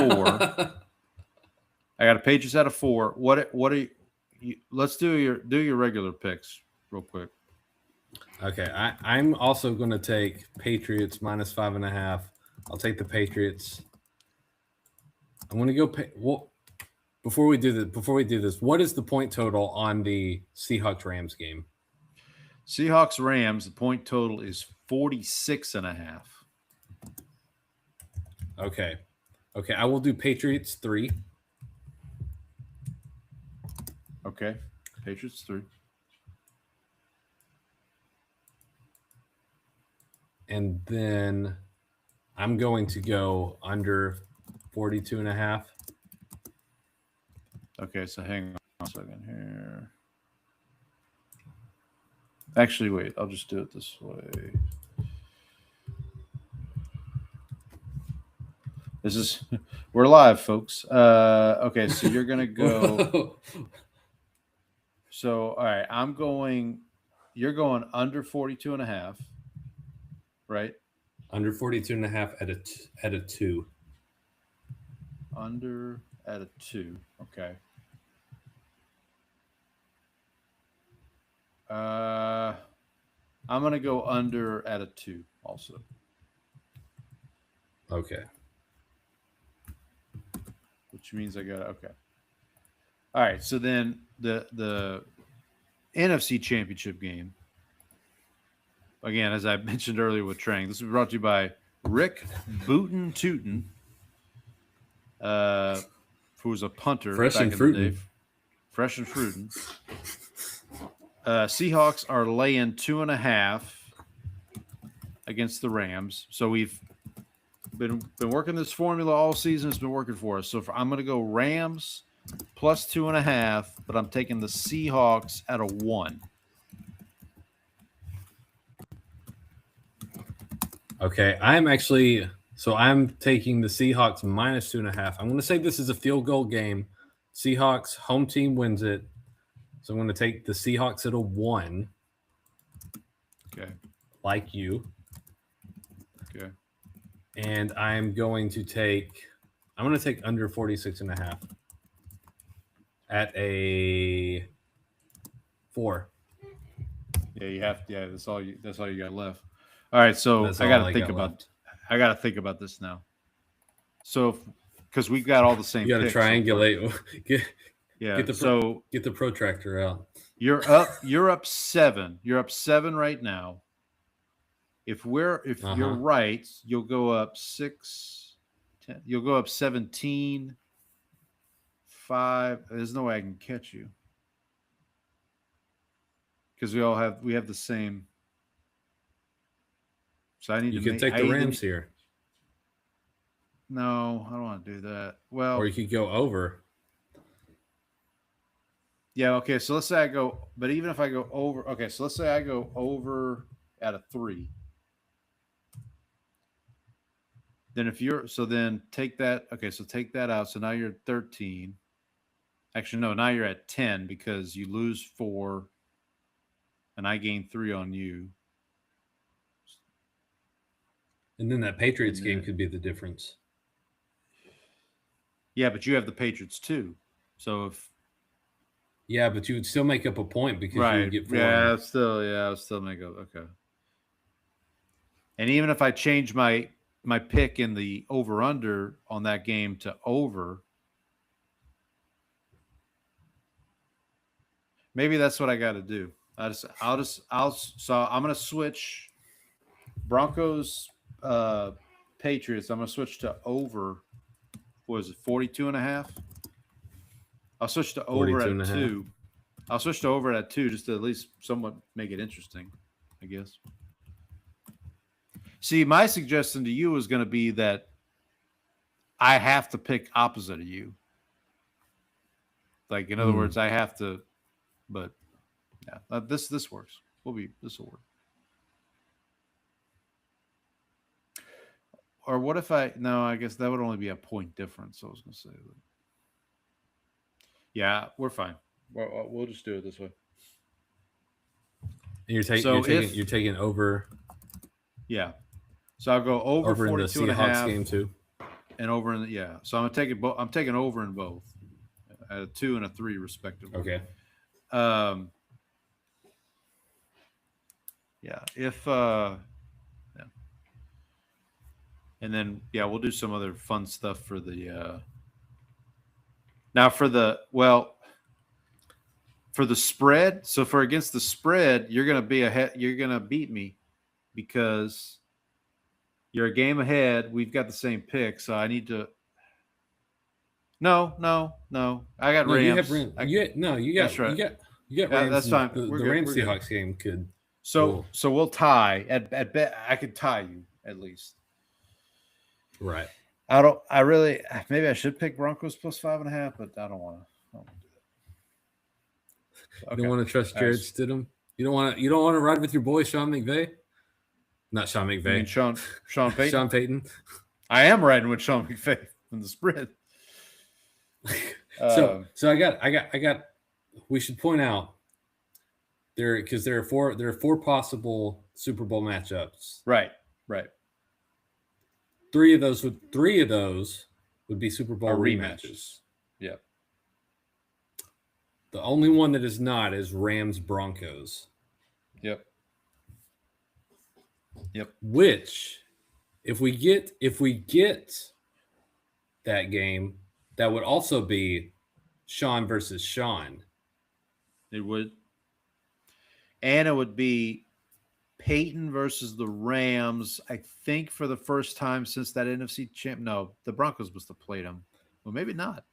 I got a Patriots out of 4. What are you? Let's do your regular picks real quick. Okay, I'm also going to take Patriots minus 5.5. I'll take the Patriots. I'm going to go. Before we do this, what is the point total on the Seahawks Rams game? Seahawks Rams. The point total is 46.5. Okay, I will do Patriots 3. Okay, Patriots 3. And then I'm going to go under 42.5. Okay, so hang on a second here. Actually, wait. I'll just do it this way. We're live, folks. Okay, so you're gonna go. So, all right, you're going under 42.5, right? Under 42.5 at a 2. Under at a 2. Okay. I'm gonna go under at a 2 also. Okay. Which means I got okay. All right, so then the NFC Championship game. Again, as I mentioned earlier with Trang, this is brought to you by Rick Bootin Tootin, who was a punter Fresh back and in fruitin'. the day. Fresh and fruitin'. Seahawks are laying 2.5 against the Rams. So we've been working this formula all season. It's been working for us. So I'm going to go Rams plus 2.5, but I'm taking the Seahawks at a 1. Okay, I'm taking the Seahawks minus 2.5. I'm going to say this is a field goal game. Seahawks home team wins it. So I'm going to take the Seahawks at a 1. Okay. Like you. Okay. And I'm going to take under 46.5 at a 4. Yeah, you have to. Yeah, that's all you got left. All right, so I got to think about this now. So, because we've got all the same. You got to triangulate. Get the protractor out. You're up 7. You're up 7 right now. If you're right, you'll go up 6, 10. You'll go up 17, 5. There's no way I can catch you because we have the same. So I need you can take the Rams here. No, I don't want to do that. Well, or you could go over. Yeah, okay. So let's say I go, but even if I go over, okay. So let's say I go over at a 3. Then then take that. Okay, so take that out. So now you're at 13. Actually, no, now you're at 10 because you lose 4 and I gain 3 on you. And then that Patriots game could be the difference. Yeah, but you have the Patriots too. So but you would still make up a point because you would get 4. Yeah, I'll still make up. Okay. And even if I change my pick in the over-under on that game to over, maybe that's what I got to do. So I'm going to switch Broncos, Patriots. I'm going to switch to over. What is it? 42.5. I'll switch to over at 2. I'll switch to over at 2 just to at least somewhat make it interesting, I guess. See, my suggestion to you is going to be that I have to pick opposite of you. Like, in other words, I have to, but yeah, this works. This will work. Or what if I guess that would only be a point difference. I was going to say that. Yeah, we're fine. We'll just do it this way. And you're taking over. Yeah. So I'll go over 42 in the and a half. Seahawks game too. And over in the, So I'm taking both. I'm taking over in both. At a 2 and a 3 respectively. Okay. And then we'll do some other fun stuff for the now for the spread. So for against the spread, you're gonna be ahead, you're gonna beat me because you're a game ahead. We've got the same pick, so I need to No. I got Rams. You have Rams. You got that's right. You got Rams. That's fine. The Rams Seahawks game could. So we'll tie. At bet I could tie you at least. Right. Maybe I should pick Broncos plus 5.5, but I don't want to do that. So, okay. You don't want to trust Jared Stidham? You don't want to ride with your boy Sean McVay? Not Sean McVay. You mean Sean Payton? Sean Payton. I am riding with Sean McVay in the spread. So I got we should point out there are 4 possible Super Bowl matchups. Right. 3 of those would be Super Bowl rematches. Yeah. The only one that is not is Rams Broncos. Yep. Which, if we get that game, that would also be Sean versus Sean. It would. And it would be Peyton versus the Rams, I think for the first time since that NFC champ. No, the Broncos must have played them. Well, maybe not.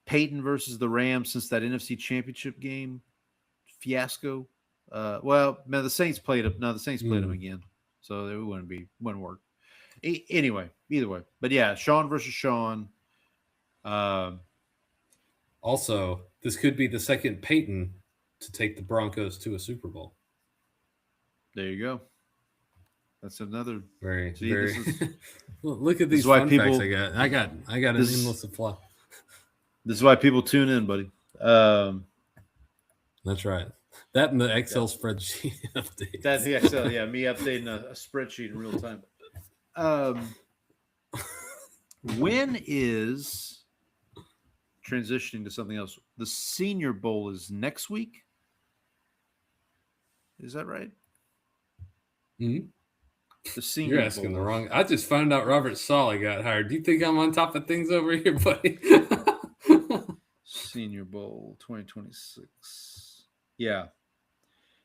Peyton versus the Rams since that NFC championship game fiasco. The Saints played them. No, the Saints played them again. So it wouldn't work. Anyway, either way. But yeah, Sean versus Sean. Also, this could be the second Peyton to take the Broncos to a Super Bowl. There you go. That's another. Very, See, very. this is, Look at this these is why fun people- facts I got. I got an this- endless supply. This is why people tune in, buddy. That's right. That and the Excel spreadsheet update. That's the Excel. Yeah, me updating a spreadsheet in real time. When is transitioning to something else? The Senior Bowl is next week. Is that right? Mm-hmm. The Senior You're asking Bowl. the wrong. I just found out Robert Saleh got hired. Do you think I'm on top of things over here, buddy? Senior Bowl 2026. Yeah.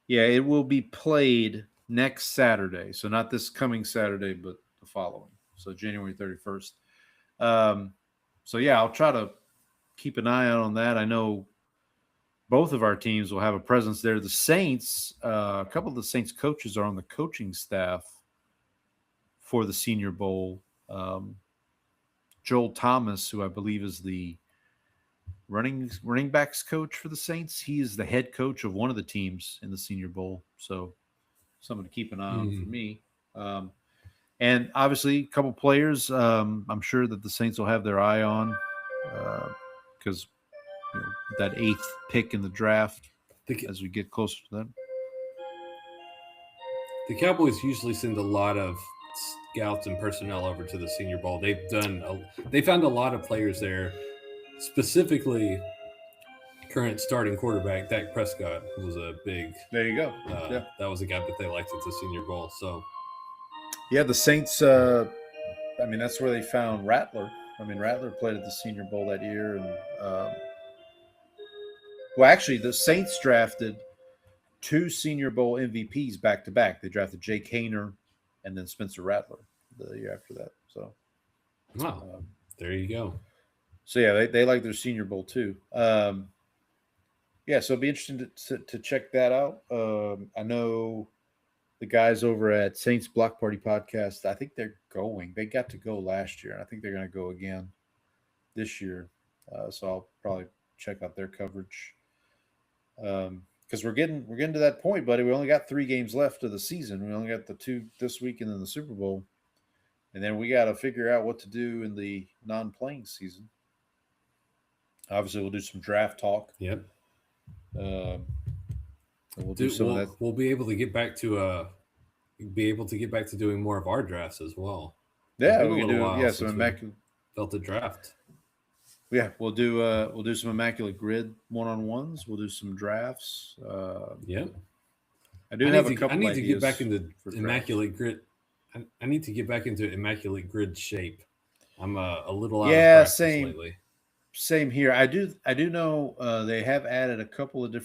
Yeah, it will be played next Saturday. So not this coming Saturday, but the following. So January 31st. So yeah, I'll try to keep an eye out on that. I know both of our teams will have a presence there. The Saints, a couple of the Saints coaches are on the coaching staff for the Senior Bowl. Joel Thomas, who I believe is the running backs coach for the Saints, he is the head coach of one of the teams in the Senior Bowl. So something to keep an eye on for me. And obviously, a couple players I'm sure that the Saints will have their eye on because that 8th pick in the draft as we get closer to that. The Cowboys usually send a lot of scouts and personnel over to the Senior Bowl. They found a lot of players there, specifically current starting quarterback Dak Prescott was a big. There you go. That was a guy that they liked at the Senior Bowl. So yeah, the Saints. That's where they found Rattler. Rattler played at the Senior Bowl that year, and actually, the Saints drafted 2 Senior Bowl MVPs back to back. They drafted Jake Hayner and then Spencer Rattler the year after that. So, wow, there you go. So yeah, they like their Senior Bowl too. So it'll be interesting to check that out. I know the guys over at Saints Block Party Podcast, I think they're going. They got to go last year, and I think they're going to go again this year. So I'll probably check out their coverage. Because we're getting to that point, buddy. We only got 3 games left of the season. We only got the 2 this week and then the Super Bowl. And then we got to figure out what to do in the non-playing season. Obviously, we'll do some draft talk. Yep. We'll do some of that. We'll be able to get back to doing more of our drafts as well. Yeah, we can do some immaculate felt the draft. Yeah, we'll do some immaculate grid one-on-ones. We'll do some drafts. Yep. I need to get back into immaculate grid. I need to get back into immaculate grid shape. I'm a little out of practice lately. Same here. I do know they have added a couple of new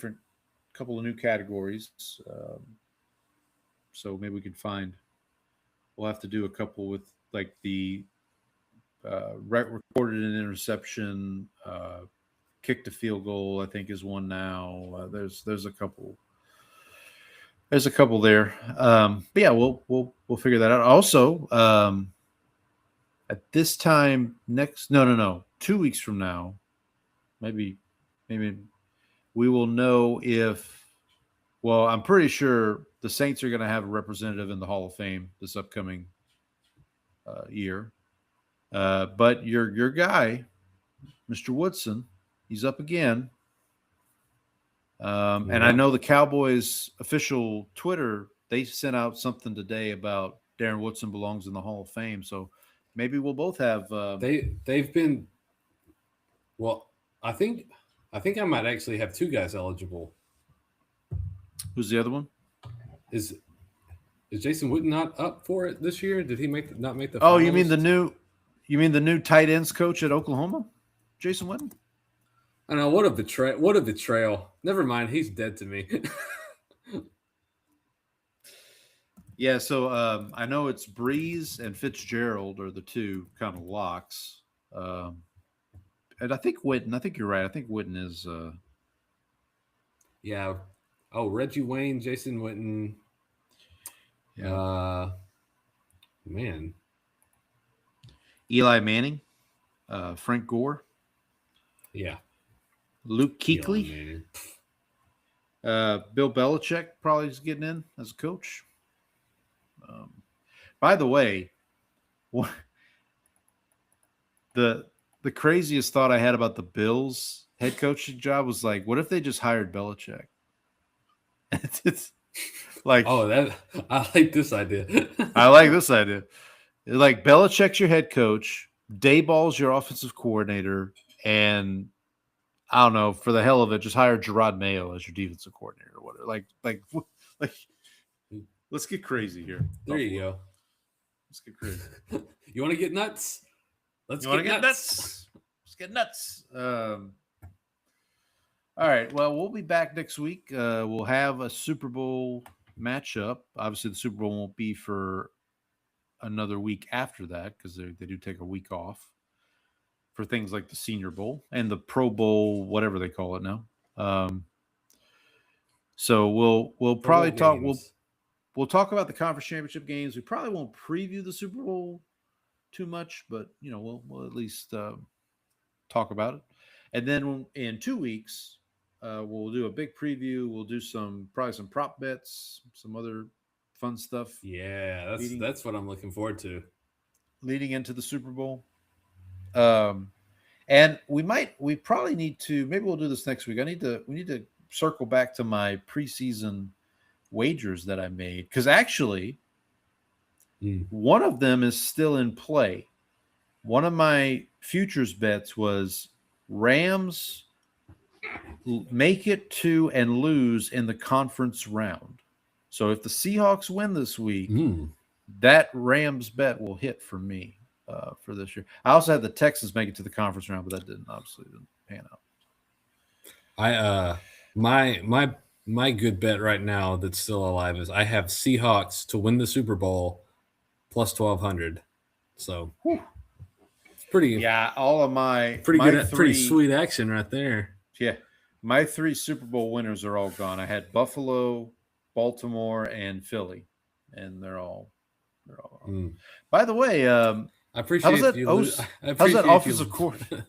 categories. So maybe we could we'll have to do a couple with like the recorded an interception, kicked a field goal, I think is one now. There's a couple. There's a couple there. But yeah, we'll figure that out. Also, at this time 2 weeks from now, maybe we will know I'm pretty sure the Saints are going to have a representative in the Hall of Fame this upcoming year. But your guy, Mr. Woodson, he's up again. And I know the Cowboys official Twitter, they sent out something today about Darren Woodson belongs in the Hall of Fame. So maybe we'll both have. They've been. Well, I think I might actually have 2 guys eligible. Who's the other one? Is Jason Witten not up for it this year? Did he not make the? Oh, finals? you mean the new tight ends coach at Oklahoma, Jason Witten? I know, what a betrayal. Never mind, he's dead to me. Yeah, so I know it's Breeze and Fitzgerald are the 2 kind of locks. And I think you're right. I think Witten is yeah. Oh, Reggie Wayne, Jason Witten. Yeah. Man. Eli Manning, Frank Gore. Yeah. Luke Kuechly. Bill Belichick probably is getting in as a coach. By the way, the craziest thought I had about the Bills head coaching job was like, what if they just hired Belichick? It's like, I like this idea. I like this idea. Like Belichick's your head coach, Dayball's your offensive coordinator, and I don't know, for the hell of it, just hire Gerard Mayo as your defensive coordinator or whatever. Like, let's get crazy here. There you go. Let's get crazy. You want to get nuts? Let's get nuts. All right. Well, we'll be back next week. We'll have a Super Bowl matchup. Obviously, the Super Bowl won't be for another week after that because they do take a week off for things like the Senior Bowl and the Pro Bowl, whatever they call it now. So we'll probably talk. We'll talk about the conference championship games. We probably won't preview the Super Bowl too much, but we'll at least talk about it. And then in 2 weeks, we'll do a big preview. We'll do probably some prop bets, some other fun stuff. Yeah, that's what I'm looking forward to. Leading into the Super Bowl. And we probably need to, maybe we'll do this next week. We need to circle back to my preseason wagers that I made. Because actually, one of them is still in play. One of my futures bets was Rams make it to and lose in the conference round. So if the Seahawks win this week, that Rams bet will hit for me for this year. I also had the Texans make it to the conference round, but that didn't pan out. My good bet right now that's still alive is I have Seahawks to win the Super Bowl plus 1,200. So it's pretty. Yeah, all of my pretty sweet action right there. Yeah, my 3 Super Bowl winners are all gone. I had Buffalo, Baltimore, and Philly, and they're all gone. By the way, I appreciate how's that offensive coordinator?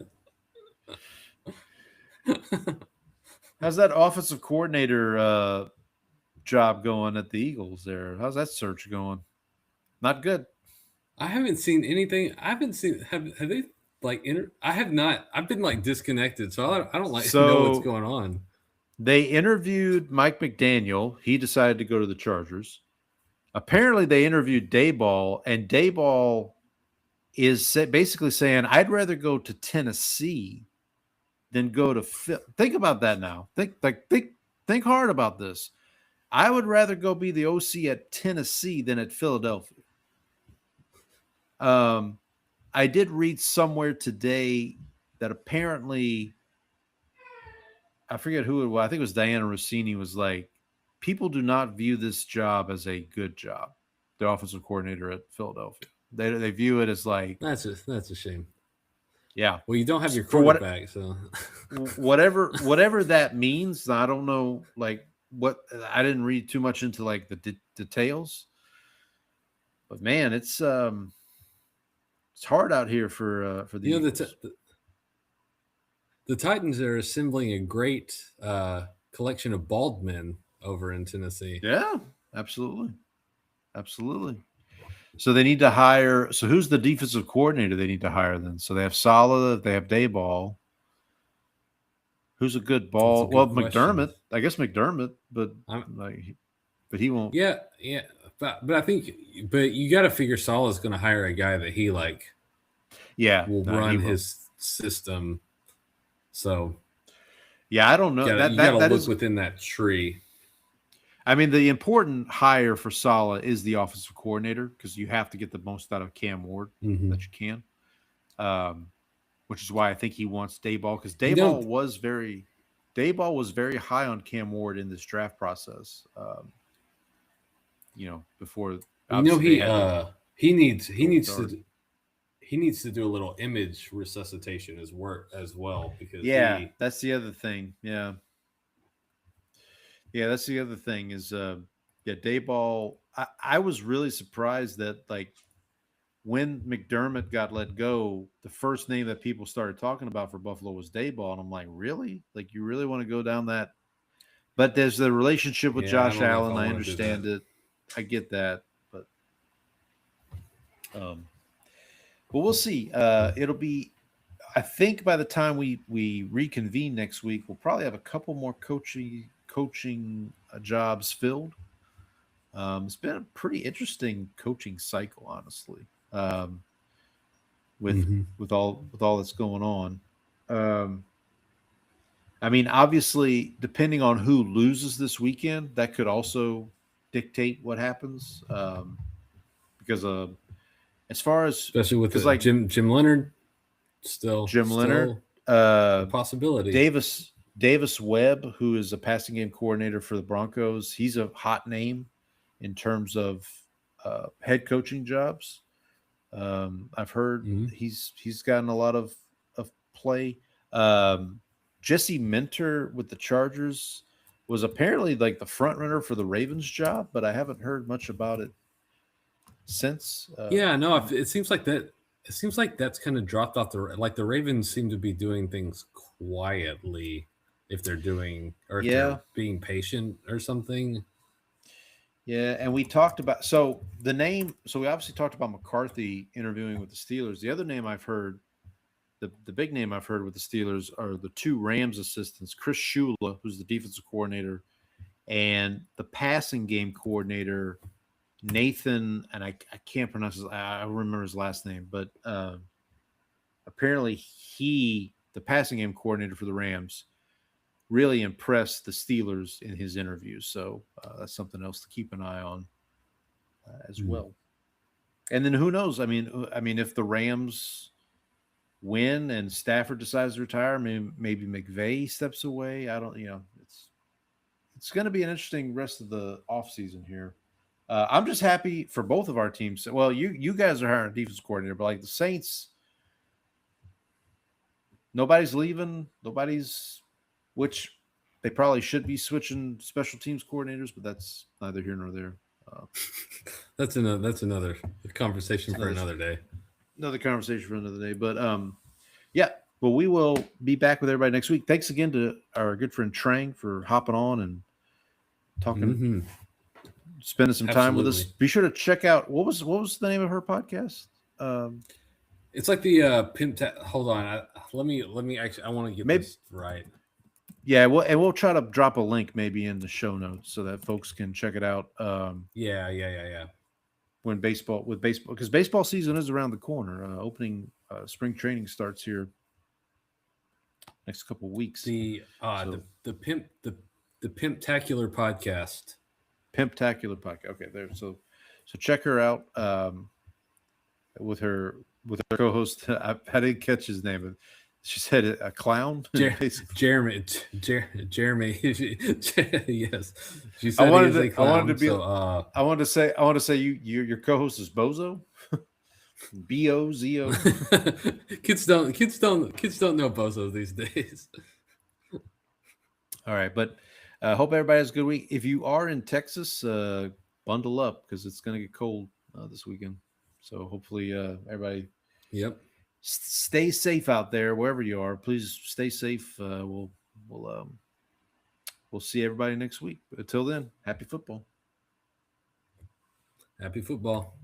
How's that offensive coordinator job going at the Eagles there? How's that search going? Not good. I haven't seen anything. I haven't seen. Have they I have not. I've been disconnected, so I don't know what's going on. They interviewed Mike McDaniel. He decided to go to the Chargers. Apparently, they interviewed Dayball, and Dayball is basically saying, "I'd rather go to Tennessee than go to Philly." Think about that now. Think hard about this. I would rather go be the OC at Tennessee than at Philadelphia. I did read somewhere today that apparently, I forget who it was. I think it was Diana Rossini was like, people do not view this job as a good job. The offensive coordinator at Philadelphia. They view it as like that's a shame. Yeah. Well, you don't have your quarterback, so whatever that means. I don't know. What I didn't read too much into the details, but man, it's hard out here for the Eagles. The Titans are assembling a great collection of bald men over in Tennessee. Yeah, absolutely. So they need to hire. So who's the defensive coordinator they need to hire then? So they have Saleh, they have Dayball. Who's a good ball? Well, question. McDermott. I guess McDermott, but he won't. Yeah. But I think, you got to figure Saleh's going to hire a guy that he will run his system. So, yeah, I don't know. You got to look within that tree. I mean, the important hire for Saleh is the offensive coordinator because you have to get the most out of Cam Ward that you can. Which is why I think he wants Dayball because Dayball was very high on Cam Ward in this draft process. Before he needs to do a little image resuscitation as well because that's the other thing. Yeah, that's the other thing is Dayball. I was really surprised that when McDermott got let go, the first name that people started talking about for Buffalo was Dayball. And I'm like, really? You really want to go down that? But there's the relationship with Josh Allen. I understand it. I get that. But But we'll see. It'll be, I think, by the time we reconvene next week, we'll probably have a couple more coaching jobs filled. It's been a pretty interesting coaching cycle, honestly. With all that's going on. I mean, obviously, depending on who loses this weekend, that could also dictate what happens. Because as far as, especially with like Jim Leonard, still Leonard, a possibility. Davis Webb, who is a passing game coordinator for the Broncos, he's a hot name in terms of head coaching jobs. I've heard he's gotten a lot of play. Jesse Minter with the Chargers was apparently like the front runner for the Ravens job, but I haven't heard much about it since. It seems like that. It seems like that's kind of dropped off the Ravens seem to be doing things quietly if they're doing or if they're being patient or something. Yeah, and we talked about we obviously talked about McCarthy interviewing with the Steelers. The other name I've heard, the big name I've heard with the Steelers are the two Rams assistants, Chris Shula, who's the defensive coordinator, and the passing game coordinator, Nathan, and I can't pronounce I remember his last name, but apparently the passing game coordinator for the Rams, really impressed the Steelers in his interviews. So that's something else to keep an eye on as well. And then who knows? I mean, if the Rams win and Stafford decides to retire, maybe McVay steps away. I don't, it's going to be an interesting rest of the offseason here. I'm just happy for both of our teams. Well, you guys are hiring a defense coordinator, but like the Saints, nobody's leaving. Which they probably should be switching special teams coordinators, but that's neither here nor there. That's another conversation for another day. Another conversation for another day. But but we will be back with everybody next week. Thanks again to our good friend Trang for hopping on and talking, spending some time with us. Be sure to check out what was the name of her podcast? It's like the Pimp. Hold on, let me actually. I want to get this right. Yeah, we'll try to drop a link maybe in the show notes so that folks can check it out. Yeah. When baseball, because baseball season is around the corner. Opening spring training starts here next couple of weeks. The Pimptacular podcast. Pimptacular podcast. Okay, there. So check her out with her co-host. I didn't catch his name. She said a clown. Jeremy. Yes. She said I wanted a clown, I wanted to say your co-host is Bozo. B-O-Z-O. Kids don't know Bozo these days. All right, but hope everybody has a good week. If you are in Texas, bundle up because it's going to get cold this weekend. So hopefully everybody stay safe out there wherever you are. Please stay safe. We'll see everybody next week. But until then, happy football. Happy football.